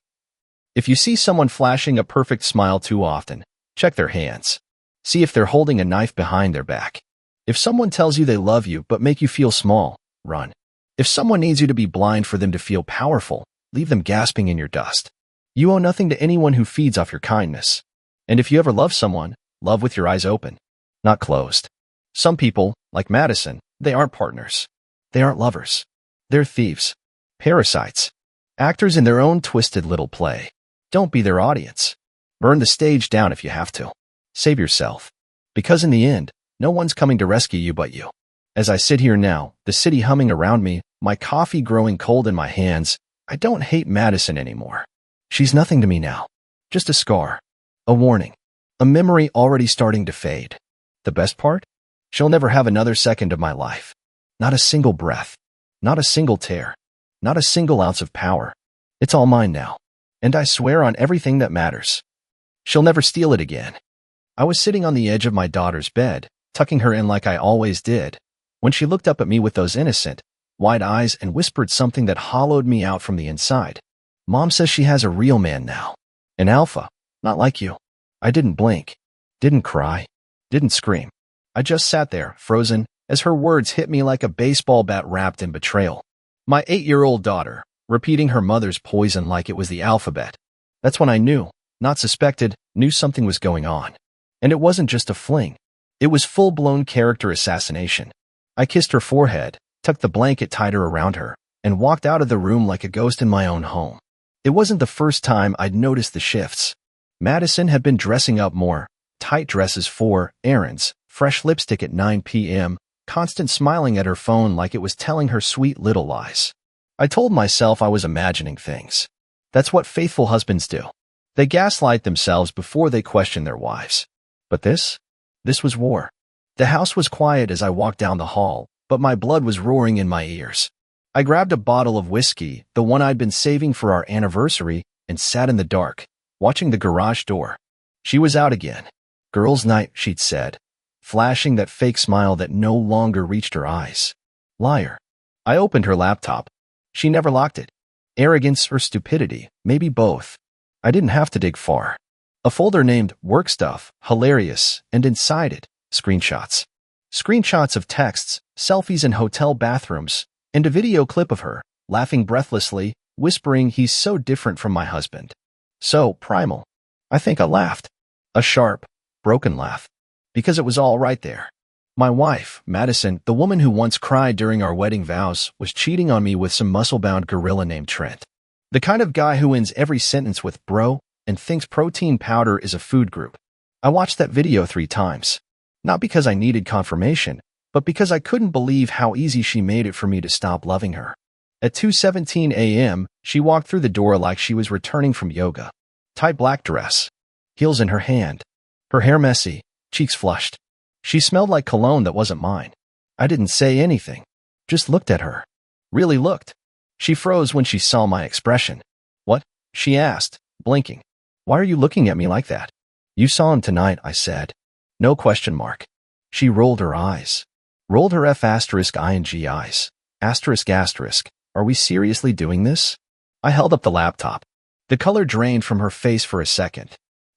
If you see someone flashing a perfect smile too often, check their hands. See if they're holding a knife behind their back. If someone tells you they love you but make you feel small, run. If someone needs you to be blind for them to feel powerful, leave them gasping in your dust. You owe nothing to anyone who feeds off your kindness. And if you ever love someone, love with your eyes open, not closed. Some people, like Madison, they aren't partners. They aren't lovers. They're thieves. Parasites. Actors in their own twisted little play. Don't be their audience. Burn the stage down if you have to. Save yourself. Because in the end, no one's coming to rescue you but you. As I sit here now, the city humming around me, my coffee growing cold in my hands, I don't hate Madison anymore. She's nothing to me now. Just a scar. A warning. A memory already starting to fade. The best part? She'll never have another second of my life. Not a single breath. Not a single tear. Not a single ounce of power. It's all mine now. And I swear on everything that matters. She'll never steal it again. I was sitting on the edge of my daughter's bed, tucking her in like I always did, when she looked up at me with those innocent, wide eyes and whispered something that hollowed me out from the inside. Mom says she has a real man now. An alpha. Not like you. I didn't blink. Didn't cry. Didn't scream. I just sat there, frozen, as her words hit me like a baseball bat wrapped in betrayal. My 8-year-old daughter, repeating her mother's poison like it was the alphabet. That's when I knew, not suspected, knew something was going on. And it wasn't just a fling. It was full-blown character assassination. I kissed her forehead, tucked the blanket tighter around her, and walked out of the room like a ghost in my own home. It wasn't the first time I'd noticed the shifts. Madison had been dressing up more, tight dresses for errands, fresh lipstick at 9 p.m., constant smiling at her phone like it was telling her sweet little lies. I told myself I was imagining things. That's what faithful husbands do. They gaslight themselves before they question their wives. But this was war. The house was quiet as I walked down the hall, but my blood was roaring in my ears. I grabbed a bottle of whiskey, the one I'd been saving for our anniversary, and sat in the dark, watching the garage door. She was out again. Girls' night, she'd said, flashing that fake smile that no longer reached her eyes. Liar. I opened her laptop. She never locked it. Arrogance or stupidity, maybe both. I didn't have to dig far. A folder named Work Stuff, Hilarious, and inside it, screenshots. Screenshots of texts, selfies in hotel bathrooms, and a video clip of her, laughing breathlessly, whispering he's so different from my husband. So primal. I think I laughed. A sharp, broken laugh. Because it was all right there. My wife, Madison, the woman who once cried during our wedding vows, was cheating on me with some muscle-bound gorilla named Trent. The kind of guy who ends every sentence with bro and thinks protein powder is a food group. I watched that video 3 times. Not because I needed confirmation, but because I couldn't believe how easy she made it for me to stop loving her. At 2:17 a.m., she walked through the door like she was returning from yoga. Tight black dress. Heels in her hand. Her hair messy, cheeks flushed. She smelled like cologne that wasn't mine. I didn't say anything. Just looked at her. Really looked. She froze when she saw my expression. What? She asked, blinking. Why are you looking at me like that? You saw him tonight, I said. No question mark. She rolled her eyes. Rolled her F***ing eyes. Asterisk asterisk. Are we seriously doing this? I held up the laptop. The color drained from her face for a second.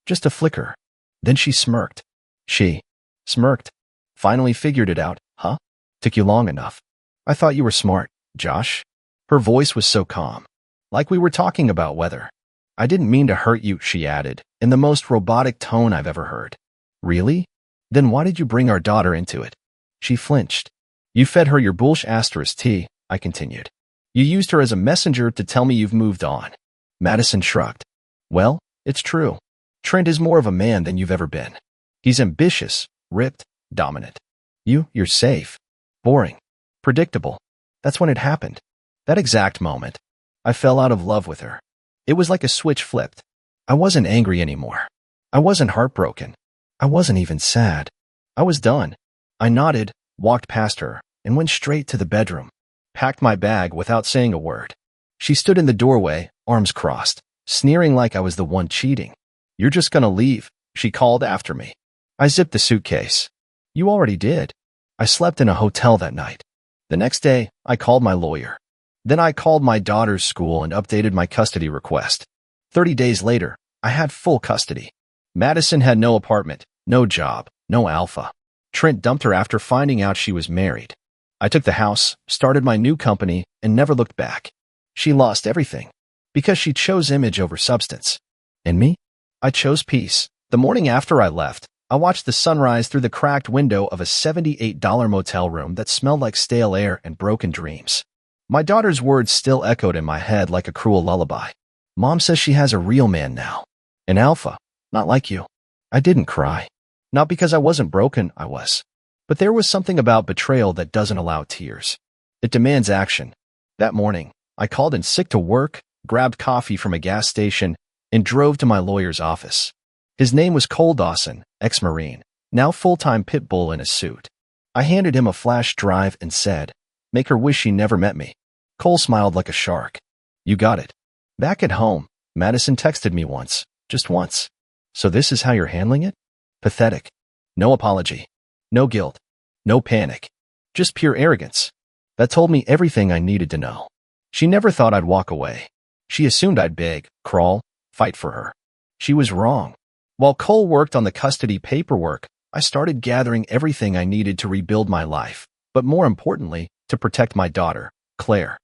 Just a flicker. Then she smirked. She smirked. Finally figured it out, huh? Took you long enough. I thought you were smart, Josh. Her voice was so calm. Like we were talking about weather. I didn't mean to hurt you, she added, in the most robotic tone I've ever heard. Really? Then why did you bring our daughter into it? She flinched. You fed her your bullsh** tea, I continued. You used her as a messenger to tell me you've moved on. Madison shrugged. Well, it's true. Trent is more of a man than you've ever been. He's ambitious, ripped, dominant. You're safe. Boring. Predictable. That's when it happened. That exact moment. I fell out of love with her. It was like a switch flipped. I wasn't angry anymore. I wasn't heartbroken. I wasn't even sad. I was done. I nodded, walked past her, and went straight to the bedroom. Packed my bag without saying a word. She stood in the doorway, arms crossed, sneering like I was the one cheating. "You're just gonna leave," she called after me. I zipped the suitcase. "You already did." I slept in a hotel that night. The next day, I called my lawyer. Then I called my daughter's school and updated my custody request. 30 days later, I had full custody. Madison had no apartment, no job, no alpha. Trent dumped her after finding out she was married. I took the house, started my new company, and never looked back. She lost everything because she chose image over substance. And me? I chose peace. The morning after I left, I watched the sunrise through the cracked window of a $78 motel room that smelled like stale air and broken dreams. My daughter's words still echoed in my head like a cruel lullaby. "Mom says she has a real man now. An alpha, not like you." I didn't cry. Not because I wasn't broken, I was. But there was something about betrayal that doesn't allow tears. It demands action. That morning, I called in sick to work, grabbed coffee from a gas station, and drove to my lawyer's office. His name was Cole Dawson, ex-Marine, now full-time pit bull in a suit. I handed him a flash drive and said, "Make her wish she never met me." Cole smiled like a shark. "You got it." Back at home, Madison texted me once, just once. "So this is how you're handling it?" Pathetic. No apology. No guilt. No panic. Just pure arrogance. That told me everything I needed to know. She never thought I'd walk away. She assumed I'd beg, crawl, fight for her. She was wrong. While Cole worked on the custody paperwork, I started gathering everything I needed to rebuild my life, but more importantly, to protect my daughter, Claire.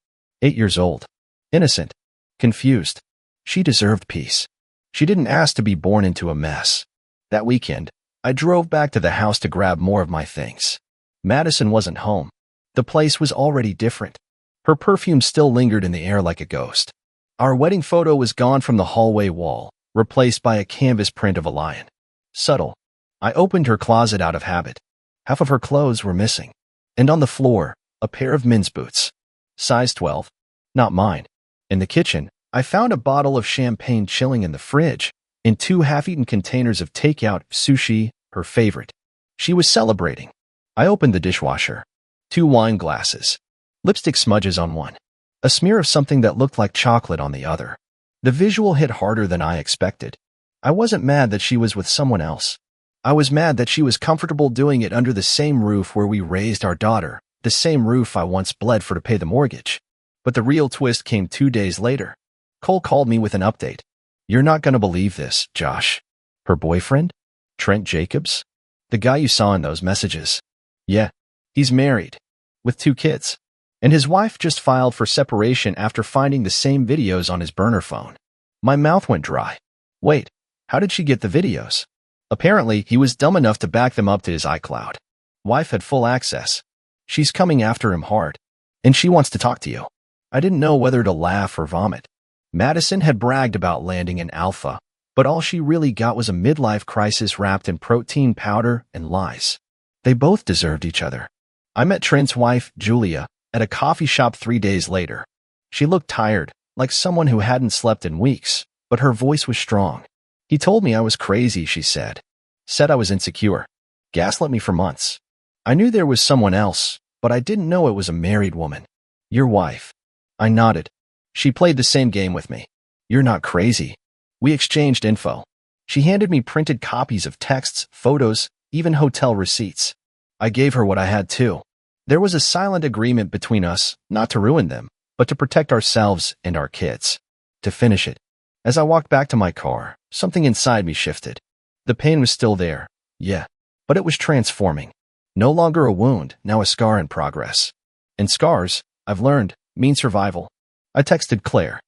8 years old. Innocent. Confused. She deserved peace. She didn't ask to be born into a mess. That weekend, I drove back to the house to grab more of my things. Madison wasn't home. The place was already different. Her perfume still lingered in the air like a ghost. Our wedding photo was gone from the hallway wall, replaced by a canvas print of a lion. Subtle. I opened her closet out of habit. Half of her clothes were missing. And on the floor, a pair of men's boots. Size 12. Not mine. In the kitchen, I found a bottle of champagne chilling in the fridge, and 2 half-eaten containers of takeout sushi, her favorite. She was celebrating. I opened the dishwasher. 2 wine glasses. Lipstick smudges on one. A smear of something that looked like chocolate on the other. The visual hit harder than I expected. I wasn't mad that she was with someone else. I was mad that she was comfortable doing it under the same roof where we raised our daughter, the same roof I once bled for to pay the mortgage. But the real twist came 2 days later. Cole called me with an update. "You're not going to believe this, Josh. Her boyfriend? Trent Jacobs? The guy you saw in those messages. Yeah, he's married. With 2 kids. And his wife just filed for separation after finding the same videos on his burner phone." My mouth went dry. Wait, how did she get the videos? Apparently, he was dumb enough to back them up to his iCloud. Wife had full access. She's coming after him hard. And she wants to talk to you. I didn't know whether to laugh or vomit. Madison had bragged about landing an alpha, but all she really got was a midlife crisis wrapped in protein powder and lies. They both deserved each other. I met Trent's wife, Julia, at a coffee shop 3 days later. She looked tired, like someone who hadn't slept in weeks, but her voice was strong. "He told me I was crazy," she said. "Said I was insecure. Gaslit me for months. I knew there was someone else, but I didn't know it was a married woman. Your wife." I nodded. She played the same game with me. "You're not crazy." We exchanged info. She handed me printed copies of texts, photos, even hotel receipts. I gave her what I had too. There was a silent agreement between us, not to ruin them, but to protect ourselves and our kids. To finish it. As I walked back to my car, something inside me shifted. The pain was still there, yeah, but it was transforming. No longer a wound, now a scar in progress. And scars, I've learned, mean survival. I texted Claire.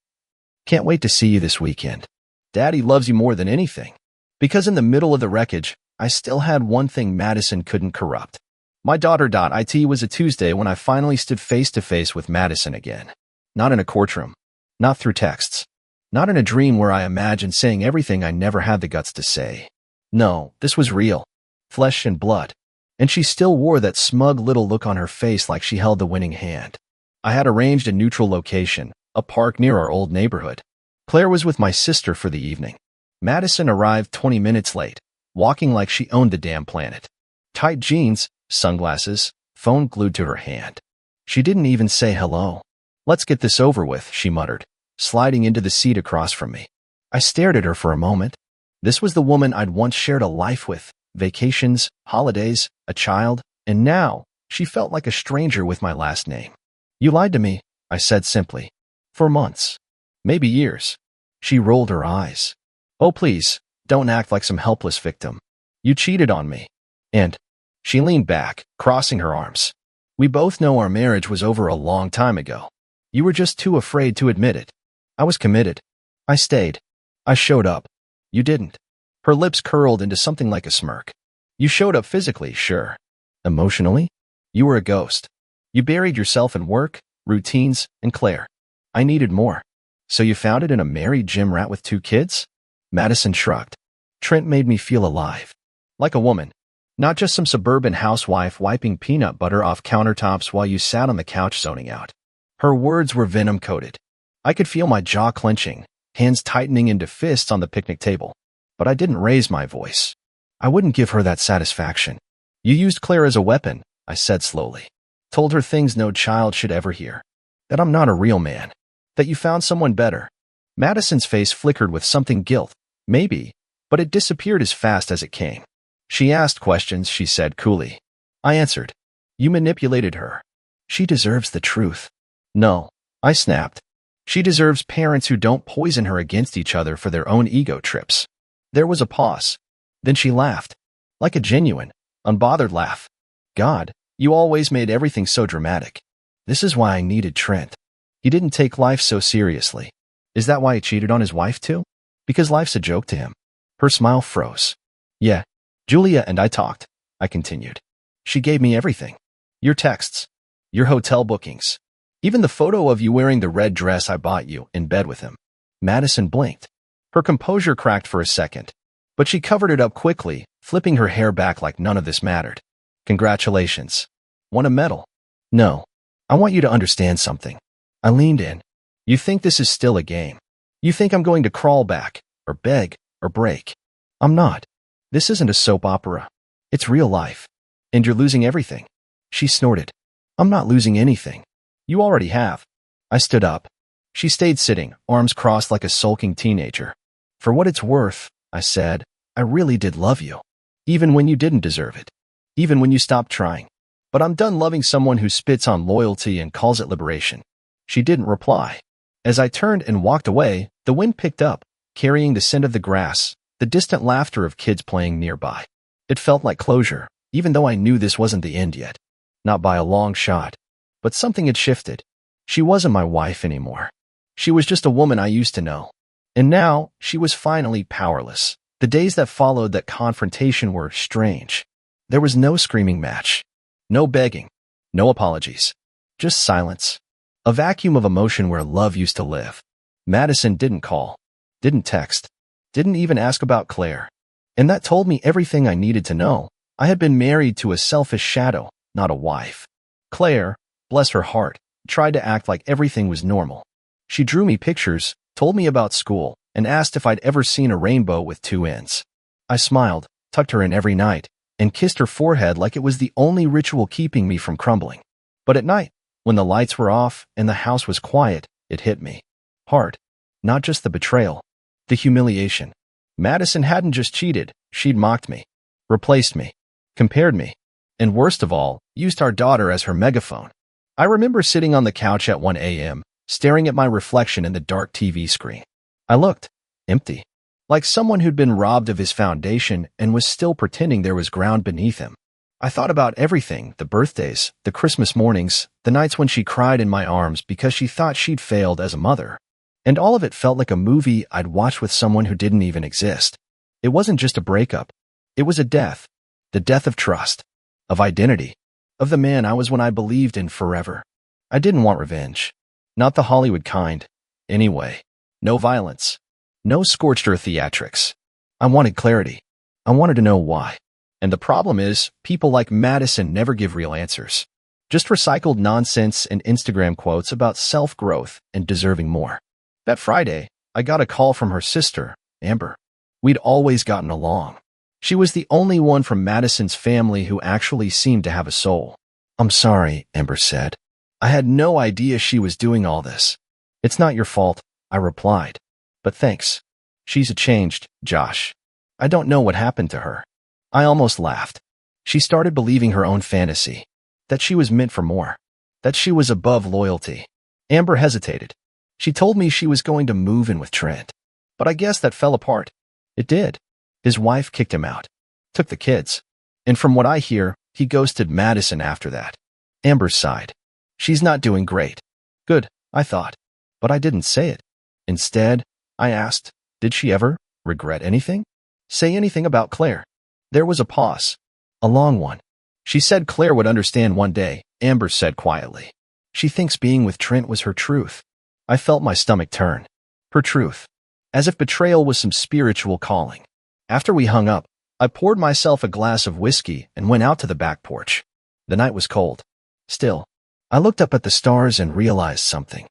"Can't wait to see you this weekend. Daddy loves you more than anything." Because in the middle of the wreckage, I still had one thing Madison couldn't corrupt. My daughter.it was a Tuesday when I finally stood face to face with Madison again. Not in a courtroom. Not through texts. Not in a dream where I imagined saying everything I never had the guts to say. No, this was real. Flesh and blood. And she still wore that smug little look on her face like she held the winning hand. I had arranged a neutral location, a park near our old neighborhood. Claire was with my sister for the evening. Madison arrived 20 minutes late, walking like she owned the damn planet. Tight jeans, sunglasses, phone glued to her hand. She didn't even say hello. "Let's get this over with," she muttered, sliding into the seat across from me. I stared at her for a moment. This was the woman I'd once shared a life with, vacations, holidays, a child, and now she felt like a stranger with my last name. "You lied to me," I said simply. "For months. Maybe years." She rolled her eyes. "Oh, please, don't act like some helpless victim. You cheated on me." And she leaned back, crossing her arms. "We both know our marriage was over a long time ago. You were just too afraid to admit it. I was committed. I stayed. I showed up. You didn't." Her lips curled into something like a smirk. "You showed up physically, sure. Emotionally? You were a ghost. You buried yourself in work, routines, and Claire. I needed more. So you found it in a married gym rat with 2 kids?" Madison shrugged. "Trent made me feel alive. Like a woman. Not just some suburban housewife wiping peanut butter off countertops while you sat on the couch zoning out." Her words were venom-coated. I could feel my jaw clenching, hands tightening into fists on the picnic table. But I didn't raise my voice. I wouldn't give her that satisfaction. "You used Claire as a weapon," I said slowly. "Told her things no child should ever hear. That I'm not a real man. That you found someone better." Madison's face flickered with something guilt. Maybe, but it disappeared as fast as it came. "She asked questions," she said coolly. I answered. "You manipulated her. She deserves the truth." "No," I snapped. "She deserves parents who don't poison her against each other for their own ego trips." There was a pause. Then she laughed. Like a genuine, unbothered laugh. "God, you always made everything so dramatic. This is why I needed Trent. He didn't take life so seriously. Is that why he cheated on his wife too? Because life's a joke to him." Her smile froze. "Yeah, Julia and I talked," I continued. "She gave me everything. Your texts, your hotel bookings, even the photo of you wearing the red dress I bought you in bed with him." Madison blinked. Her composure cracked for a second, but she covered it up quickly, flipping her hair back like none of this mattered. "Congratulations. Want a medal?" "No. I want you to understand something." I leaned in. "You think this is still a game. You think I'm going to crawl back, or beg, or break. I'm not. This isn't a soap opera. It's real life. And you're losing everything." She snorted. "I'm not losing anything. You already have." I stood up. She stayed sitting, arms crossed like a sulking teenager. "For what it's worth," I said, "I really did love you. Even when you didn't deserve it. Even when you stopped trying. But I'm done loving someone who spits on loyalty and calls it liberation." She didn't reply. As I turned and walked away, the wind picked up, carrying the scent of the grass, the distant laughter of kids playing nearby. It felt like closure, even though I knew this wasn't the end yet. Not by a long shot. But something had shifted. She wasn't my wife anymore. She was just a woman I used to know. And now, she was finally powerless. The days that followed that confrontation were strange. There was no screaming match. No begging. No apologies. Just silence. A vacuum of emotion where love used to live. Madison didn't call. Didn't text. Didn't even ask about Claire. And that told me everything I needed to know. I had been married to a selfish shadow, not a wife. Claire, bless her heart, tried to act like everything was normal. She drew me pictures, told me about school, and asked if I'd ever seen a rainbow with 2 ends. I smiled, tucked her in every night, and kissed her forehead like it was the only ritual keeping me from crumbling. But at night, when the lights were off and the house was quiet, it hit me. Hard. Not just the betrayal. The humiliation. Madison hadn't just cheated, she'd mocked me. Replaced me. Compared me. And worst of all, used our daughter as her megaphone. I remember sitting on the couch at 1 a.m., staring at my reflection in the dark TV screen. I looked. Empty. Like someone who'd been robbed of his foundation and was still pretending there was ground beneath him. I thought about everything, the birthdays, the Christmas mornings, the nights when she cried in my arms because she thought she'd failed as a mother. And all of it felt like a movie I'd watched with someone who didn't even exist. It wasn't just a breakup. It was a death. The death of trust. Of identity. Of the man I was when I believed in forever. I didn't want revenge. Not the Hollywood kind. Anyway. No violence. No scorched earth theatrics. I wanted clarity. I wanted to know why. And the problem is, people like Madison never give real answers. Just recycled nonsense and Instagram quotes about self-growth and deserving more. That Friday, I got a call from her sister, Amber. We'd always gotten along. She was the only one from Madison's family who actually seemed to have a soul. I'm sorry, Amber said. I had no idea she was doing all this. It's not your fault, I replied. But thanks. She's changed, Josh. I don't know what happened to her. I almost laughed. She started believing her own fantasy. That she was meant for more. That she was above loyalty. Amber hesitated. She told me she was going to move in with Trent. But I guess that fell apart. It did. His wife kicked him out. Took the kids. And from what I hear, he ghosted Madison after that. Amber sighed. She's not doing great. Good, I thought. But I didn't say it. Instead, I asked, did she ever regret anything? Say anything about Claire? There was a pause. A long one. She said Claire would understand one day, Amber said quietly. She thinks being with Trent was her truth. I felt my stomach turn. Her truth. As if betrayal was some spiritual calling. After we hung up, I poured myself a glass of whiskey and went out to the back porch. The night was cold. Still, I looked up at the stars and realized something.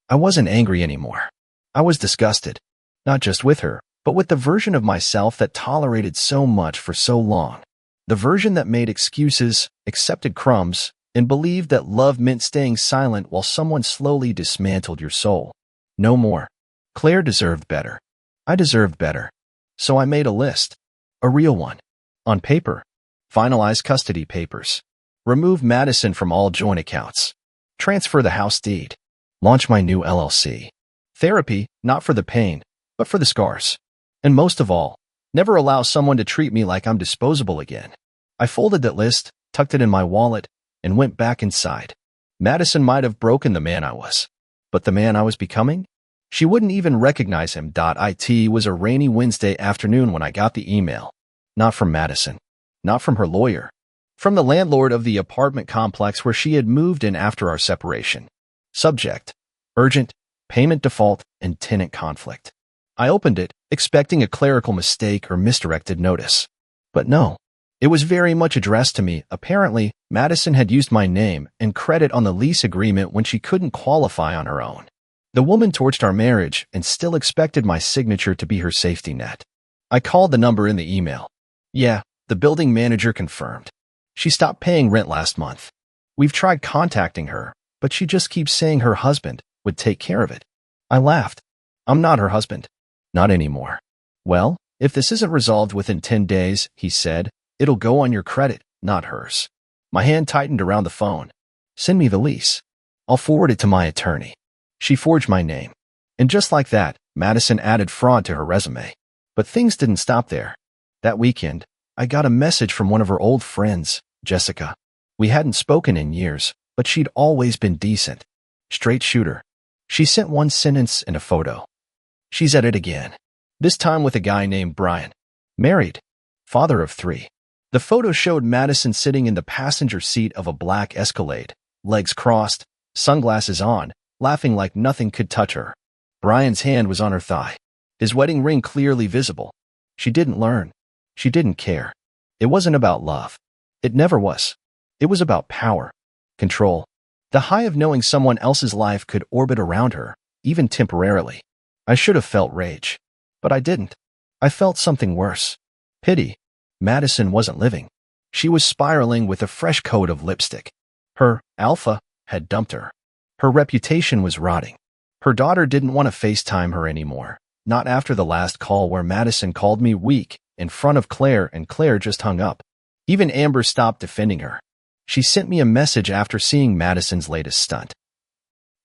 I wasn't angry anymore. I was disgusted. Not just with her, but with the version of myself that tolerated so much for so long. The version that made excuses, accepted crumbs, and believed that love meant staying silent while someone slowly dismantled your soul. No more. Claire deserved better. I deserved better. So I made a list. A real one. On paper. Finalize custody papers. Remove Madison from all joint accounts. Transfer the house deed. Launch my new LLC. Therapy, not for the pain, but for the scars. And most of all, never allow someone to treat me like I'm disposable again. I folded that list, tucked it in my wallet, and went back inside. Madison might have broken the man I was. But the man I was becoming? She wouldn't even recognize him. It was a rainy Wednesday afternoon when I got the email. Not from Madison. Not from her lawyer. From the landlord of the apartment complex where she had moved in after our separation. Subject: urgent, payment default, and tenant conflict. I opened it, expecting a clerical mistake or misdirected notice. But no. It was very much addressed to me. Apparently, Madison had used my name and credit on the lease agreement when she couldn't qualify on her own. The woman torched our marriage and still expected my signature to be her safety net. I called the number in the email. Yeah, the building manager confirmed. She stopped paying rent last month. We've tried contacting her, but she just keeps saying her husband would take care of it. I laughed. I'm not her husband. Not anymore. Well, if this isn't resolved within 10 days, he said, it'll go on your credit, not hers. My hand tightened around the phone. Send me the lease. I'll forward it to my attorney. She forged my name. And just like that, Madison added fraud to her resume. But things didn't stop there. That weekend, I got a message from one of her old friends, Jessica. We hadn't spoken in years, but she'd always been decent. Straight shooter. She sent one sentence and a photo. She's at it again. This time with a guy named Brian. Married. Father of 3. The photo showed Madison sitting in the passenger seat of a black Escalade, legs crossed, sunglasses on, laughing like nothing could touch her. Brian's hand was on her thigh, his wedding ring clearly visible. She didn't learn. She didn't care. It wasn't about love. It never was. It was about power, control. The high of knowing someone else's life could orbit around her, even temporarily. I should have felt rage. But I didn't. I felt something worse. Pity. Madison wasn't living. She was spiraling with a fresh coat of lipstick. Her alpha had dumped her. Her reputation was rotting. Her daughter didn't want to FaceTime her anymore. Not after the last call where Madison called me weak in front of Claire and Claire just hung up. Even Amber stopped defending her. She sent me a message after seeing Madison's latest stunt.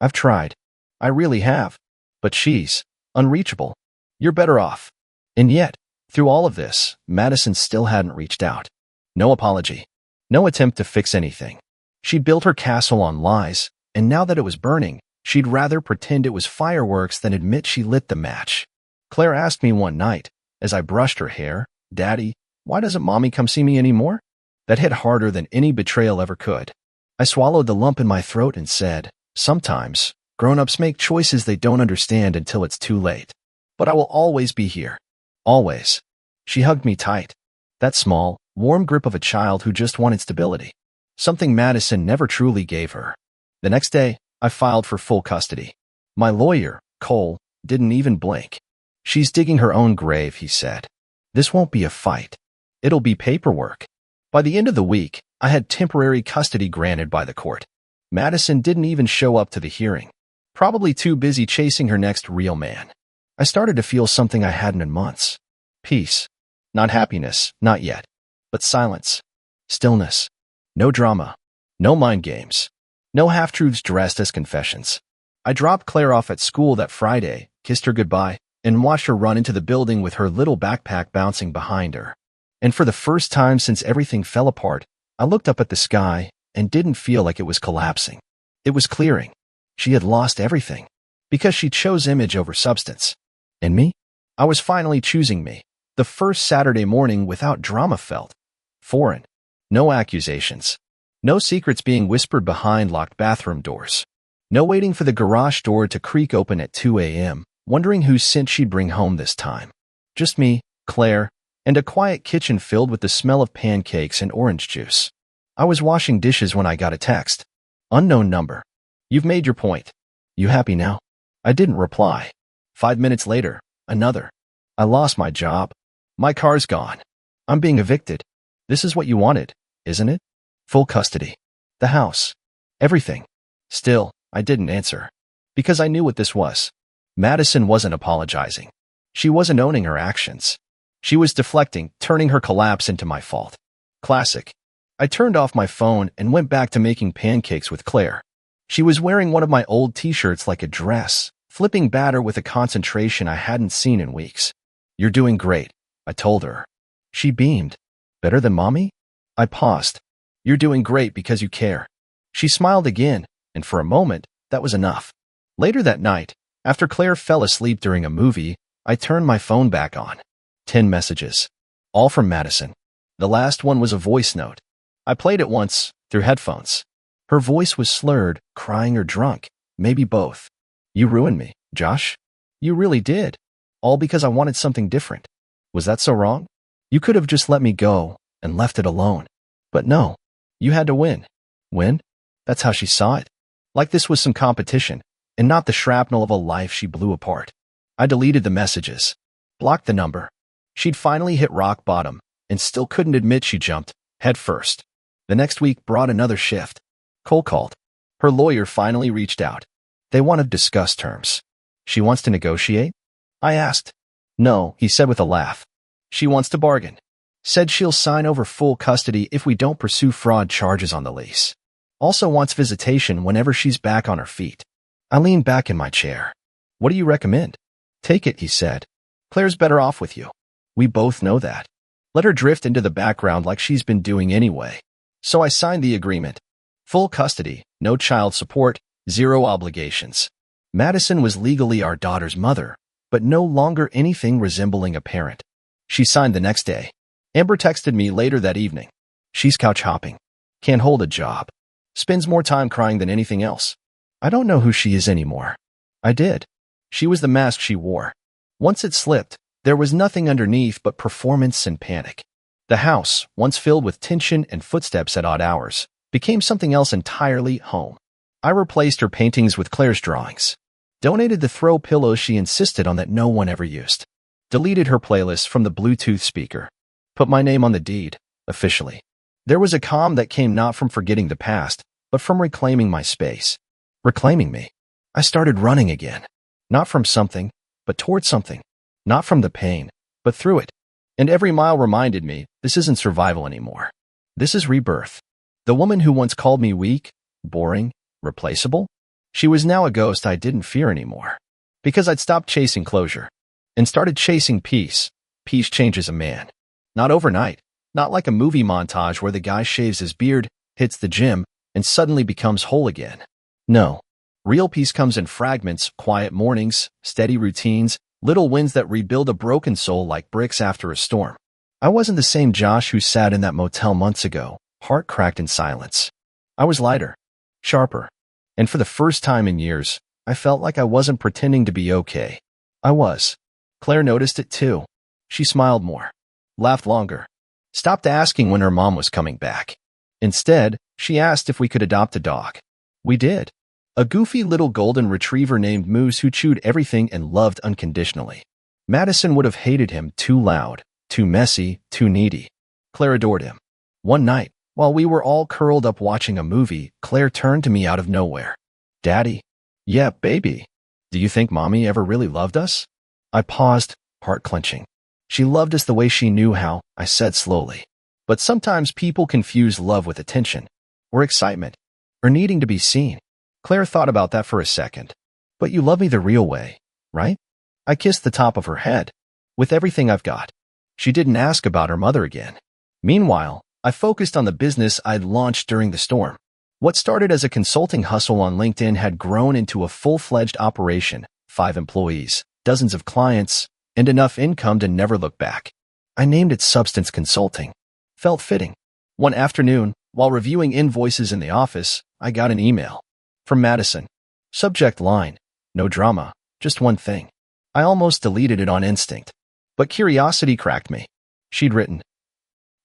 I've tried. I really have. But she's unreachable. You're better off. And yet, through all of this, Madison still hadn't reached out. No apology. No attempt to fix anything. She'd built her castle on lies, and now that it was burning, she'd rather pretend it was fireworks than admit she lit the match. Claire asked me one night, as I brushed her hair, Daddy, why doesn't Mommy come see me anymore? That hit harder than any betrayal ever could. I swallowed the lump in my throat and said, sometimes, grown-ups make choices they don't understand until it's too late. But I will always be here. Always. She hugged me tight. That small, warm grip of a child who just wanted stability. Something Madison never truly gave her. The next day, I filed for full custody. My lawyer, Cole, didn't even blink. She's digging her own grave, he said. This won't be a fight. It'll be paperwork. By the end of the week, I had temporary custody granted by the court. Madison didn't even show up to the hearing, probably too busy chasing her next real man. I started to feel something I hadn't in months. Peace. Not happiness, not yet. But silence. Stillness. No drama. No mind games. No half-truths dressed as confessions. I dropped Claire off at school that Friday, kissed her goodbye, and watched her run into the building with her little backpack bouncing behind her. And for the first time since everything fell apart, I looked up at the sky and didn't feel like it was collapsing. It was clearing. She had lost everything because she chose image over substance. And me? I was finally choosing me. The first Saturday morning without drama felt foreign. No accusations. No secrets being whispered behind locked bathroom doors. No waiting for the garage door to creak open at 2 a.m., wondering whose scent she'd bring home this time. Just me, Claire, and a quiet kitchen filled with the smell of pancakes and orange juice. I was washing dishes when I got a text. Unknown number. You've made your point. You happy now? I didn't reply. 5 minutes later, another. I lost my job. My car's gone. I'm being evicted. This is what you wanted, isn't it? Full custody. The house. Everything. Still, I didn't answer. Because I knew what this was. Madison wasn't apologizing. She wasn't owning her actions. She was deflecting, turning her collapse into my fault. Classic. I turned off my phone and went back to making pancakes with Claire. She was wearing one of my old t-shirts like a dress, flipping batter with a concentration I hadn't seen in weeks. You're doing great, I told her. She beamed. Better than mommy? I paused. You're doing great because you care. She smiled again, and for a moment, that was enough. Later that night, after Claire fell asleep during a movie, I turned my phone back on. 10 messages. All from Madison. The last one was a voice note. I played it once, through headphones. Her voice was slurred, crying or drunk, maybe both. You ruined me, Josh. You really did. All because I wanted something different. Was that so wrong? You could have just let me go and left it alone. But no, you had to win. Win? That's how she saw it. Like this was some competition, and not the shrapnel of a life she blew apart. I deleted the messages. Blocked the number. She'd finally hit rock bottom, and still couldn't admit she jumped, head first. The next week brought another shift. Cold called. Her lawyer finally reached out. They want to discuss terms. She wants to negotiate? I asked. No, he said with a laugh. She wants to bargain. Said she'll sign over full custody if we don't pursue fraud charges on the lease. Also wants visitation whenever she's back on her feet. I leaned back in my chair. What do you recommend? Take it, he said. Claire's better off with you. We both know that. Let her drift into the background like she's been doing anyway. So I signed the agreement. Full custody, no child support, zero obligations. Madison was legally our daughter's mother, but no longer anything resembling a parent. She signed the next day. Amber texted me later that evening. She's couch hopping. Can't hold a job. Spends more time crying than anything else. I don't know who she is anymore. I did. She was the mask she wore. Once it slipped, there was nothing underneath but performance and panic. The house, once filled with tension and footsteps at odd hours, became something else entirely. Home. I replaced her paintings with Claire's drawings. Donated the throw pillows she insisted on that no one ever used. Deleted her playlist from the Bluetooth speaker. Put my name on the deed, officially. There was a calm that came not from forgetting the past, but from reclaiming my space. Reclaiming me. I started running again. Not from something, but toward something. Not from the pain, but through it. And every mile reminded me, this isn't survival anymore. This is rebirth. The woman who once called me weak, boring, replaceable, she was now a ghost I didn't fear anymore. Because I'd stopped chasing closure and started chasing peace. Peace changes a man. Not overnight. Not like a movie montage where the guy shaves his beard, hits the gym, and suddenly becomes whole again. No. Real peace comes in fragments, quiet mornings, steady routines, little wins that rebuild a broken soul like bricks after a storm. I wasn't the same Josh who sat in that motel months ago, heart cracked in silence. I was lighter, sharper, and for the first time in years, I felt like I wasn't pretending to be okay. I was. Claire noticed it too. She smiled more, laughed longer, stopped asking when her mom was coming back. Instead, she asked if we could adopt a dog. We did. A goofy little golden retriever named Moose who chewed everything and loved unconditionally. Madison would have hated him too loud, too messy, too needy. Claire adored him. One night, While we were all curled up watching a movie, Claire turned to me out of nowhere. Daddy? Yeah, baby. Do you think Mommy ever really loved us? I paused, heart clenching. She loved us the way she knew how, I said slowly. But sometimes people confuse love with attention, or excitement, or needing to be seen. Claire thought about that for a second. But you love me the real way, right? I kissed the top of her head. With everything I've got. She didn't ask about her mother again. Meanwhile, I focused on the business I'd launched during the storm. What started as a consulting hustle on LinkedIn had grown into a full-fledged operation, 5 employees, dozens of clients, and enough income to never look back. I named it Substance Consulting. Felt fitting. One afternoon, while reviewing invoices in the office, I got an email. From Madison. Subject line, no drama, just one thing. I almost deleted it on instinct. But curiosity cracked me. She'd written,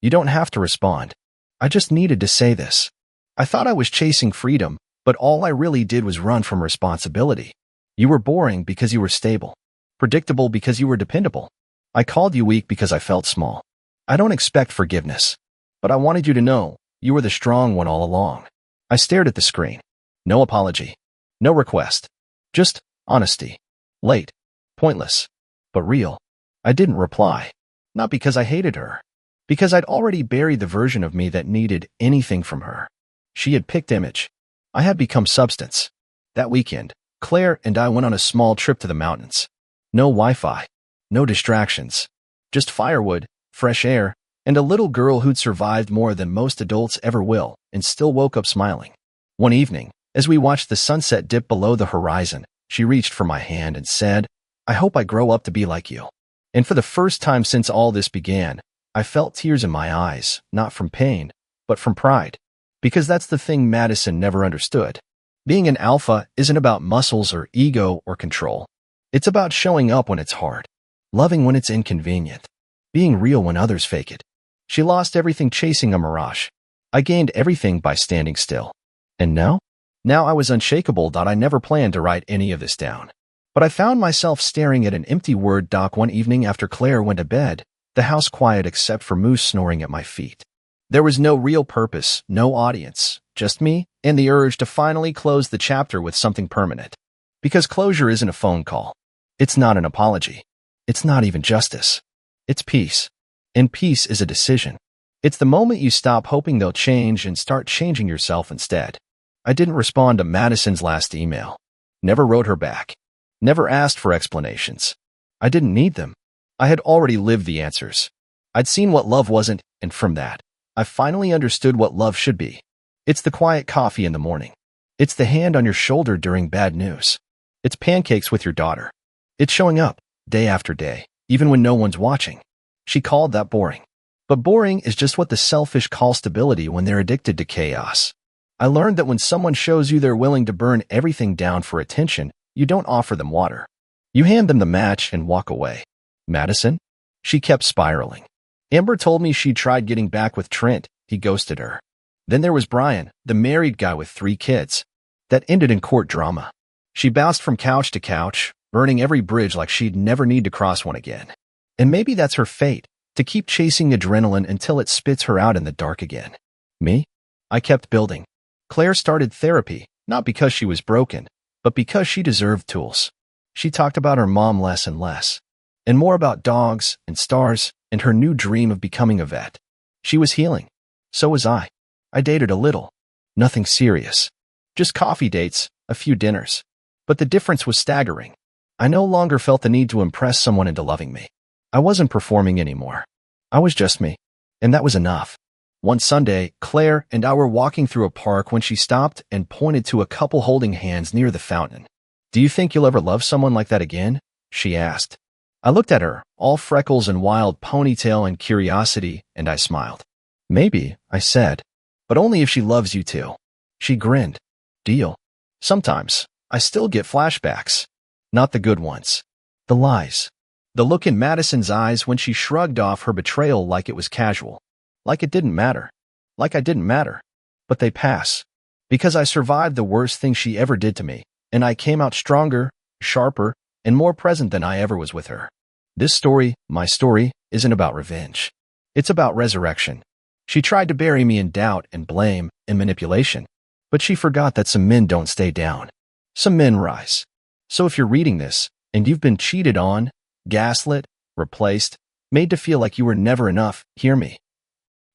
"You don't have to respond. I just needed to say this." I thought I was chasing freedom, but all I really did was run from responsibility. You were boring because you were stable. Predictable because you were dependable. I called you weak because I felt small. I don't expect forgiveness. But I wanted you to know, you were the strong one all along. I stared at the screen. No apology. No request. Just honesty. Late. Pointless. But real. I didn't reply. Not because I hated her. Because I'd already buried the version of me that needed anything from her. She had picked image. I had become substance. That weekend, Claire and I went on a small trip to the mountains. No Wi-Fi. No distractions. Just firewood, fresh air, and a little girl who'd survived more than most adults ever will and still woke up smiling. One evening, as we watched the sunset dip below the horizon, she reached for my hand and said, "I hope I grow up to be like you." And for the first time since all this began, I felt tears in my eyes, not from pain, but from pride. Because that's the thing Madison never understood. Being an alpha isn't about muscles or ego or control. It's about showing up when it's hard, loving when it's inconvenient, being real when others fake it. She lost everything chasing a mirage. I gained everything by standing still. And now? Now I was unshakable. I never planned to write any of this down. But I found myself staring at an empty Word doc one evening after Claire went to bed, the house quiet except for Moose snoring at my feet. There was no real purpose, no audience, just me and the urge to finally close the chapter with something permanent. Because closure isn't a phone call. It's not an apology. It's not even justice. It's peace. And peace is a decision. It's the moment you stop hoping they'll change and start changing yourself instead. I didn't respond to Madison's last email. Never wrote her back. Never asked for explanations. I didn't need them. I had already lived the answers. I'd seen what love wasn't, and from that, I finally understood what love should be. It's the quiet coffee in the morning. It's the hand on your shoulder during bad news. It's pancakes with your daughter. It's showing up, day after day, even when no one's watching. She called that boring. But boring is just what the selfish call stability when they're addicted to chaos. I learned that when someone shows you they're willing to burn everything down for attention, you don't offer them water. You hand them the match and walk away. Madison? She kept spiraling. Amber told me she'd tried getting back with Trent. He ghosted her. Then there was Brian, the married guy with 3 kids. That ended in court drama. She bounced from couch to couch, burning every bridge like she'd never need to cross one again. And maybe that's her fate, to keep chasing adrenaline until it spits her out in the dark again. Me? I kept building. Claire started therapy, not because she was broken, but because she deserved tools. She talked about her mom less and less, and more about dogs and stars and her new dream of becoming a vet. She was healing. So was I. I dated a little. Nothing serious. Just coffee dates, a few dinners. But the difference was staggering. I no longer felt the need to impress someone into loving me. I wasn't performing anymore. I was just me. And that was enough. One Sunday, Claire and I were walking through a park when she stopped and pointed to a couple holding hands near the fountain. "Do you think you'll ever love someone like that again?" she asked. I looked at her, all freckles and wild ponytail and curiosity, and I smiled. "Maybe," I said, "but only if she loves you too." She grinned. "Deal." Sometimes, I still get flashbacks. Not the good ones. The lies. The look in Madison's eyes when she shrugged off her betrayal like it was casual. Like it didn't matter. Like I didn't matter. But they pass. Because I survived the worst thing she ever did to me, and I came out stronger, sharper, and more present than I ever was with her. This story, my story, isn't about revenge. It's about resurrection. She tried to bury me in doubt and blame and manipulation, but she forgot that some men don't stay down. Some men rise. So if you're reading this, and you've been cheated on, gaslit, replaced, made to feel like you were never enough, hear me.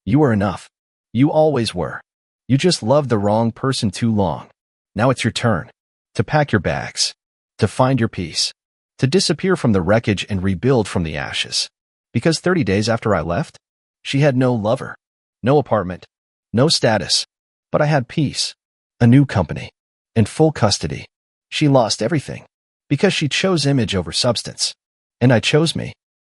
You were enough. You always were. You just loved the wrong person too long. Now it's your turn. To pack your bags. To find your peace. To disappear from the wreckage and rebuild from the ashes. Because 30 days after I left, she had no lover, no apartment, no status, but I had peace, a new company, and full custody. She lost everything because she chose image over substance. And I chose me.